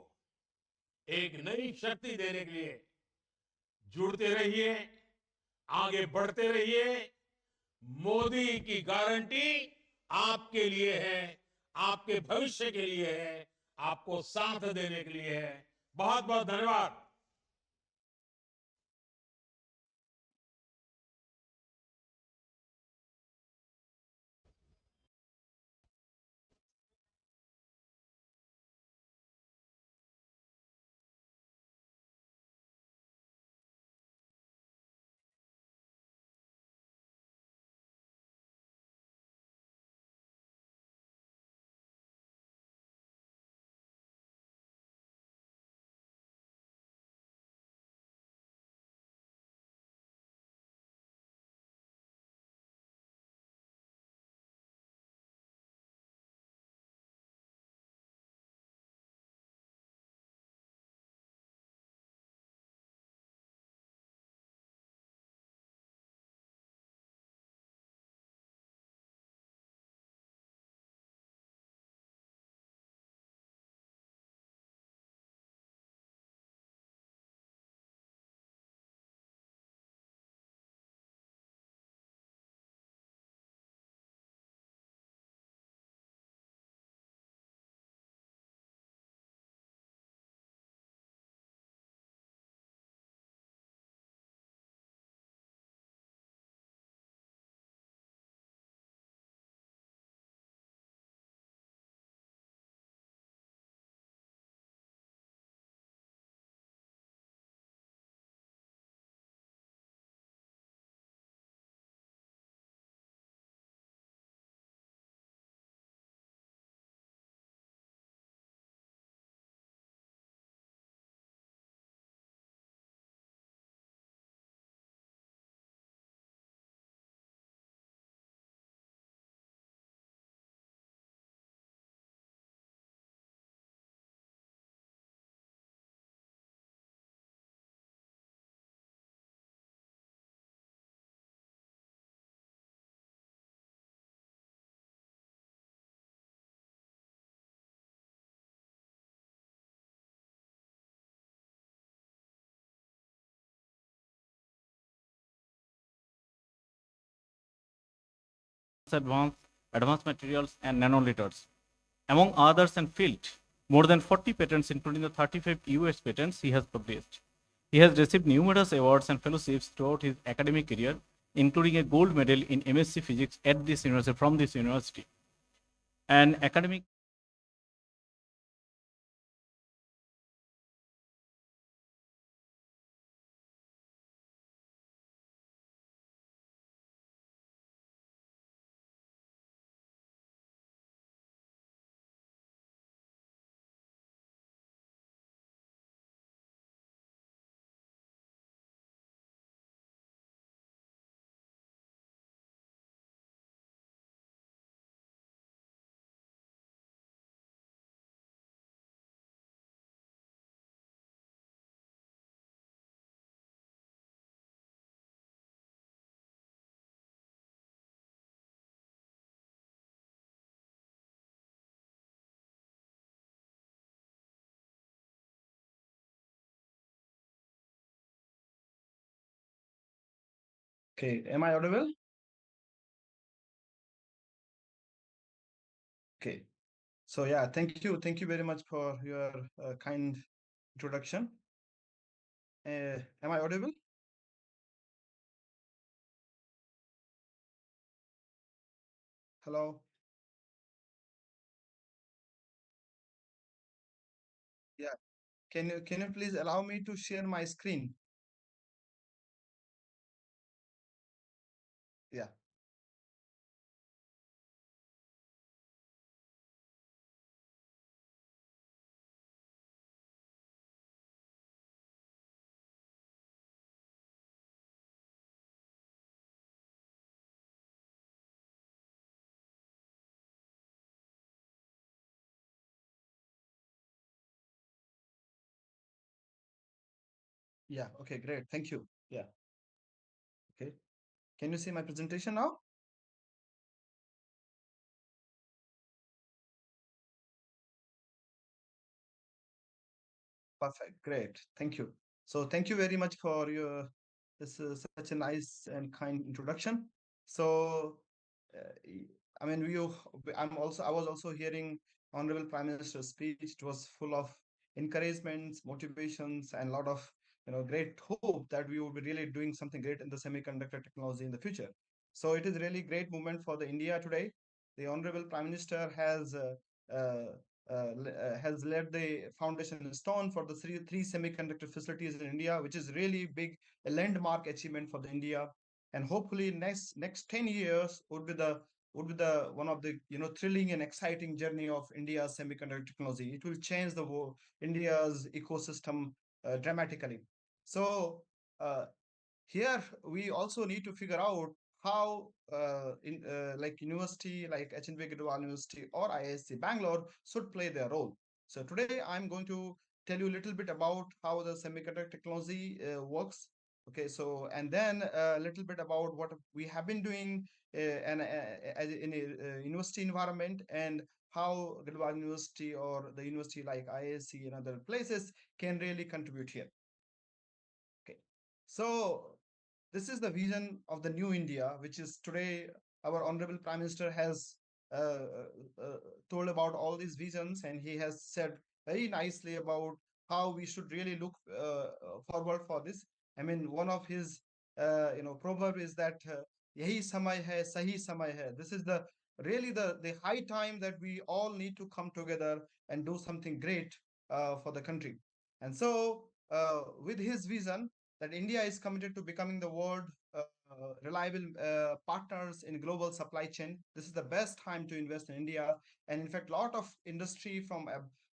S13: एक नई शक्ति देने के लिए जुड़ते रहिए, आगे बढ़ते रहिए। मोदी की गारंटी आपके लिए है, आपके भविष्य के लिए है, आपको साथ देने के लिए है। बहुत बहुत धन्यवाद।
S2: advanced materials and nanoliters, among others and field. More than 40 patents, including the 35 US patents he has published. He has received numerous awards and fellowships throughout his academic career, including a gold medal in MSc Physics at this university from this university. An academic
S14: Okay, am I audible? Okay, so yeah, thank you very much for your kind introduction. Am I audible? Hello? Yeah, can you please allow me to share my screen? Yeah. Yeah, okay, great. Thank you. Yeah. Okay. Can you see my presentation now? Perfect. Great. Thank you. So thank you very much for your this is such a nice and kind introduction. So I mean I was also hearing Honorable Prime Minister's speech. It was full of encouragements, motivations, and a lot of great hope that we will be really doing something great in the semiconductor technology in the future. So it is really great moment for the India today. The Honorable Prime Minister uh, has laid the foundation stone for the three semiconductor facilities in India, which is really big, a landmark achievement for the India. And hopefully next 10 years would be the one of the thrilling and exciting journey of India's semiconductor technology. It will change the world, India's ecosystem dramatically. So uh, here we also need to figure out how in like university like HNV Gidwal University or IISc Bangalore should play their role. So today I'm going to tell you a little bit about how the semiconductor technology works. Okay, so and then a little bit about what we have been doing and in a university environment, and how Gidwal University or the university like IISc and other places can really contribute here. Okay, so this is the vision of the new India, which is today our Honorable Prime Minister has uh, uh, told about all these visions, and he has said very nicely about how we should really look forward for this. I mean, one of his proverb is that "Yahi samay hai, sahi samay hai." This is the really the high time that we all need to come together and do something great for the country. And so, with his vision that India is committed to becoming the world reliable partners in global supply chain. This is the best time to invest in India, and in fact, a lot of industry from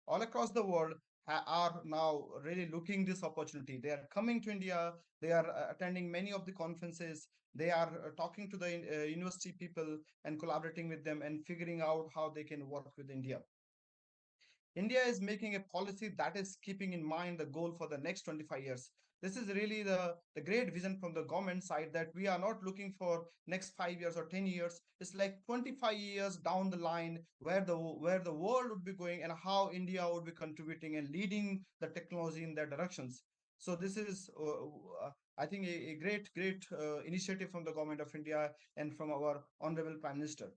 S14: all across the world are now really looking this opportunity. They are coming to India. They are attending many of the conferences. They are talking to the university people and collaborating with them and figuring out how they can work with India. India is making a policy that is keeping in mind the goal for the next 25 years. This is really the great vision from the government side, that we are not looking for next 5 years or 10 years. It's like 25 years down the line where the world would be going and how India would be contributing and leading the technology in their directions. So this is, I think, a great initiative from the government of India and from our Honorable Prime Minister.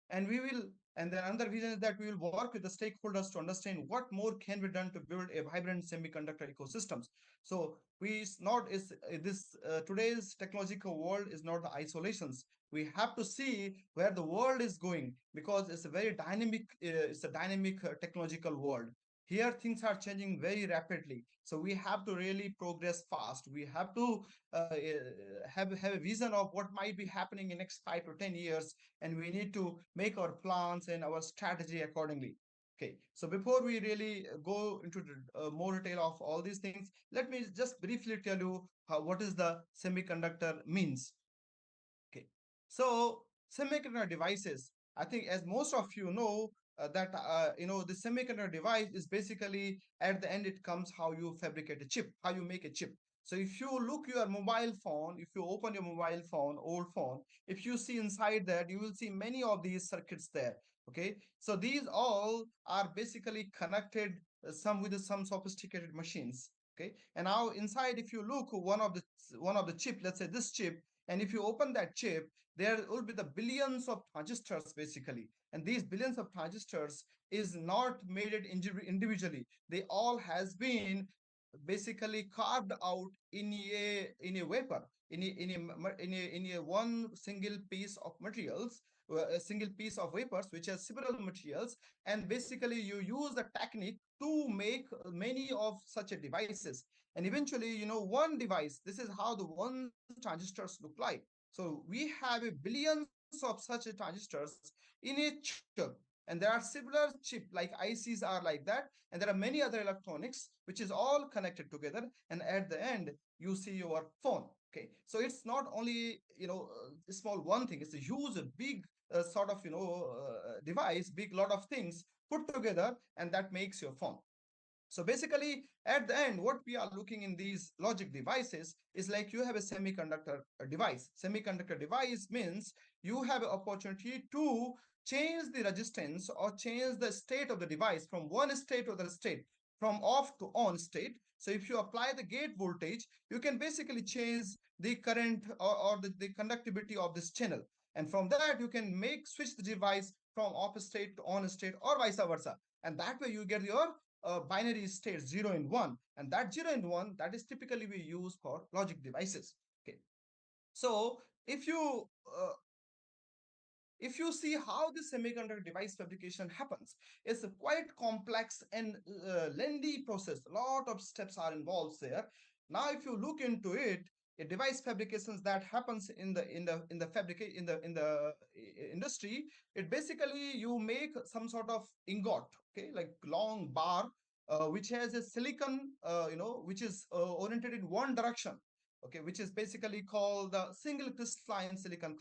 S14: And we will and then another vision is that we will work with the stakeholders to understand what more can be done to build a vibrant semiconductor ecosystems. So we not is this today's technological world is not the isolations. We have to see where the world is going, because it's a very dynamic it's a dynamic technological world. Here things are changing very rapidly, so we have to really progress fast. We have to have a vision of what might be happening in next 5 to 10 years, and we need to make our plans and our strategy accordingly. Okay, so before we really go into the more detail of all these things, let me just briefly tell you what is the semiconductor means. Okay, so semiconductor devices, I think as most of you know, that the semiconductor device is basically, at the end it comes how you fabricate a chip, how you make a chip. So if you look your mobile phone, if you open your mobile phone, old phone, if you see inside that, you will see many of these circuits there. Okay, so these all are basically connected some with some sophisticated machines. Okay, and now inside, if you look one of the chip, let's say this chip, and if you open that chip, there will be the billions of transistors basically. And these billions of transistors is not made it individually. They all has been basically carved out in a vapor, in a one single piece of materials, a single piece of vapors which has several materials. And basically you use the technique to make many of such a devices. And eventually, one device, this is how the one transistors look like. So we have a billions of such transistors in a chip, and there are similar chip like ICs are like that, and there are many other electronics which is all connected together, and at the end you see your phone. Okay, so it's not only a small one thing, it's a huge big sort of device, big lot of things put together, and that makes your phone. So basically, at the end, what we are looking in these logic devices is like you have a semiconductor device. Semiconductor device means you have an opportunity to change the resistance or change the state of the device from one state to the state, from off to on state. So if you apply the gate voltage, you can basically change the current or the conductivity of this channel. And from that, you can switch the device from off state to on state or vice versa. And that way you get your binary state 0 and 1. And that 0 and 1, that is typically we use for logic devices. Okay. So if you see how the semiconductor device fabrication happens, it's a quite complex and lengthy process. A lot of steps are involved there. Now, if you look into it, a device fabrications that happens in the industry, it basically you make some sort of ingot, okay, like long bar, which has a silicon, which is oriented in one direction, okay, which is basically called the single crystalline silicon,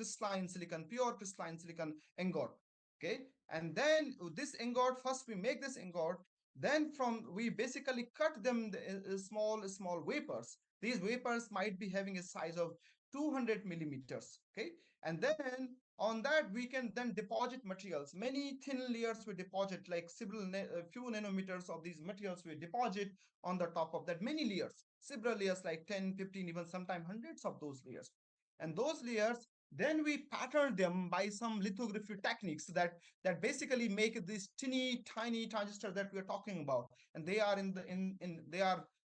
S14: pure crystalline silicon ingot. Okay, and then this ingot, first we make this ingot, then from we basically cut them the small wafers. These wafers might be having a size of 200 millimeters. Okay, and then on that we can then deposit materials. Many thin layers we deposit, like several few nanometers of these materials we deposit on the top of that, many layers, several layers, like 10, 15, even sometimes hundreds of those layers. And those layers, then we pattern them by some lithography techniques that basically make these teeny tiny transistors that we are talking about. And they are in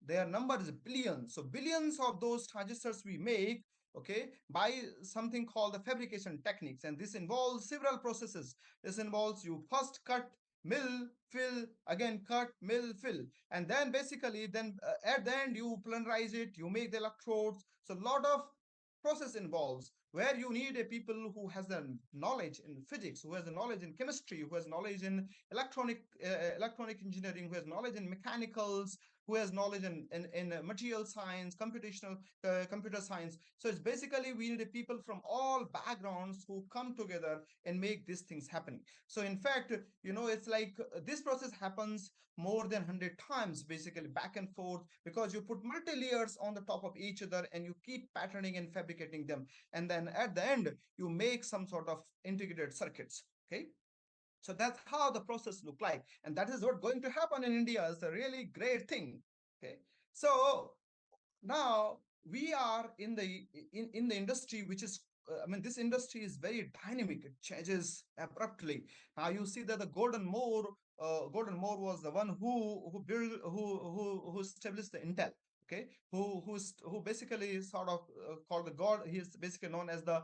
S14: their number is billions. So billions of those transistors we make, okay, by something called the fabrication techniques. And this involves several processes. This involves you first cut, mill, fill, again cut, mill, fill, and then basically then at the end you polarize it, you make the electrodes. So a lot of process involves, where you need a people who has the knowledge in physics, who has the knowledge in chemistry, who has knowledge in electronic engineering, who has knowledge in mechanicals, who has knowledge in material science, computational computer science. So it's basically we need a people from all backgrounds who come together and make these things happening. So in fact, it's like this process happens more than 100 times, basically back and forth, because you put multi layers on the top of each other and you keep patterning and fabricating them, and then at the end you make some sort of integrated circuits. Okay, so that's how the process look like, and that is what going to happen in India. Is a really great thing. Okay, so now we are in the industry which is this industry is very dynamic. It changes abruptly. Now you see that the Gordon Moore was the one who built who established the Intel. Okay, who basically sort of called the god. He is basically known as the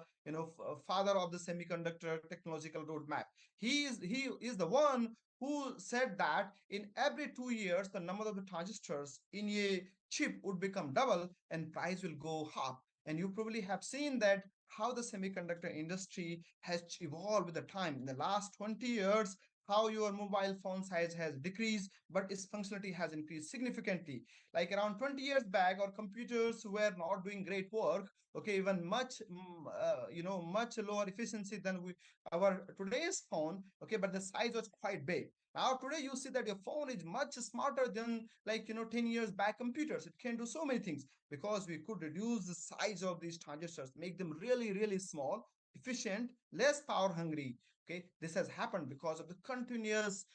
S14: father of the semiconductor technological roadmap. He is the one who said that in every 2 years the number of the transistors in a chip would become double and price will go up. And you probably have seen that how the semiconductor industry has evolved with the time. In the last 20 years, how your mobile phone size has decreased, but its functionality has increased significantly. Like around 20 years back, our computers were not doing great work. Okay, even much lower efficiency than our today's phone. Okay, but the size was quite big. Now today you see that your phone is much smarter than 10 years back computers. It can do so many things because we could reduce the size of these transistors, make them really, really small, efficient, less power hungry. Okay, this has happened because of the continuous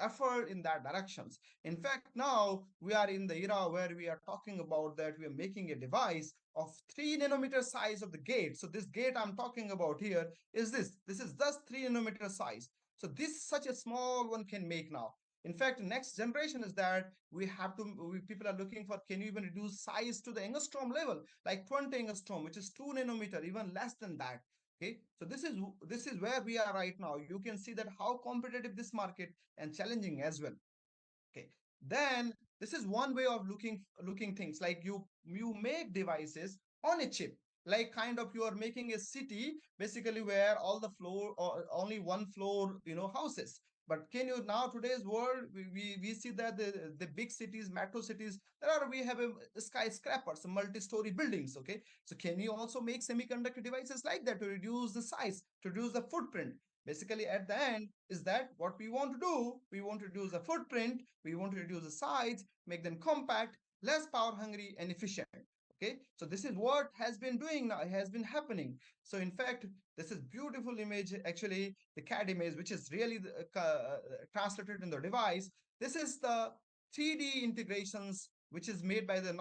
S14: effort in that directions. In fact, now we are in the era where we are talking about that we are making a device of 3 nanometer size of the gate. So this gate I'm talking about here is this is just 3 nanometer size. So this such a small one can make now. In fact, next generation is that people are looking for, can you even reduce size to the angstrom level, like 20 angstrom, which is 2 nanometer, even less than that. Okay, so this is where we are right now. You can see that how competitive this market and challenging as well. Okay, then this is one way of looking things, like you make devices on a chip, like kind of you are making a city basically where all the floor or only one floor houses. But can you now today's world we see that the big cities, metro cities, we have a skyscrapers, multi-story buildings. Okay, so can you also make semiconductor devices like that to reduce the size, to reduce the footprint? Basically at the end is that what we want to do. We want to reduce the footprint, we want to reduce the size, make them compact, less power hungry and efficient. Okay, so this is what has been doing now, has been happening. So in fact, this is beautiful image, actually the CAD image, which is really translated in the device. This is the 3D integrations which is made by the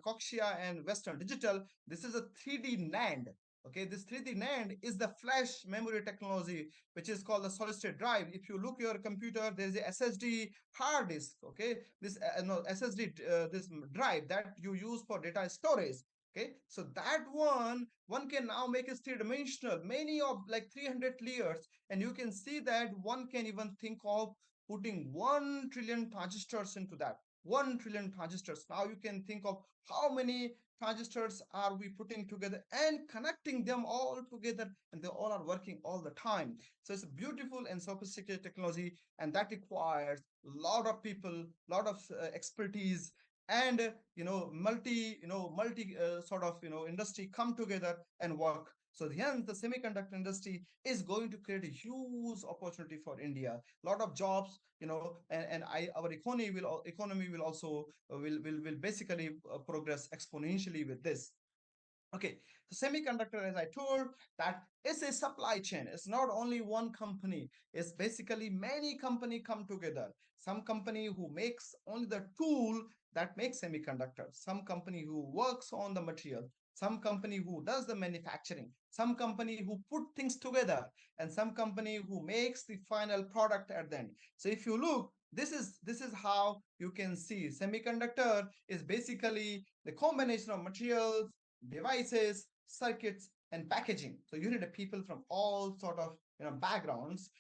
S14: Coxia and Western Digital. This is a 3D NAND. Okay, this 3D NAND is the flash memory technology, which is called the solid state drive. If you look your computer, there is a SSD hard disk. Okay, this no SSD this drive that you use for data storage. Okay, so that one can now make it three-dimensional, many of like 300 layers, and you can see that one can even think of putting 1 trillion transistors into that. 1 trillion transistors. Now you can think of how many transistors are we putting together and connecting them all together, and they all are working all the time. So it's a beautiful and sophisticated technology, and that requires a lot of people, lot of expertise, and multi sort of industry come together and work. So hence the semiconductor industry is going to create a huge opportunity for India, lot of jobs, and our economy will also will basically progress exponentially with this. Okay, so semiconductor, as I told, that is a supply chain. It's not only one company. It's basically many company come together. Some company who makes only the tool that makes semiconductors. Some company who works on the material. Some company who does the manufacturing. Some company who put things together, and some company who makes the final product at the end. So if you look, this is how you can see semiconductor is basically the combination of materials, devices, circuits, and packaging. So you need a people from all sort of backgrounds.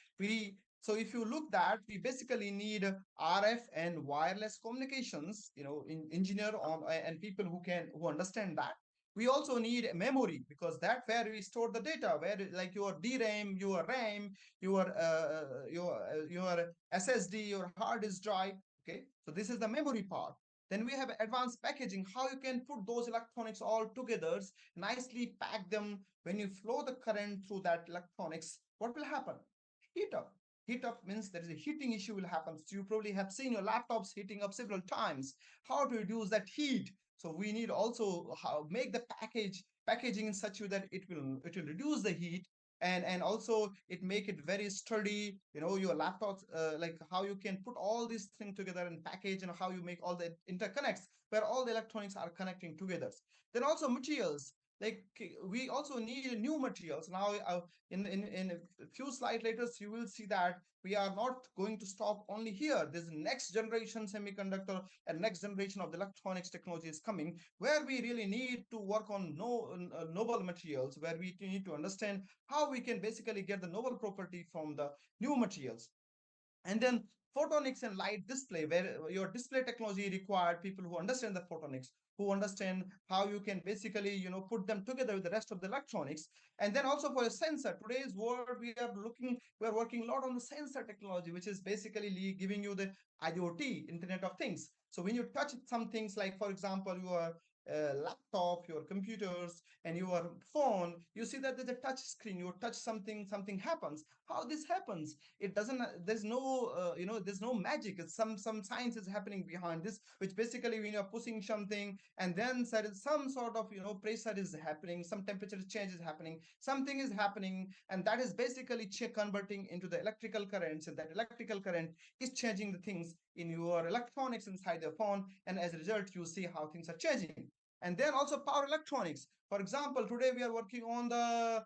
S14: So if you look that we basically need RF and wireless communications, engineer on and people who understand that. We also need memory, because that's where we store the data, where like your DRAM, your RAM, your SSD, your hard disk drive. Okay, so this is the memory part. Then we have advanced packaging, how you can put those electronics all together, nicely pack them. When you flow the current through that electronics, what will happen? Heat up. Heat up means there is a heating issue will happen. So you probably have seen your laptops heating up several times. How to reduce that heat? So we need also how make the packaging in such a way that it will reduce the heat, and also it make it very sturdy. Your laptops, like how you can put all these things together and package, and how you make all the interconnects where all the electronics are connecting together. Then also materials, like we also need new materials now. In a few slides later you will see that we are not going to stop only here. This next generation semiconductor and next generation of the electronics technology is coming, where we really need to work on noble materials, where we need to understand how we can basically get the noble property from the new materials. And then photonics and light display, where your display technology required people who understand the photonics, who understand how you can basically put them together with the rest of the electronics. And then also for a sensor, today's world we are working a lot on the sensor technology, which is basically giving you the IoT, Internet of Things. So when you touch some things, like for example your laptop, your computers, and your phone, you see that there's a touch screen. You touch something, something happens. How this happens? It doesn't. There's no, there's no magic. It's some science is happening behind this, which basically when you're pushing something, and then there is some sort of pressure is happening, some temperature change is happening, something is happening, and that is basically converting into the electrical currents, and that electrical current is changing the things in your electronics inside your phone, and as a result, you see how things are changing. And then also power electronics. For example, today we are working on the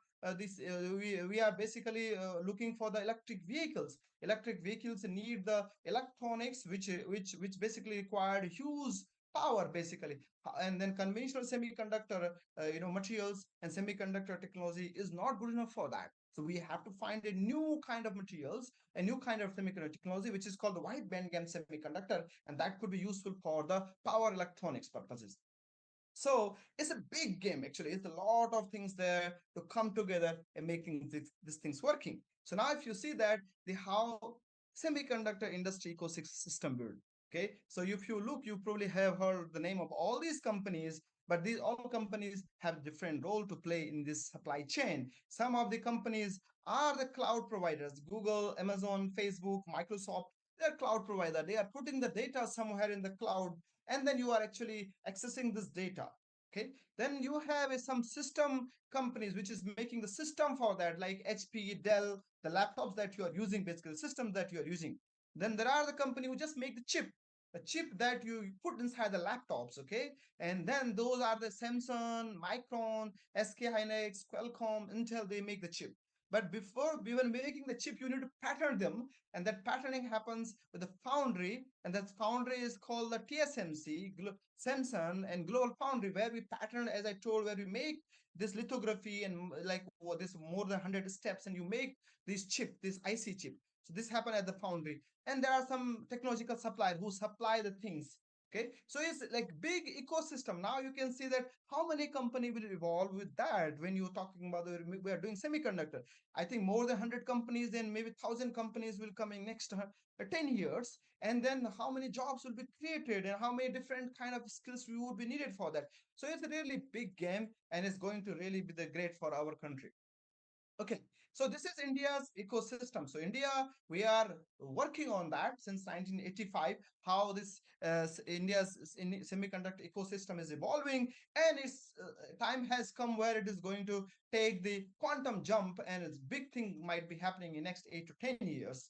S14: we are basically looking for the electric vehicles. Electric vehicles need the electronics, which basically required huge power basically. And then conventional semiconductor materials and semiconductor technology is not good enough for that. So we have to find a new kind of materials, a new kind of semiconductor technology, which is called the wide bandgap semiconductor, and that could be useful for the power electronics purposes. So it's a big game actually. It's a lot of things there to come together and making these things working. So now if you see that the how semiconductor industry ecosystem build. Okay, so if you look, you probably have heard the name of all these companies, but these all companies have different role to play in this supply chain. Some of the companies are the cloud providers: Google, Amazon, Facebook, Microsoft. They're cloud provider. They are putting the data somewhere in the cloud, and then you are actually accessing this data. Okay, then you have some system companies which is making the system for that, like HP, Dell, the laptops that you are using, basically systems that you are using. Then there are the company who just make the chip. chip that you put inside the laptops, okay? And then those are the Samsung, Micron, SK Hynix, Qualcomm, Intel, they make the chip. But before we were making the chip, you need to pattern them, and that patterning happens with the foundry, and that foundry is called the TSMC, Samsung and Global Foundry, where we pattern, as I told, where we make this lithography and like this more than 100 steps, and you make this chip, this IC chip. So this happen at the foundry, and there are some technological suppliers who supply the things. Okay, so it's like big ecosystem. Now you can see that how many company will evolve with that. When you're talking about we are doing semiconductor, I think more than 100 companies, then maybe 1,000 companies will come in next 10 years. And then how many jobs will be created, and how many different kind of skills we would be needed for that. So it's a really big game, and it's going to really be the great for our country. Okay, so this is India's ecosystem. So India, we are working on that since 1985, how this India's semiconductor ecosystem is evolving, and its time has come where it is going to take the quantum jump, and its big thing might be happening in next 8 to 10 years.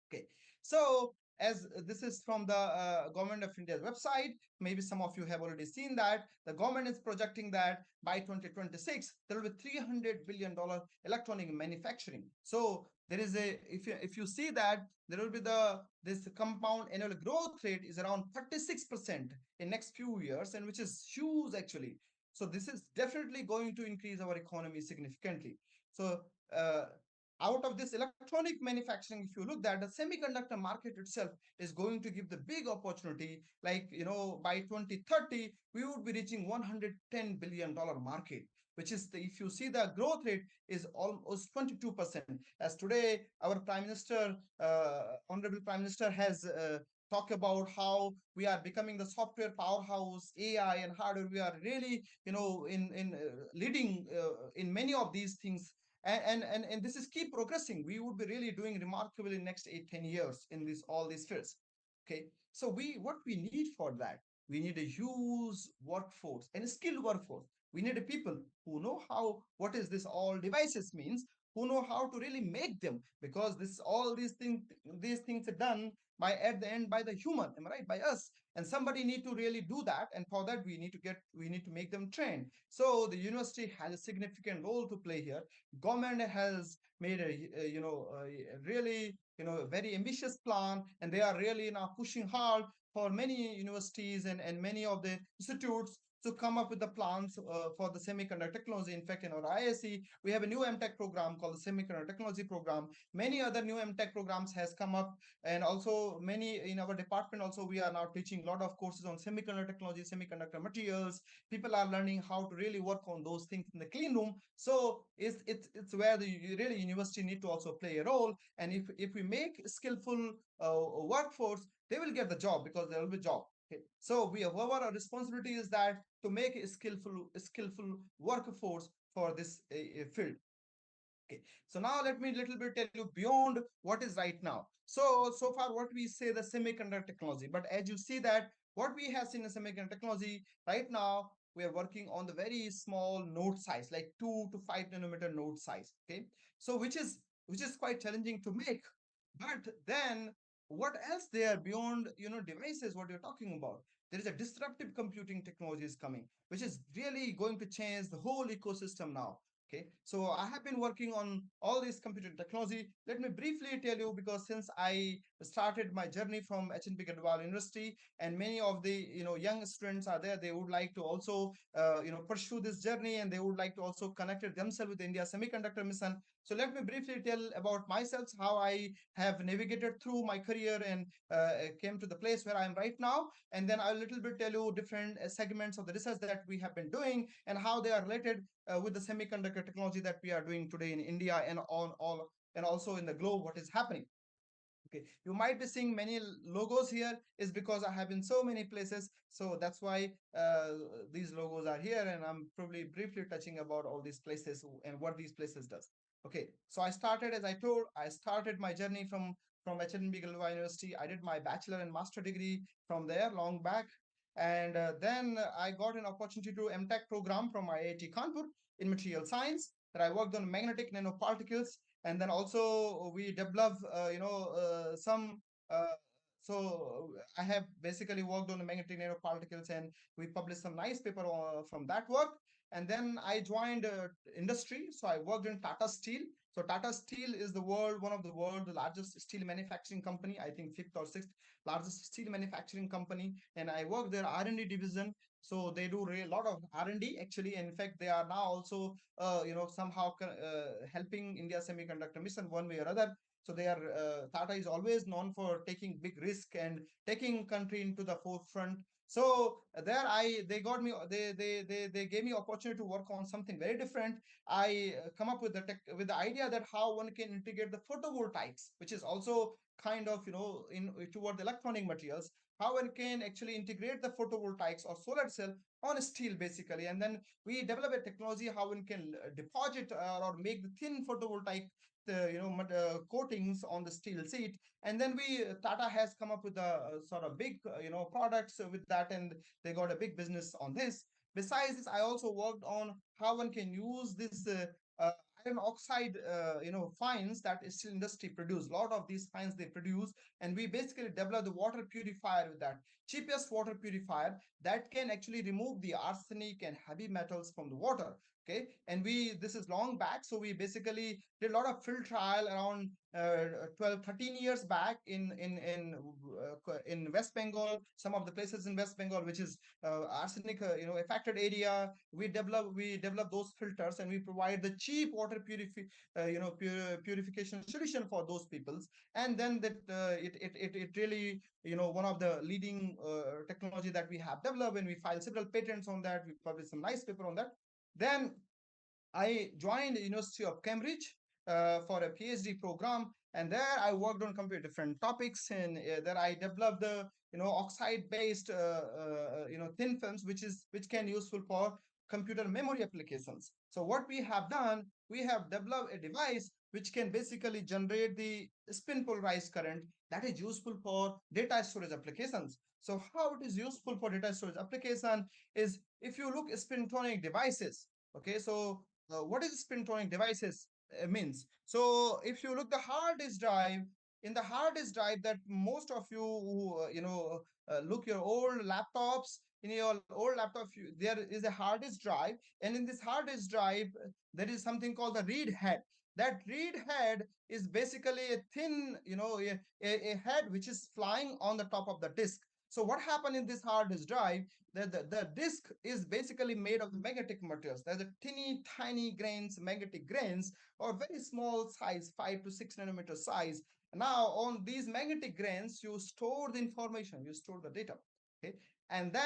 S14: Okay, so as this is from the government of India's website, maybe some of you have already seen that the government is projecting that by 2026 there will be $300 billion electronic manufacturing. So there is a, if you see that, there will be this compound annual growth rate is around 36% in next few years, and which is huge actually. So this is definitely going to increase our economy significantly. So out of this electronic manufacturing, if you look at the semiconductor market itself is going to give the big opportunity. Like, by 2030 we would be reaching $110 billion market, which is if you see the growth rate is almost 22%. As today our prime minister, honorable prime minister, has talk about how we are becoming the software powerhouse, AI and hardware. We are really, in leading in many of these things, and this is keep progressing. We would be really doing remarkable in next 8-10 years in this all these fields. Okay, so what we need for that, we need a huge workforce and a skilled workforce. We need a people who know how, what is this all devices means, who know how to really make them, because this all these things are done by at the end by the human, am I right, by us, and somebody need to really do that, and for that we need to make them trained. So the university has a significant role to play here. Government has made a really very ambitious plan, and they are really now pushing hard for many universities and many of the institutes to come up with the plans for the semiconductor technology. In fact, in our ISC, we have a new MTech program called the Semiconductor Technology Program. Many other new MTech programs has come up, and also many in our department also we are now teaching a lot of courses on semiconductor technology, semiconductor materials. People are learning how to really work on those things in the clean room. So it's where the really university need to also play a role. And if we make skillful workforce, they will get the job because there will be job. Okay. So our responsibility is that to make a skillful workforce for this field. Okay, so now let me little bit tell you beyond what is right now. So far what we say the semiconductor technology, but as you see that what we have seen in semiconductor technology right now, we are working on the very small node size, like 2 to 5 nanometer node size. Okay, so which is quite challenging to make. But then what else there beyond devices, what you're talking about? There is a disruptive computing technology is coming, which is really going to change the whole ecosystem now. Okay, so I have been working on all this computer technology. Let me briefly tell you, because since I started my journey from HNP Gadwal University, and many of the young students are there, they would like to also pursue this journey, and they would like to also connect themselves with India Semiconductor Mission. So let me briefly tell about myself, how I have navigated through my career and came to the place where I am right now, and then I'll little bit tell you different segments of the research that we have been doing and how they are related with the semiconductor technology that we are doing today in India and on all and also in the globe, what is happening. Okay, you might be seeing many logos here is because I have been so many places, so that's why these logos are here, and I'm probably briefly touching about all these places and what these places does. Okay, so I started, as I told, I started my journey from HNB Galwa University. I did my bachelor and master degree from there long back, and then I got an opportunity to MTech program from IIT Kanpur in material science, that I worked on magnetic nanoparticles, and then also we develop some So I have basically worked on the magnetic nanoparticles, and we published some nice paper from that work. And then I joined industry. So I worked in Tata Steel. So Tata Steel is one of the world's largest steel manufacturing company. I think fifth or sixth largest steel manufacturing company. And I worked their R&D division. So they do a lot of R&D actually. In fact, they are now also, somehow helping India semiconductor mission one way or other. So they are Tata is always known for taking big risk and taking country into the forefront. So there they gave me opportunity to work on something very different. I come up with the idea that how one can integrate the photovoltaics, which is also kind of in toward the electronic materials, how one can actually integrate the photovoltaics or solar cell on steel basically. And then we develop a technology how one can deposit or make the thin photovoltaic coatings on the steel sheet. And then Tata has come up with a sort of big products with that, and they got a big business on this. Besides this, I also worked on how one can use this iron oxide fines that steel industry produce. A lot of these fines they produce, and we basically develop the water purifier with that, cheapest water purifier that can actually remove the arsenic and heavy metals from the water. Okay, and this is long back, so we basically did a lot of field trial around 12 13 years back in West Bengal, some of the places in West Bengal which is arsenic affected area. We develop those filters, and we provide the cheap water purification solution for those peoples. And then it really one of the leading technology that we have developed, and we filed several patents on that. We published some nice paper on that. Then I joined the University of Cambridge for a PhD program, and there I worked on completely different topics. And there I developed the oxide-based thin films, which can useful for computer memory applications. So what we have done, we have developed a device which can basically generate the spin polarized current that is useful for data storage applications. So how it is useful for data storage application is, if you look spintonic devices. Okay, so what is spintonic devices means? So if you look the hard disk drive, in the hard disk drive that most of you who look your old laptops, in your old laptop there is a hard disk drive, and in this hard disk drive there is something called the read head. That read head is basically a thin a head which is flying on the top of the disk. So what happened in this hard disk drive, the disk is basically made of magnetic materials. There's a teeny tiny grains, magnetic grains, or very small size, 5 to 6 nanometer size. Now on these magnetic grains, you store the information, you store the data. Okay, and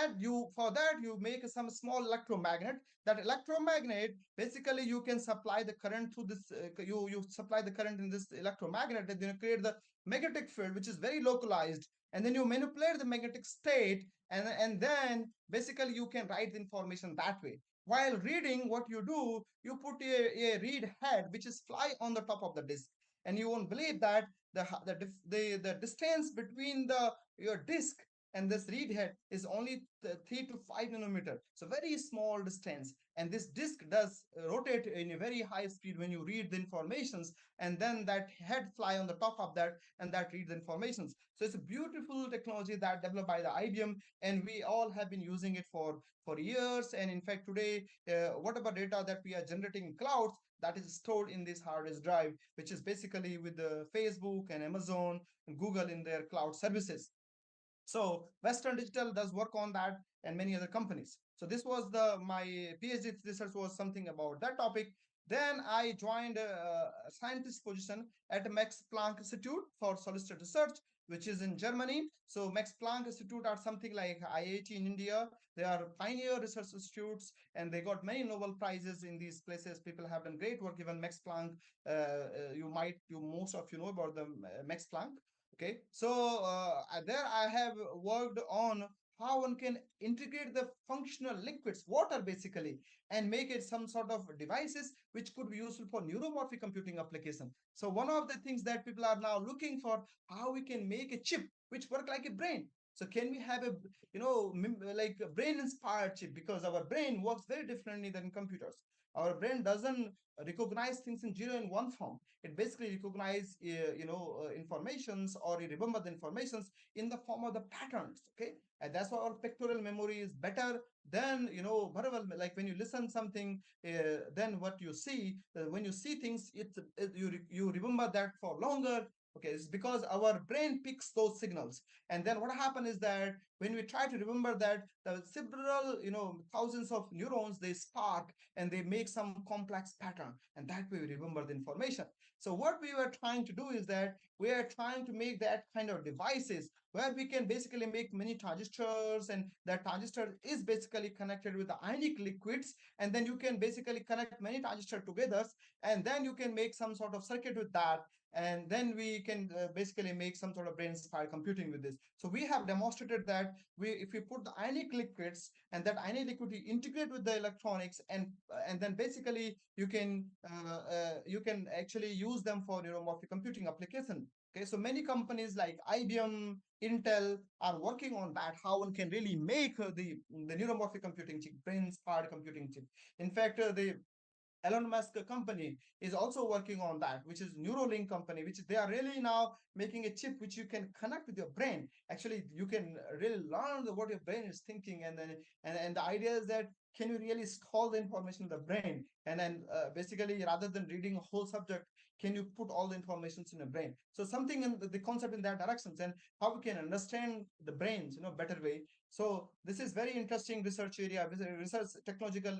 S14: for that you make some small electromagnet. That electromagnet, basically you can supply the current through this. You supply the current in this electromagnet, and then you create the magnetic field, which is very localized, and then you manipulate the magnetic state, and then basically you can write the information that way. While reading, what you do, you put a read head which is fly on the top of the disk, and you won't believe that the distance between your disk and this read head is only 3 to 5 nanometer, so very small distance. And this disk does rotate in a very high speed when you read the informations, and then that head fly on the top of that, and that read the informations. So it's a beautiful technology that developed by the IBM, and we all have been using it for years. And in fact, today, whatever data that we are generating in clouds, that is stored in this hard disk drive, which is basically with the Facebook and Amazon and Google in their cloud services. So Western Digital does work on that, and many other companies. So this was my PhD research was something about that topic. Then I joined a scientist position at Max Planck Institute for Solid Research, which is in Germany. So Max Planck Institute are something like IIT in India. They are pioneer research institutes, and they got many Nobel Prizes in these places. People have done great work. Even Max Planck, most of you know about the Max Planck. Okay, so there I have worked on how one can integrate the functional liquids, water basically, and make it some sort of devices which could be useful for neuromorphic computing application. So one of the things that people are now looking for, how we can make a chip which work like a brain. So can we have a, like a brain inspired chip? Because our brain works very differently than computers. Our brain doesn't recognize things in zero and one form. It basically recognize informations, or you remember the informations in the form of the patterns. Okay, and that's why our pictorial memory is better than, very well, like when you listen something, then what you see, when you see things, you remember that for longer. Okay, it's because our brain picks those signals, and then what happens is that when we try to remember that, the several, thousands of neurons, they spark and they make some complex pattern, and that way we remember the information. So what we were trying to do is that we are trying to make that kind of devices where we can basically make many transistors, and that transistor is basically connected with the ionic liquids, and then you can basically connect many transistors together, and then you can make some sort of circuit with that, and then we can basically make some sort of brain inspired computing with this. So we have demonstrated that if we put the ionic liquids, and that ionic liquid integrate with the electronics, and then basically you can actually use them for neuromorphic computing application. Okay, so many companies like IBM, Intel are working on that, how one can really make the neuromorphic computing chip, brain inspired computing chip. In fact, the Elon Musk company is also working on that, which is Neuralink company, which they are really now making a chip which you can connect with your brain. Actually, you can really learn what your brain is thinking, and then and the idea is that can you really store the information in the brain, and then basically rather than reading a whole subject, can you put all the information in the brain? So something in the concept in that directions, and how we can understand the brains, better way. So this is very interesting research area, research technological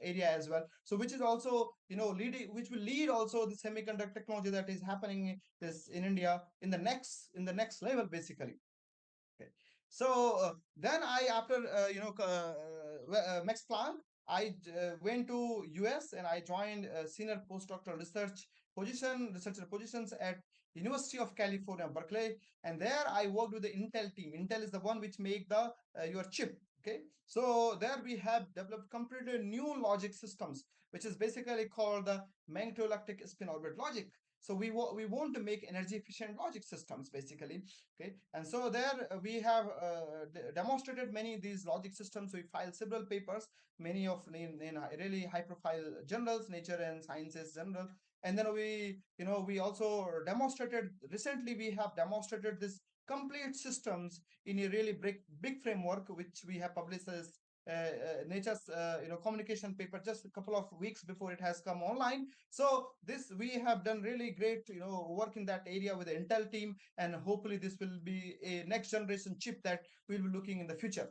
S14: area as well. So which is also, leading, which will lead also the semiconductor technology that is happening this in India in the next level basically. Okay. So then I, after Max Planck, I went to US, and I joined senior postdoctoral researcher positions at University of California, Berkeley. And there I worked with the Intel team. Intel is the one which make the your chip. Okay, so there we have developed completely new logic systems, which is basically called the magnetoelectric spin orbit logic. So we want to make energy efficient logic systems basically. Okay, and so there we have demonstrated many of these logic systems. We filed several papers, many of in really high profile journals, Nature and Sciences journal. And then we also demonstrated recently, we have demonstrated this complete systems in a really big framework, which we have published as Nature's communication paper just a couple of weeks before it has come online. So this, we have done really great work in that area with the Intel team, and hopefully this will be a next generation chip that we'll be looking in the future.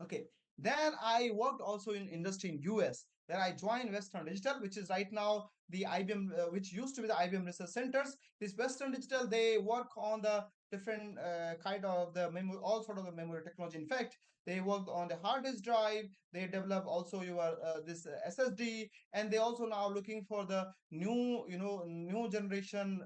S14: Okay, then I worked also in industry in US. Then I joined Western Digital, which is right now the IBM, which used to be the IBM research centers. This Western Digital, they work on the different kind of the memory, all sort of the memory technology. In fact, they worked on the hard disk drive. They develop also your this SSD, and they also now looking for the new generation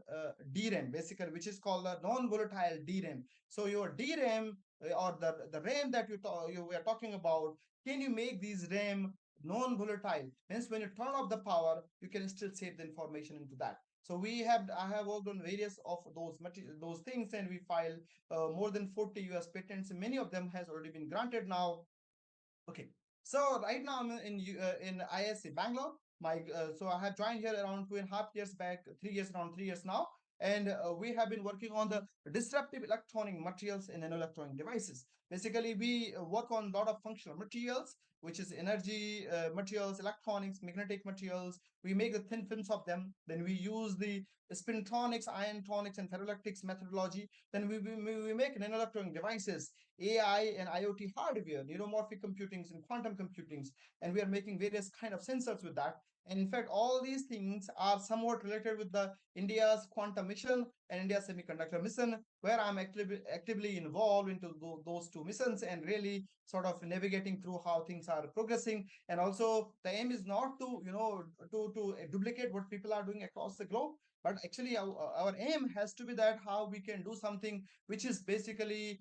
S14: DRAM, basically, which is called the non-volatile DRAM. So your DRAM or the RAM that you were talking about, can you make these RAM non-volatile? Means when you turn off the power, you can still save the information into that. So I have worked on various of those things, and we filed more than 40 US patents. Many of them has already been granted now. Okay, so right now I'm in ISC Bangalore. So I have joined here around 2.5 years back, 3 years, around 3 years now, and we have been working on the disruptive electronic materials in electronic devices. Basically, we work on a lot of functional materials, which is energy materials, electronics, magnetic materials. We make the thin films of them. Then we use the spintronics, iontronics, and ferroelectrics methodology. Then we make nanoelectronic devices, AI and IoT hardware, neuromorphic computings and quantum computings, and we are making various kind of sensors with that. And in fact, all these things are somewhat related with the India's quantum mission and India's semiconductor mission, where I'm actively involved into those two missions, and really sort of navigating through how things are progressing. And also, the aim is not to to duplicate what people are doing across the globe, but actually our aim has to be that how we can do something which is basically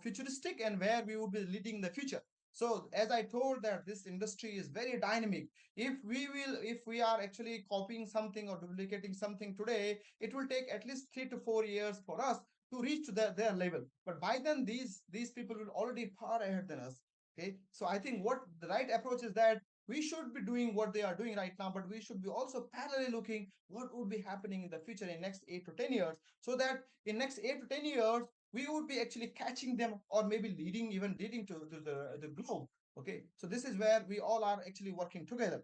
S14: futuristic, and where we would be leading the future. So as I told, that this industry is very dynamic. If we are actually copying something or duplicating something today, it will take at least 3 to 4 years for us to reach to their level. But by then, these people will already far ahead than us. Okay, so I think what the right approach is that we should be doing what they are doing right now, but we should be also parallelly looking what would be happening in the future in next 8 to 10 years, so that in next 8 to 10 years we would be actually catching them, or maybe leading to the globe. Okay, so this is where we all are actually working together.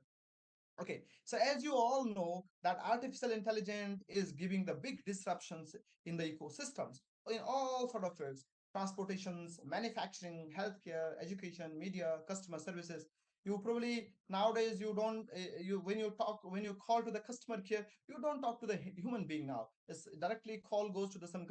S14: Okay, so as you all know that artificial intelligence is giving the big disruptions in the ecosystems in all sort of fields: transportations, manufacturing, healthcare, education, media, customer services. You probably nowadays you don't you when you call to the customer care, you don't talk to the human being now. It's directly call goes to the some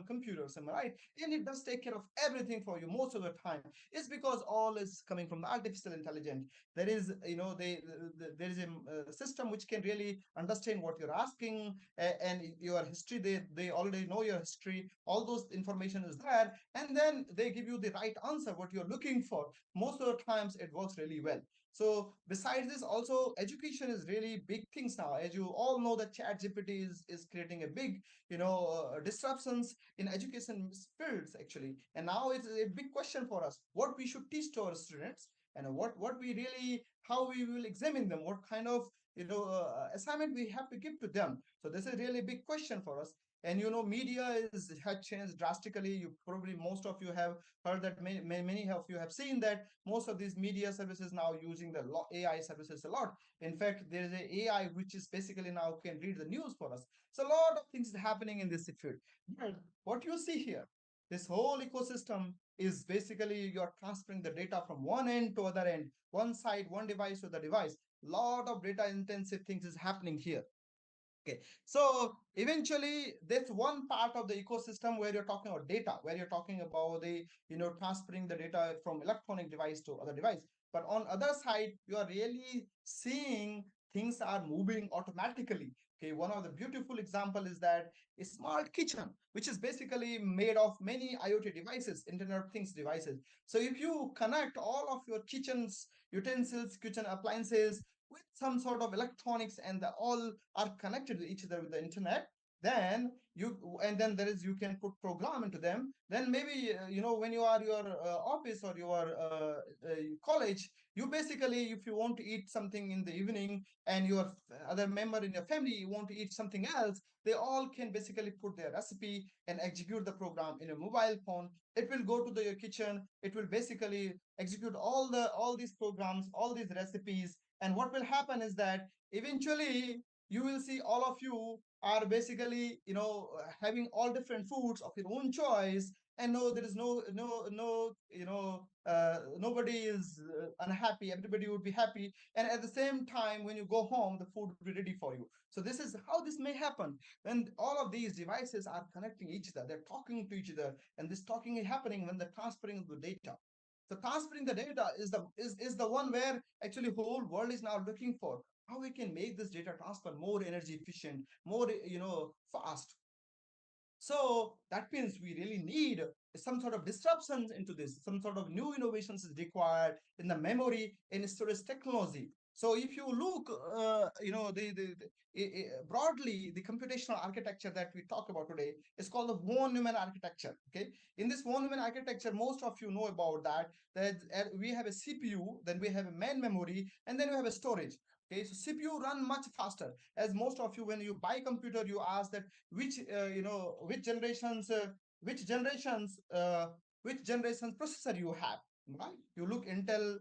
S14: computer, some, right? And it does take care of everything for you most of the time. It's because all is coming from the artificial intelligence. There is there is a system which can really understand what you're asking, and your history. They already know your history, all those information is there, and then they give you the right answer what you're looking for. Most of the times it works really well. So besides this, also education is really big things now. As you all know, that chat gpt is creating a big disruptions in education fields actually. And now it's a big question for us what we should teach to our students, and what we really, how we will examine them, what kind of assignment we have to give to them. So this is really a big question for us. And media has changed drastically. You probably, most of you have heard that, many of you have seen that most of these media services now using the AI services a lot. In fact, there is a AI which is basically now can read the news for us. So a lot of things is happening in this field. But what you see here, this whole ecosystem is basically you're transferring the data from one end to other end, one side, one device to the device. Lot of data intensive things is happening here. Okay, so eventually that's one part of the ecosystem where you're talking about data, where you're talking about the transferring the data from electronic device to other device. But on other side, you are really seeing things are moving automatically. Okay, one of the beautiful example is that a smart kitchen, which is basically made of many IoT devices, Internet of Things devices. So if you connect all of your kitchen's utensils, kitchen appliances with some sort of electronics, and all are connected with each other with the internet, then then there is, you can put program into them. Then maybe when you are your office or your college, you basically, if you want to eat something in the evening and your other member in your family want to eat something else, they all can basically put their recipe and execute the program in a mobile phone. It will go to the kitchen, it will basically execute all these programs, all these recipes. And what will happen is that eventually you will see all of you are basically having all different foods of your own choice. And no, there is no nobody is unhappy, everybody would be happy. And at the same time, when you go home, the food will be ready for you. So this is how this may happen when all of these devices are connecting each other, they're talking to each other. And this talking is happening when the transferring of the data. So transferring the data is the one where actually whole world is now looking for how we can make this data transfer more energy efficient, more fast. So that means we really need some sort of disruptions into this, some sort of new innovations is required in the memory and storage technology. So if you look, broadly, the computational architecture that we talk about today is called the von Neumann architecture. Okay, in this von Neumann architecture, most of you know about that. That we have a CPU, then we have a main memory, and then we have a storage. Okay, so CPU run much faster. As most of you, when you buy computer, you ask that which which generations which generations processor you have, right? You look Intel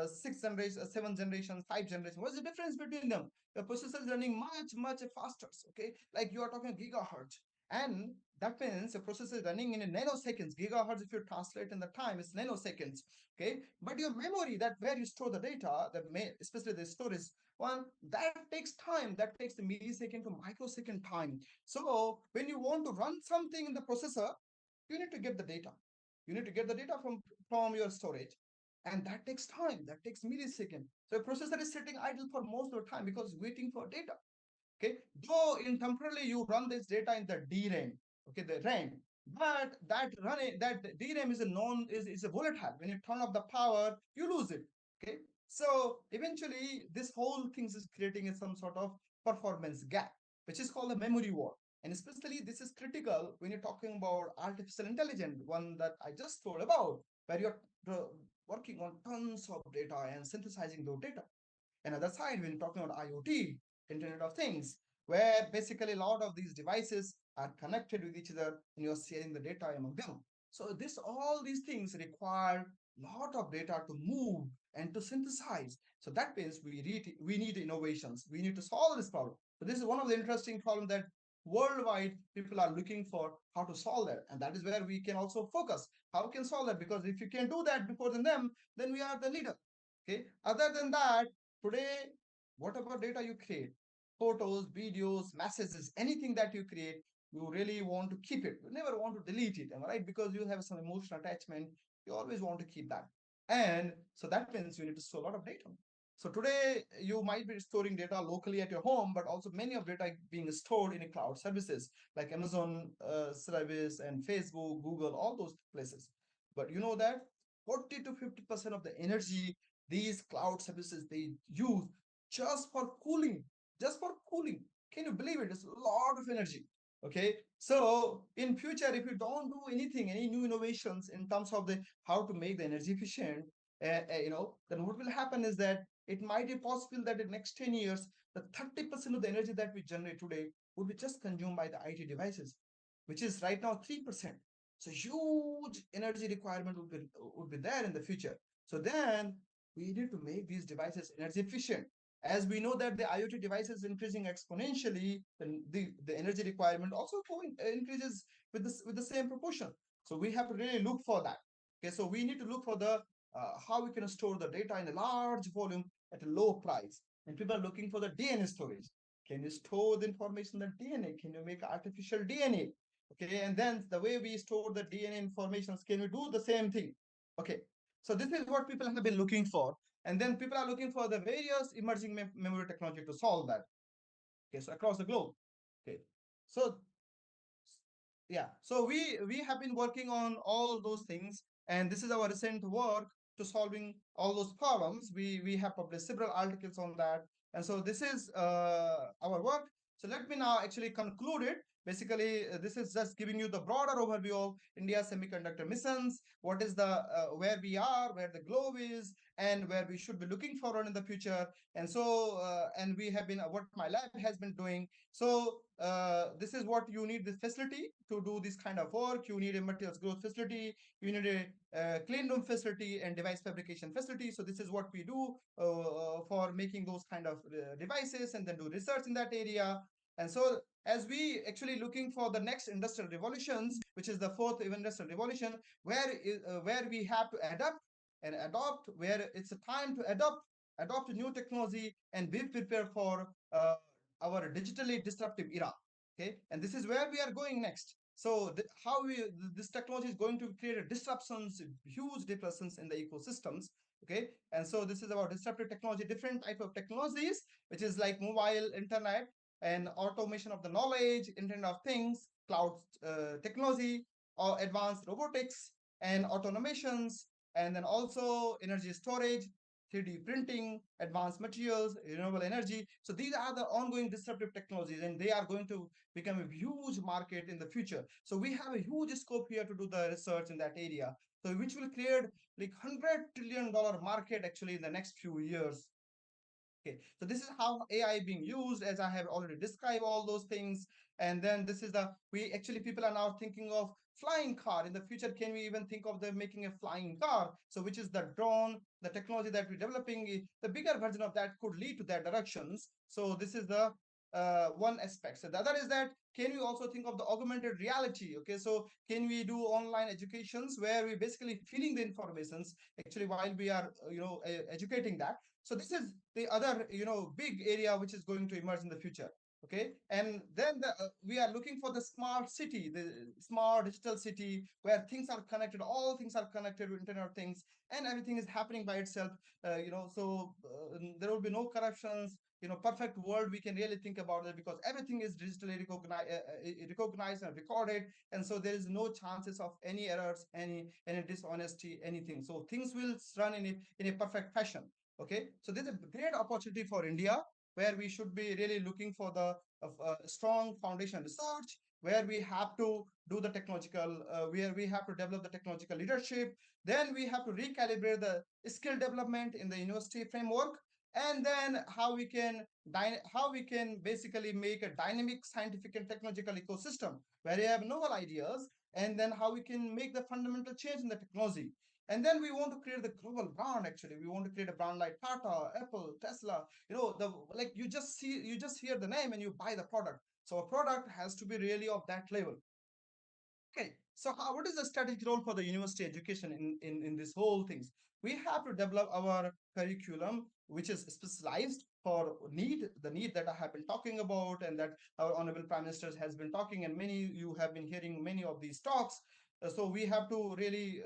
S14: 6 generations, 7 generations, 5 generations. What's the difference between them? The processor is running much faster. Okay, like you are talking gigahertz, and that means the processor is running in a nanoseconds. Gigahertz, if you translate in the time, is nanoseconds. Okay, but your memory, that where you store the data, especially the storage one, that takes time. That takes a millisecond to microsecond time. So when you want to run something in the processor, you need to get the data. You need to get the data from your storage, and that takes time. That takes millisecond. So a processor is sitting idle for most of the time because waiting for data. Okay, though in temporarily you run this data in the DRAM, okay, the RAM, but that DRAM is a volatile. When you turn off the power, you lose it. Okay, so eventually this whole thing is creating some sort of performance gap, which is called the memory war. And especially this is critical when you're talking about artificial intelligence, one that I just told about, where you're working on tons of data and synthesizing those data. Another side, when you're talking about IoT, Internet of Things, where basically a lot of these devices are connected with each other and you're sharing the data among them. So this all these things require a lot of data to move and to synthesize. So that means we need innovations. We need to solve this problem. So this is one of the interesting problems that worldwide people are looking for how to solve that. And that is where we can also focus. How we can solve that? Because if you can do that before than them, then we are the leader. Okay. Other than that, today, whatever data you create, photos, videos, messages, anything that you create, you really want to keep it. You never want to delete it, am I right? Because you have some emotional attachment. You always want to keep that. And so that means you need to store a lot of data. So today you might be storing data locally at your home, but also many of data being stored in a cloud services like Amazon service and Facebook, Google, all those places. But you know that 40 to 50% of the energy these cloud services they use just for cooling, just for cooling. Can you believe it? It's a lot of energy. Okay, so in future, if you don't do anything, any new innovations in terms of the how to make the energy efficient, then what will happen is that it might be possible that in next 10 years, the 30% of the energy that we generate today would be just consumed by the IT devices, which is right now 3%. So huge energy requirement would be there in the future. So then we need to make these devices energy efficient. As we know that the IoT devices increasing exponentially, then the energy requirement also increases with the same proportion. So we have to really look for that. Okay, so we need to look for the how we can store the data in a large volume at a low price. And people are looking for the DNA storage. Can you store the information in the DNA? Can you make artificial DNA? Okay, and then the way we store the DNA information, can we do the same thing? Okay, so this is what people have been looking for. And then people are looking for the various emerging memory technology to solve that. Okay, so across the globe. Okay, so yeah, so we have been working on all those things, and this is our recent work to solving all those problems. We have published several articles on that, and so this is our work. So let me now actually conclude it. Basically, this is just giving you the broader overview of India's semiconductor missions, what is the where we are, where the globe is, and where we should be looking forward in the future. And so, and we have been what my lab has been doing. So this is what you need, this facility to do this kind of work. You need a materials growth facility, you need a clean room facility and device fabrication facility. So this is what we do for making those kind of devices and then do research in that area. And so as we actually looking for the next industrial revolutions, which is the fourth industrial revolution, where we have to adapt and adopt, where it's a time to adopt new technology and be prepared for our digitally disruptive era. Okay, and this is where we are going next. So how this technology is going to create a disruptions, huge disruptions in the ecosystems. Okay, and so this is about disruptive technology, different type of technologies, which is like mobile internet and automation of the knowledge, Internet of Things, cloud technology, or advanced robotics and automations, and then also energy storage, 3D printing, advanced materials, renewable energy. So these are the ongoing disruptive technologies, and they are going to become a huge market in the future. So we have a huge scope here to do the research in that area. So which will create like $100 trillion market actually in the next few years. Okay, so this is how AI being used, as I have already described all those things. And then this is we actually people are now thinking of flying car. In the future, can we even think of them making a flying car? So which is the drone, the technology that we're developing, the bigger version of that could lead to that directions. So this is the one aspect. So the other is that can we also think of the augmented reality? Okay, so can we do online educations where we basically feeding the informations actually while we are educating that. So this is the other big area which is going to emerge in the future. Okay, and then we are looking for the smart city, the smart digital city where things are connected, all things are connected with Internet of Things, and everything is happening by itself. So there will be no corruptions, perfect world we can really think about it, because everything is digitally recognized and recorded, and so there is no chances of any errors, any dishonesty, anything. So things will run in a perfect fashion. Okay, so there's a great opportunity for India where we should be really looking for the strong foundation research, where we have to do the technological, where we have to develop the technological leadership. Then we have to recalibrate the skill development in the university framework, and then how we can basically make a dynamic scientific and technological ecosystem where you have novel ideas, and then how we can make the fundamental change in the technology. And then we want to create the global brand. Actually, we want to create a brand like Tata, Apple, Tesla. The like you just hear the name and you buy the product. So a product has to be really of that level. Okay, so what is the strategic role for the university education in this whole things? We have to develop our curriculum, which is specialized for the need that I have been talking about, and that our Honorable Prime Minister has been talking, and many you have been hearing many of these talks. So we have to really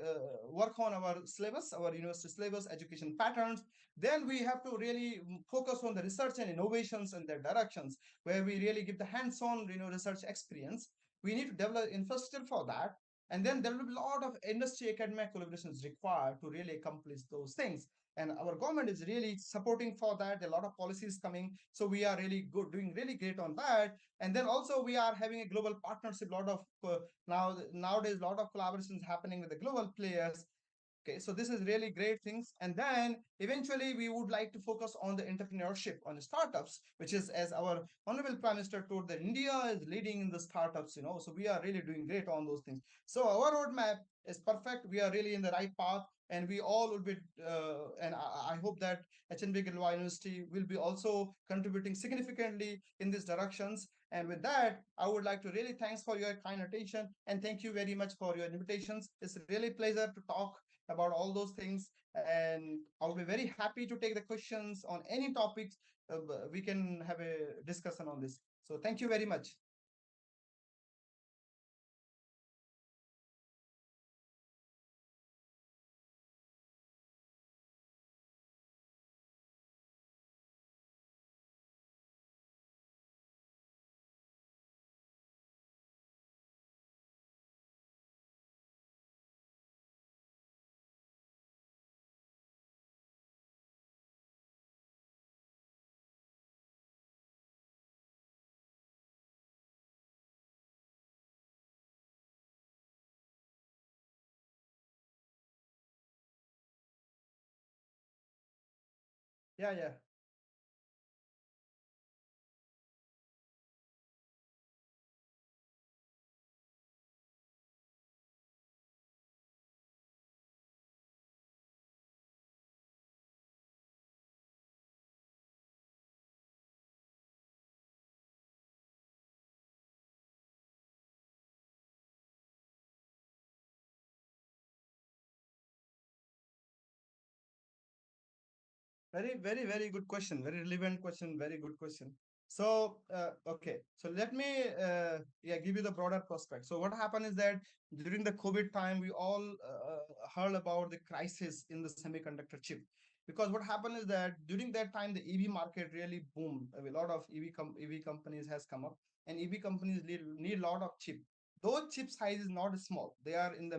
S14: work on our syllabus, our university syllabus, education patterns. Then we have to really focus on the research and innovations and their directions, where we really give the hands-on, research experience. We need to develop infrastructure for that, and then there will be a lot of industry academic collaborations required to really accomplish those things. And our government is really supporting for that. A lot of policies coming, so we are really good, doing really great on that. And then also we are having a global partnership. A lot of nowadays, a lot of collaborations happening with the global players. Okay, so this is really great things. And then eventually we would like to focus on the entrepreneurship, on the startups, which is, as our Honorable Prime Minister told, that India is leading in the startups, so we are really doing great on those things. So our roadmap is perfect. We are really in the right path, and we all will be, and I hope that HNB Gilwa University will be also contributing significantly in these directions. And with that, I would like to really thanks for your kind attention, and thank you very much for your invitations. It's really a pleasure to talk about all those things, and I'll be very happy to take the questions on any topics. We can have a discussion on this. So thank you very much. Yeah. Very good question. Very relevant question. Very good question. So, okay. So let me give you the broader perspective. So what happened is that during the COVID time, we all heard about the crisis in the semiconductor chip. Because what happened is that during that time, the EV market really boomed. A lot of EV companies has come up, and EV companies need a lot of chip. Those chip size is not small. They are in the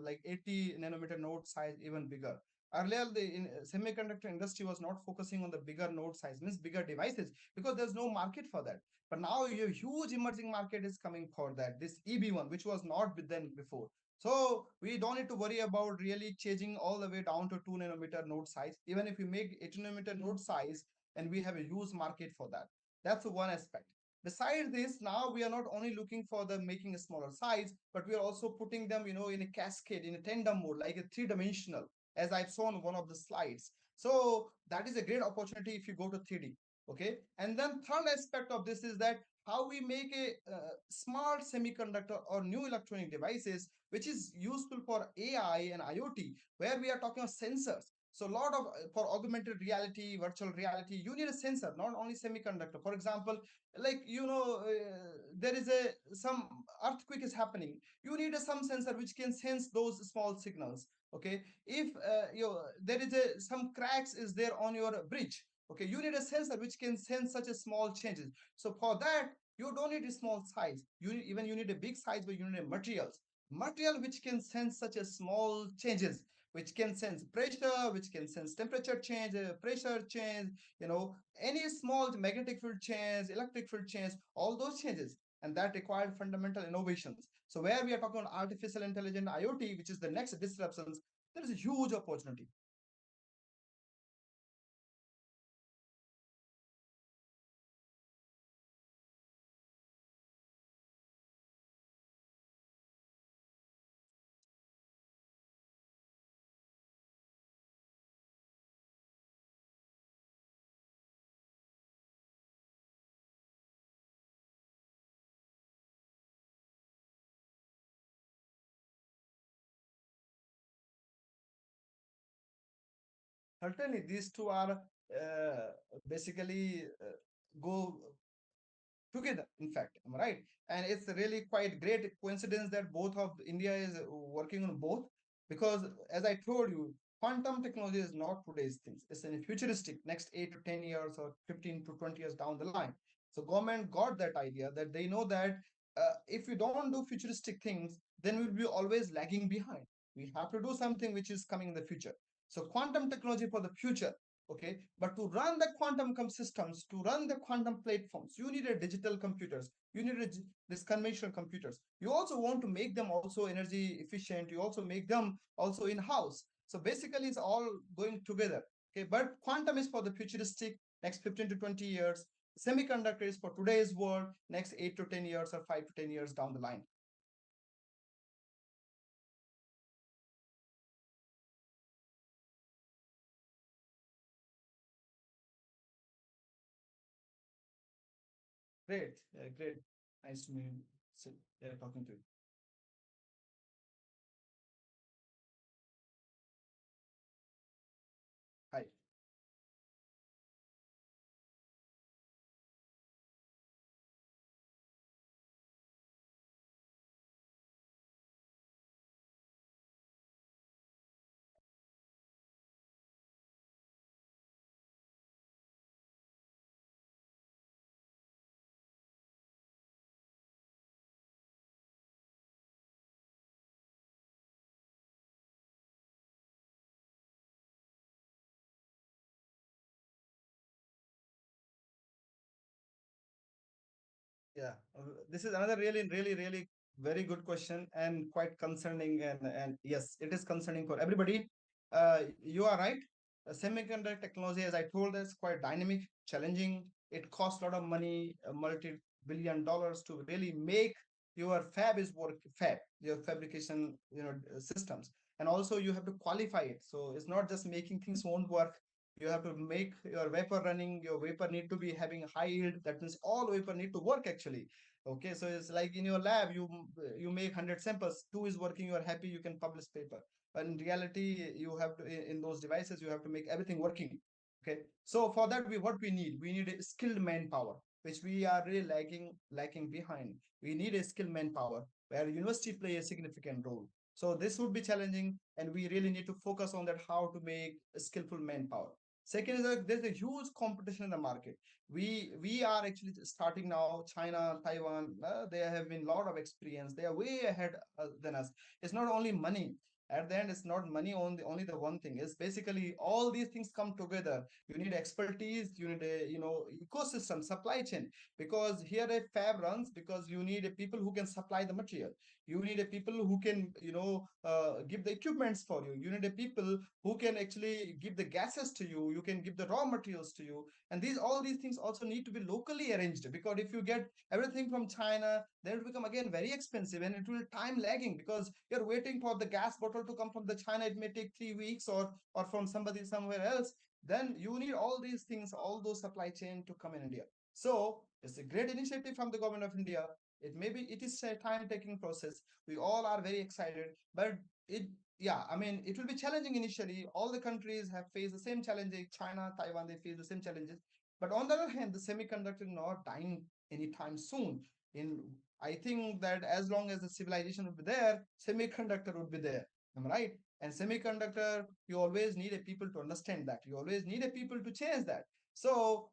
S14: like 80 nanometer node size, even bigger. Earlier, the semiconductor industry was not focusing on the bigger node size, means bigger devices, because there's no market for that. But now a huge emerging market is coming for that, this EB one, which was not then before. So we don't need to worry about really changing all the way down to 2 nanometer node size. Even if we make 8 nanometer node size, and we have a huge market for that. That's one aspect. Besides this, now we are not only looking for the making a smaller size, but we are also putting them, in a cascade, in a tandem mode, like a three-dimensional, as I've shown one of the slides. So that is a great opportunity if you go to 3D. Okay. And then third aspect of this is that how we make a smart semiconductor or new electronic devices, which is useful for AI and IoT, where we are talking of sensors. So a lot of, for augmented reality, virtual reality, you need a sensor, not only semiconductor. For example, like, there is some earthquake is happening. You need some sensor which can sense those small signals. Okay, if there is some cracks is there on your bridge. Okay, you need a sensor which can sense such a small changes. So for that, you don't need a small size. You need a big size, but you need a material which can sense such a small changes which can sense pressure, which can sense temperature change, pressure change, any small magnetic field change, electric field change, all those changes. And that required fundamental innovations. So where we are talking about artificial intelligence, IoT, which is the next disruptions, there is a huge opportunity. Certainly, these two are basically go together, in fact, am I right? And it's really quite great coincidence that both of India is working on both, because as I told you, quantum technology is not today's things. It's in futuristic, next 8 to 10 years or 15 to 20 years down the line. So government got that idea that they know that if we don't do futuristic things, then we'll be always lagging behind. We have to do something which is coming in the future. So quantum technology for the future. Okay, but to run the quantum systems, to run the quantum platforms, you need a digital computers, you need this conventional computers. You also want to make them also energy efficient, you also make them also in house. So basically it's all going together. Okay, but quantum is for the futuristic, next 15 to 20 years. Semiconductor is for today's world, next 8 to 10 years or 5 to 10 years down the line. Great, great. Nice to meet you. Yeah, talking to you. Hi. Yeah, this is another really very good question and quite concerning. And yes, it is concerning for everybody. You are right. Semiconductor technology, as I told, is quite dynamic, challenging. It costs a lot of money, multi-billion dollars to really make your your fabrication, systems, and also you have to qualify it. So it's not just making things won't work. You have to make your vapor running, your vapor need to be having high yield. That means all vapor need to work actually. Okay, so it's like in your lab, you make 100 samples, two is working, you are happy, you can publish paper. But in reality, you have to, in those devices, you have to make everything working. Okay, so for that, we need a skilled manpower, which we are really lacking behind. We need a skilled manpower where university play a significant role. So this would be challenging, and we really need to focus on that, how to make a skillful manpower. Second is that there's a huge competition in the market. We are actually starting now. China, Taiwan, they have been a lot of experience. They are way ahead than us. It's not only money. At the end, it's not money only the one thing. It's basically all these things come together. You need expertise. You need a ecosystem, supply chain. Because here a fab runs because you need a people who can supply the material. You need a people who can give the equipments for you. You need a people who can actually give the gases to you. You can give the raw materials to you. And all these things also need to be locally arranged, because if you get everything from China, then it will become again very expensive, and it will time lagging, because you're waiting for the gas bottle to come from the China. It may take 3 weeks, or from somebody somewhere else. Then you need all these things, all those supply chain to come in India. So it's a great initiative from the government of India. It is a time taking process. We all are very excited, but it yeah, I mean, it will be challenging initially. All the countries have faced the same challenges. China, Taiwan, they face the same challenges. But on the other hand, the semiconductor is not dying anytime soon. In I think that as long as the civilization would be there, semiconductor would be there. Am I right? And semiconductor, you always need a people to understand that. You always need a people to change that. So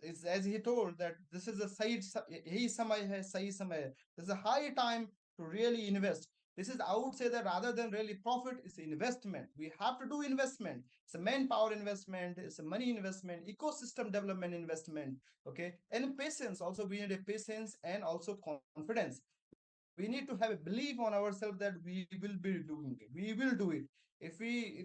S14: it's as he told that this is a side he samay hai sahi samay. This is a high time to really invest, This is, I would say that rather than really profit, it's investment. We have to do investment. It's a manpower investment, it's a money investment, ecosystem development investment. Okay, and patience also. We need a patience and also confidence. We need to have a belief on ourselves that we will be doing it. We will do it. If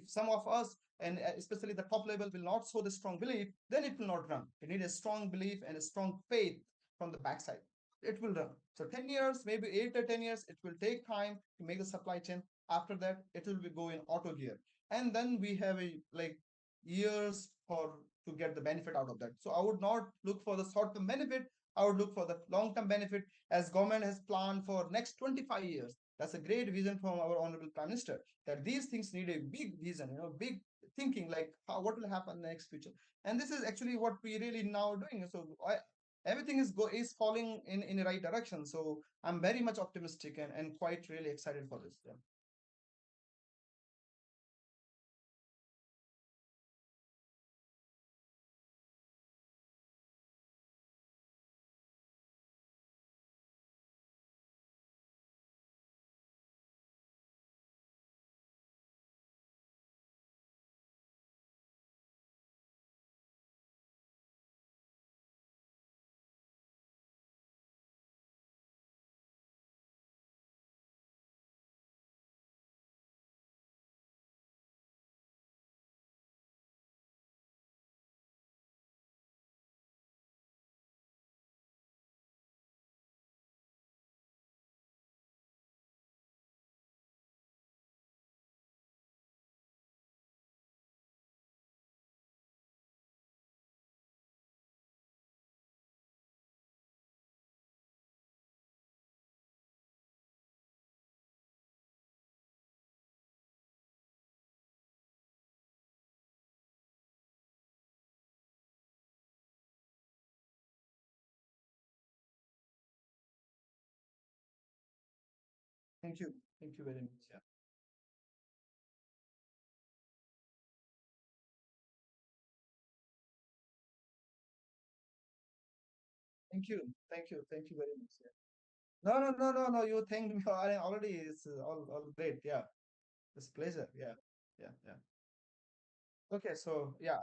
S14: some of us, and especially the top level, will not show the strong belief, then it will not run. It needs a strong belief and a strong faith from the backside. It will run. So 10 years, maybe 8 or 10 years, it will take time to make the supply chain. After that, it will be go in auto gear. And then we have a like years for to get the benefit out of that. So I would not look for the short-term benefit. I would look for the long-term benefit, as government has planned for next 25 years. That's a great vision from our honorable prime minister, that these things need a big vision, big thinking, like what will happen in the next future. And this is actually what we really now doing. So everything is falling in the right direction. So I'm very much optimistic and quite really excited for this. Yeah. Thank you. Thank you very much. Yeah. Thank you. Thank you. Thank you very much. Yeah. No, no, no, no, no. You thanked me already. It's all great. Yeah. It's a pleasure. Yeah. Yeah. Yeah. Okay. So yeah.